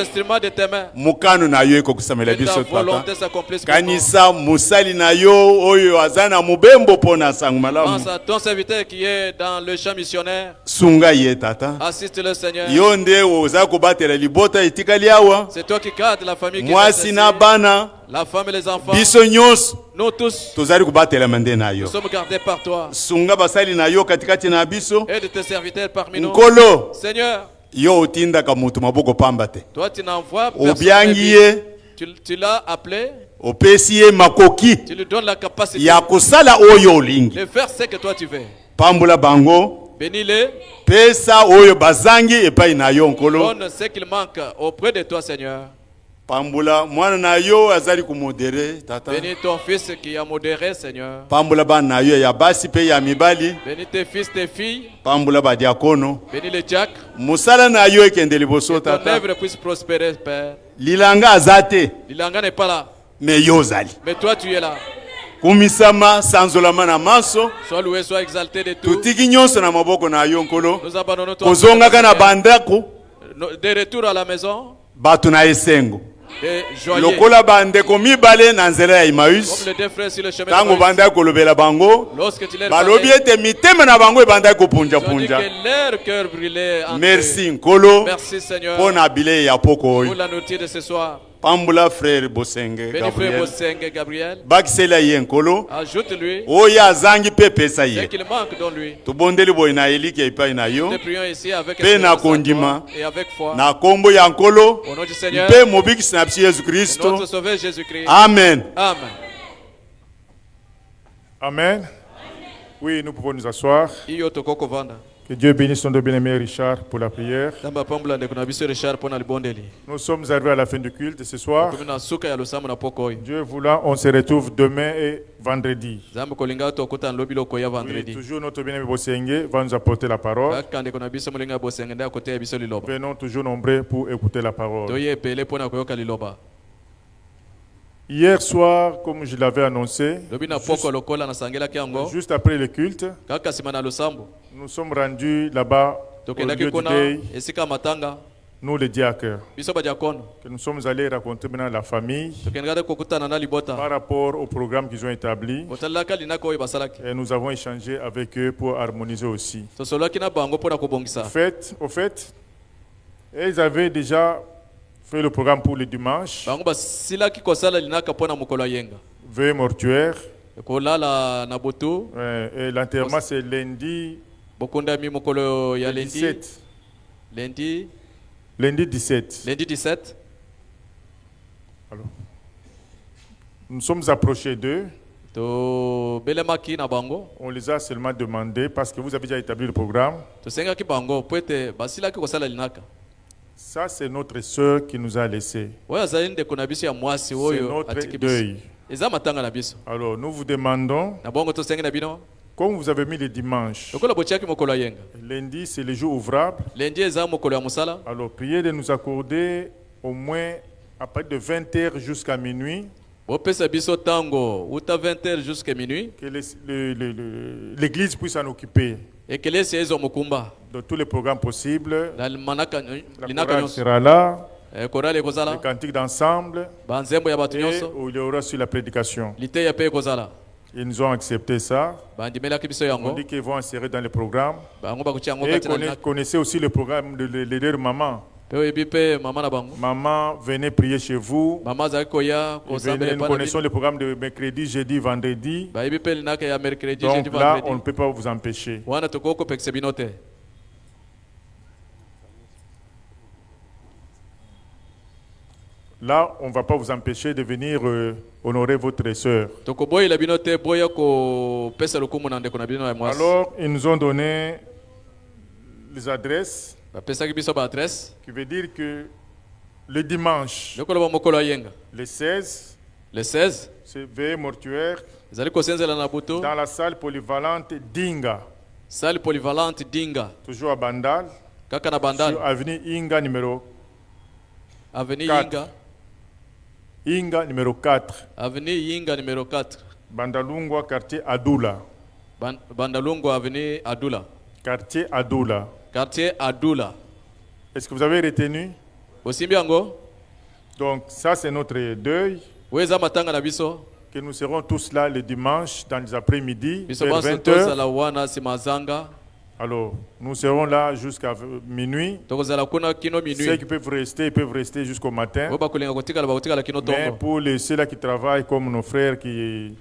Speaker 5: mukano na yo ekokusamela biso tata kanisa musali na yo oyo azana mubembo pona sangu malamu
Speaker 2: ton serviteur qui est dans le champ missionnaire
Speaker 5: sunga ye tata
Speaker 2: assiste le Seigneur
Speaker 5: yo nde oza kobatela libota etikali awa
Speaker 2: c'est toi qui gardes la famille qui
Speaker 5: mwasi na bana
Speaker 2: la femme et les enfants.
Speaker 5: Nous tous. Nous sommes
Speaker 2: gardés par toi. Et de tes serviteurs parmi nous. Seigneur. Toi tu n'envoies personne. Tu l'as appelé. Tu lui donnes la capacité de faire ce que toi tu veux. Bénis-les. Donne ce qu'il manque auprès de toi, Seigneur.
Speaker 6: Pambula mwana na yo azali ku modéré tata.
Speaker 2: Bénis ton fils qui a modéré, Seigneur.
Speaker 6: Pambula ba na yo ya basi pe ya mibali.
Speaker 2: Bénis tes fils, tes filles.
Speaker 6: Pambula ba diakono.
Speaker 2: Bénis les diacres.
Speaker 6: Musala na yo ekende liboso
Speaker 2: Que ton
Speaker 6: tata.
Speaker 2: œuvre puisse prospérer, Père.
Speaker 6: Lilanga azate.
Speaker 2: Lilanga n'est pas là.
Speaker 6: Mais yo zali.
Speaker 2: Mais toi, tu es là.
Speaker 6: Kumisama sanzolama na maso.
Speaker 2: Sois loué, sois exalté de tout.
Speaker 6: Tutiki nyonso na maboko na yo nkolo.
Speaker 2: Nous abandonnons ton
Speaker 6: Kozonga kana bandako.
Speaker 2: De retour à la maison.
Speaker 6: Batu na esengo.
Speaker 2: Des joyeux.
Speaker 6: Lokola bandeko mibale na nzela ya Emmaüs.
Speaker 2: Comme les deux frères sur le chemin
Speaker 6: Tango
Speaker 2: d'Emmaüs.
Speaker 6: banda kolobela bango.
Speaker 2: Lorsque tu les
Speaker 6: Balobi
Speaker 2: parlais,
Speaker 6: ete mitema na bango ebanda kopunja
Speaker 2: ils ont dit
Speaker 6: punja.
Speaker 2: que leur cœur brûlait entre eux.
Speaker 6: Merci nkolo.
Speaker 2: Merci Seigneur
Speaker 6: Pona bile ya poko
Speaker 2: pour
Speaker 6: oyo.
Speaker 2: la nourriture de ce soir.
Speaker 6: Pambula frère Bosenge
Speaker 2: Béni frère
Speaker 6: Gabriel.
Speaker 2: Bosenge Gabriel.
Speaker 6: Bakisela ye nkolo.
Speaker 2: Ajoute-lui
Speaker 6: Oya azangi pe pesa
Speaker 2: ce
Speaker 6: ye.
Speaker 2: qu'il manque dans lui.
Speaker 6: Tubondeli boy na eliki epai na yo.
Speaker 2: Nous prions ici avec
Speaker 6: Pe na
Speaker 2: espérance en
Speaker 6: kondima.
Speaker 2: toi et avec foi.
Speaker 6: Na kombo ya nkolo.
Speaker 2: Au nom du Seigneur,
Speaker 6: Pe mobikisi na psi Yesu Kristo.
Speaker 2: notre Sauveur Jésus-Christ.
Speaker 6: Amen.
Speaker 2: Amen.
Speaker 1: Amen. Oui, nous pouvons nous asseoir.
Speaker 2: Iyo tokoko vanda.
Speaker 1: Que Dieu bénisse ton bien-aimé Richard pour la prière.
Speaker 2: Tamba pambula ndeko na biso Richard pona libondeli.
Speaker 1: Nous sommes arrivés à la fin du culte ce soir.
Speaker 2: Kumina suka ya losamu na poko oyo.
Speaker 1: Dieu voulant, on se retrouve demain et vendredi.
Speaker 2: Zambo kolinga tokuta nlobi loko ya
Speaker 1: Oui,
Speaker 2: vendredi.
Speaker 1: toujours notre bien-aimé Bosenge va nous apporter la parole.
Speaker 2: Kaka ndeko na biso molinga bosenge nda kote ya biso liloba.
Speaker 1: Venons toujours nombreux pour écouter la parole.
Speaker 2: Toye pele pona koyoka liloba.
Speaker 1: Hier soir, comme je l'avais annoncé,
Speaker 2: Lobi na poko lokola na sangela kiango.
Speaker 1: juste après le culte,
Speaker 2: Kaka simana losambo.
Speaker 1: nous sommes rendus là-bas au
Speaker 2: Tokenda
Speaker 1: lieu du
Speaker 2: kikona
Speaker 1: deuil,
Speaker 2: esika matanga.
Speaker 1: nous les diacres,
Speaker 2: Biso ba diakono.
Speaker 1: que nous sommes allés raconter maintenant la famille
Speaker 2: Tokenda kokutana na libota.
Speaker 1: par rapport au programme qu'ils ont établi.
Speaker 2: Otalaka linako oyo basalaki.
Speaker 1: Et nous avons échangé avec eux pour harmoniser aussi.
Speaker 2: Tosolaki na bango pona kobongisa.
Speaker 1: Au fait, ils avaient déjà fait le programme pour le dimanche,
Speaker 2: Bango basilaki kosala linaka pona mokolo yenga.
Speaker 1: veuille mortuaire.
Speaker 2: Kolala na botu.
Speaker 1: Et l'enterrement c'est lundi
Speaker 2: Bokunda mi mokolo ya lundi.
Speaker 1: 17.
Speaker 2: Lundi.
Speaker 1: Lundi 17.
Speaker 2: Lundi 17.
Speaker 1: Alors, nous sommes approchés d'eux.
Speaker 2: To belemaki na bango.
Speaker 1: On les a seulement demandé parce que vous avez déjà établi le programme.
Speaker 2: To sengaki bango poete basilaki kosala linaka.
Speaker 1: Ça, c'est notre sœur qui nous a laissés.
Speaker 2: Oya zainde kuna biso ya mwasi
Speaker 1: C'est
Speaker 2: oyo
Speaker 1: notre
Speaker 2: atiki biso.
Speaker 1: deuil.
Speaker 2: Eza matanga na biso.
Speaker 1: Alors, nous vous demandons,
Speaker 2: Na bongo to sengi na bino.
Speaker 1: comme vous avez mis le dimanche,
Speaker 2: Lokola botiaki mokolo yenga.
Speaker 1: lundi, c'est le jour ouvrable.
Speaker 2: Lundi eza mokolo ya musala.
Speaker 1: Alors, priez de nous accorder au moins à partir de 20h jusqu'à minuit
Speaker 2: Bopesa biso tango uta 20h jusqu'à minuit.
Speaker 1: que l'Église puisse s'en occuper
Speaker 2: Ekelesi ezo mokumba.
Speaker 1: de tous les programmes possibles.
Speaker 2: Na manaka
Speaker 1: La
Speaker 2: linaka
Speaker 1: chorale
Speaker 2: nyonso.
Speaker 1: sera là,
Speaker 2: Korale
Speaker 1: les
Speaker 2: kozala.
Speaker 1: cantiques d'ensemble,
Speaker 2: Banzembo ya batu
Speaker 1: et
Speaker 2: nyonso.
Speaker 1: il y aura sur la prédication.
Speaker 2: Lite ya pe kozala.
Speaker 1: Ils nous ont accepté ça.
Speaker 2: Bandimelaki biso
Speaker 1: On
Speaker 2: yango.
Speaker 1: dit qu'ils vont insérer dans le programme.
Speaker 2: Bango bakutia yango
Speaker 1: Et
Speaker 2: kati na linaka.
Speaker 1: connaissez aussi le programme de leur maman.
Speaker 2: Pe oyebi pe mama na bango.
Speaker 1: Maman, venez prier chez vous.
Speaker 2: Mama azalaki koya
Speaker 1: Et
Speaker 2: kosambela
Speaker 1: nous connaissons le programme de mercredi, jeudi, vendredi.
Speaker 2: bayebi pe linaka ya mercredi jeudi
Speaker 1: Donc là, on ne
Speaker 2: vendredi.
Speaker 1: peut pas vous empêcher.
Speaker 2: Wana tokoko pekisa bino te.
Speaker 1: Là, on ne va pas vous empêcher de venir honorer votre sœur.
Speaker 2: Tokoboyela bino te boya kopesa lokumu na ndeko na bino ya mwasi.
Speaker 1: Alors, ils nous ont donné les adresses,
Speaker 2: Bapesaki biso ba adresse.
Speaker 1: qui veut dire que le dimanche,
Speaker 2: Lokolo ba mokolo ayenga.
Speaker 1: le 16,
Speaker 2: Le 16
Speaker 1: c'est veillée mortuaire
Speaker 2: ezali kosenzela na butu.
Speaker 1: dans la salle polyvalente d'Inga,
Speaker 2: Salle polyvalente Dinga.
Speaker 1: toujours à Bandal,
Speaker 2: Kaka na
Speaker 1: sur
Speaker 2: Bandal.
Speaker 1: avenue Inga numéro
Speaker 2: Avenue
Speaker 1: 4.
Speaker 2: Yinga.
Speaker 1: Inga numéro 4,
Speaker 2: Avenue Yinga numéro 4.
Speaker 1: Bandalungwa, quartier Adoula.
Speaker 2: Bandalungu Avenue Adula.
Speaker 1: Quartier Adoula.
Speaker 2: Quartier Adula.
Speaker 1: Est-ce que vous avez retenu?
Speaker 2: Osimbi yango.
Speaker 1: Donc ça c'est notre deuil,
Speaker 2: Weza matanga na biso.
Speaker 1: que nous serons tous là le dimanche dans les après-midi
Speaker 2: Biso
Speaker 1: vers
Speaker 2: banso
Speaker 1: 20h.
Speaker 2: tozala wana simazanga.
Speaker 1: Alors nous serons là jusqu'à minuit.
Speaker 2: Tokozala kuna kino
Speaker 1: Ceux
Speaker 2: minuit.
Speaker 1: qui peuvent rester, ils peuvent rester jusqu'au matin.
Speaker 2: Oba kulinga kotikala ba kotikala kino
Speaker 1: Mais
Speaker 2: tongo.
Speaker 1: pour ceux-là qui travaillent comme nos frères qui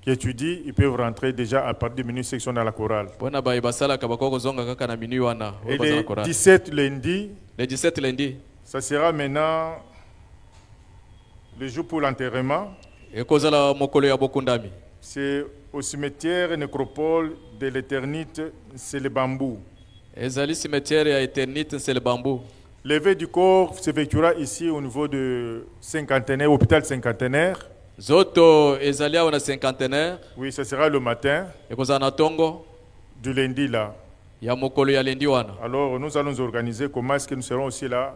Speaker 1: étudient, ils peuvent rentrer déjà à partir de minuit ceux qui sont dans la chorale.
Speaker 2: Bona ba ibasala kabako kozonga kaka na minuit wana.
Speaker 1: Et
Speaker 2: Oba zala
Speaker 1: le
Speaker 2: kora.
Speaker 1: 17 lundi,
Speaker 2: Le 17 lundi.
Speaker 1: ça sera maintenant le jour pour l'enterrement.
Speaker 2: Ekozala mokolo ya bokundami.
Speaker 1: C'est au cimetière nécropole de l'éternité, c'est le bambou.
Speaker 2: Ezali cimetière ya Eternité c'est le bambou.
Speaker 1: L'éveil du corps s'effectuera ici au niveau de cinquantenaire, hôpital cinquantenaire.
Speaker 2: Zoto ezalia wana cinquantenaire.
Speaker 1: Oui, ce sera le matin.
Speaker 2: Ekozana tongo.
Speaker 1: Du lundi là.
Speaker 2: Ya mokolo ya lundi wana.
Speaker 1: Alors nous allons nous organiser comment est-ce que nous serons aussi là.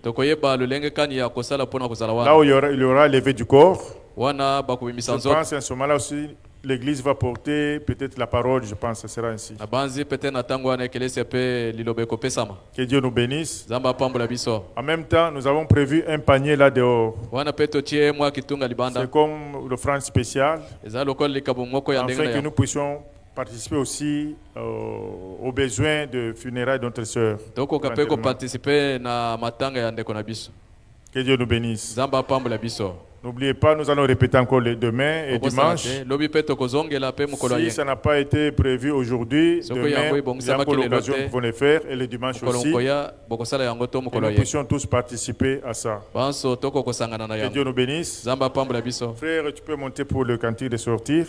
Speaker 2: Tokoyeba lolenge kani ya kosala pona kozala wana.
Speaker 1: Là où il y aura l'éveil du corps.
Speaker 2: Wana bakubimisa nzoto.
Speaker 1: Je pense à ce moment-là aussi l'église va porter peut-être la parole, je pense que ce sera ainsi. Que Dieu nous bénisse. En même temps, nous avons prévu un panier là dehors. C'est comme l'offrande spéciale, afin que nous puissions participer aussi aux besoins de funérailles de notre sœur. Que Dieu nous bénisse. N'oubliez pas, nous allons répéter encore les demain et dimanche. Si ça n'a pas été prévu aujourd'hui, demain, il y a encore l'occasion pour les faire et le dimanche aussi. Que nous puissions tous participer à ça. Que Dieu nous bénisse. Frère, tu peux monter pour le cantique de sortir.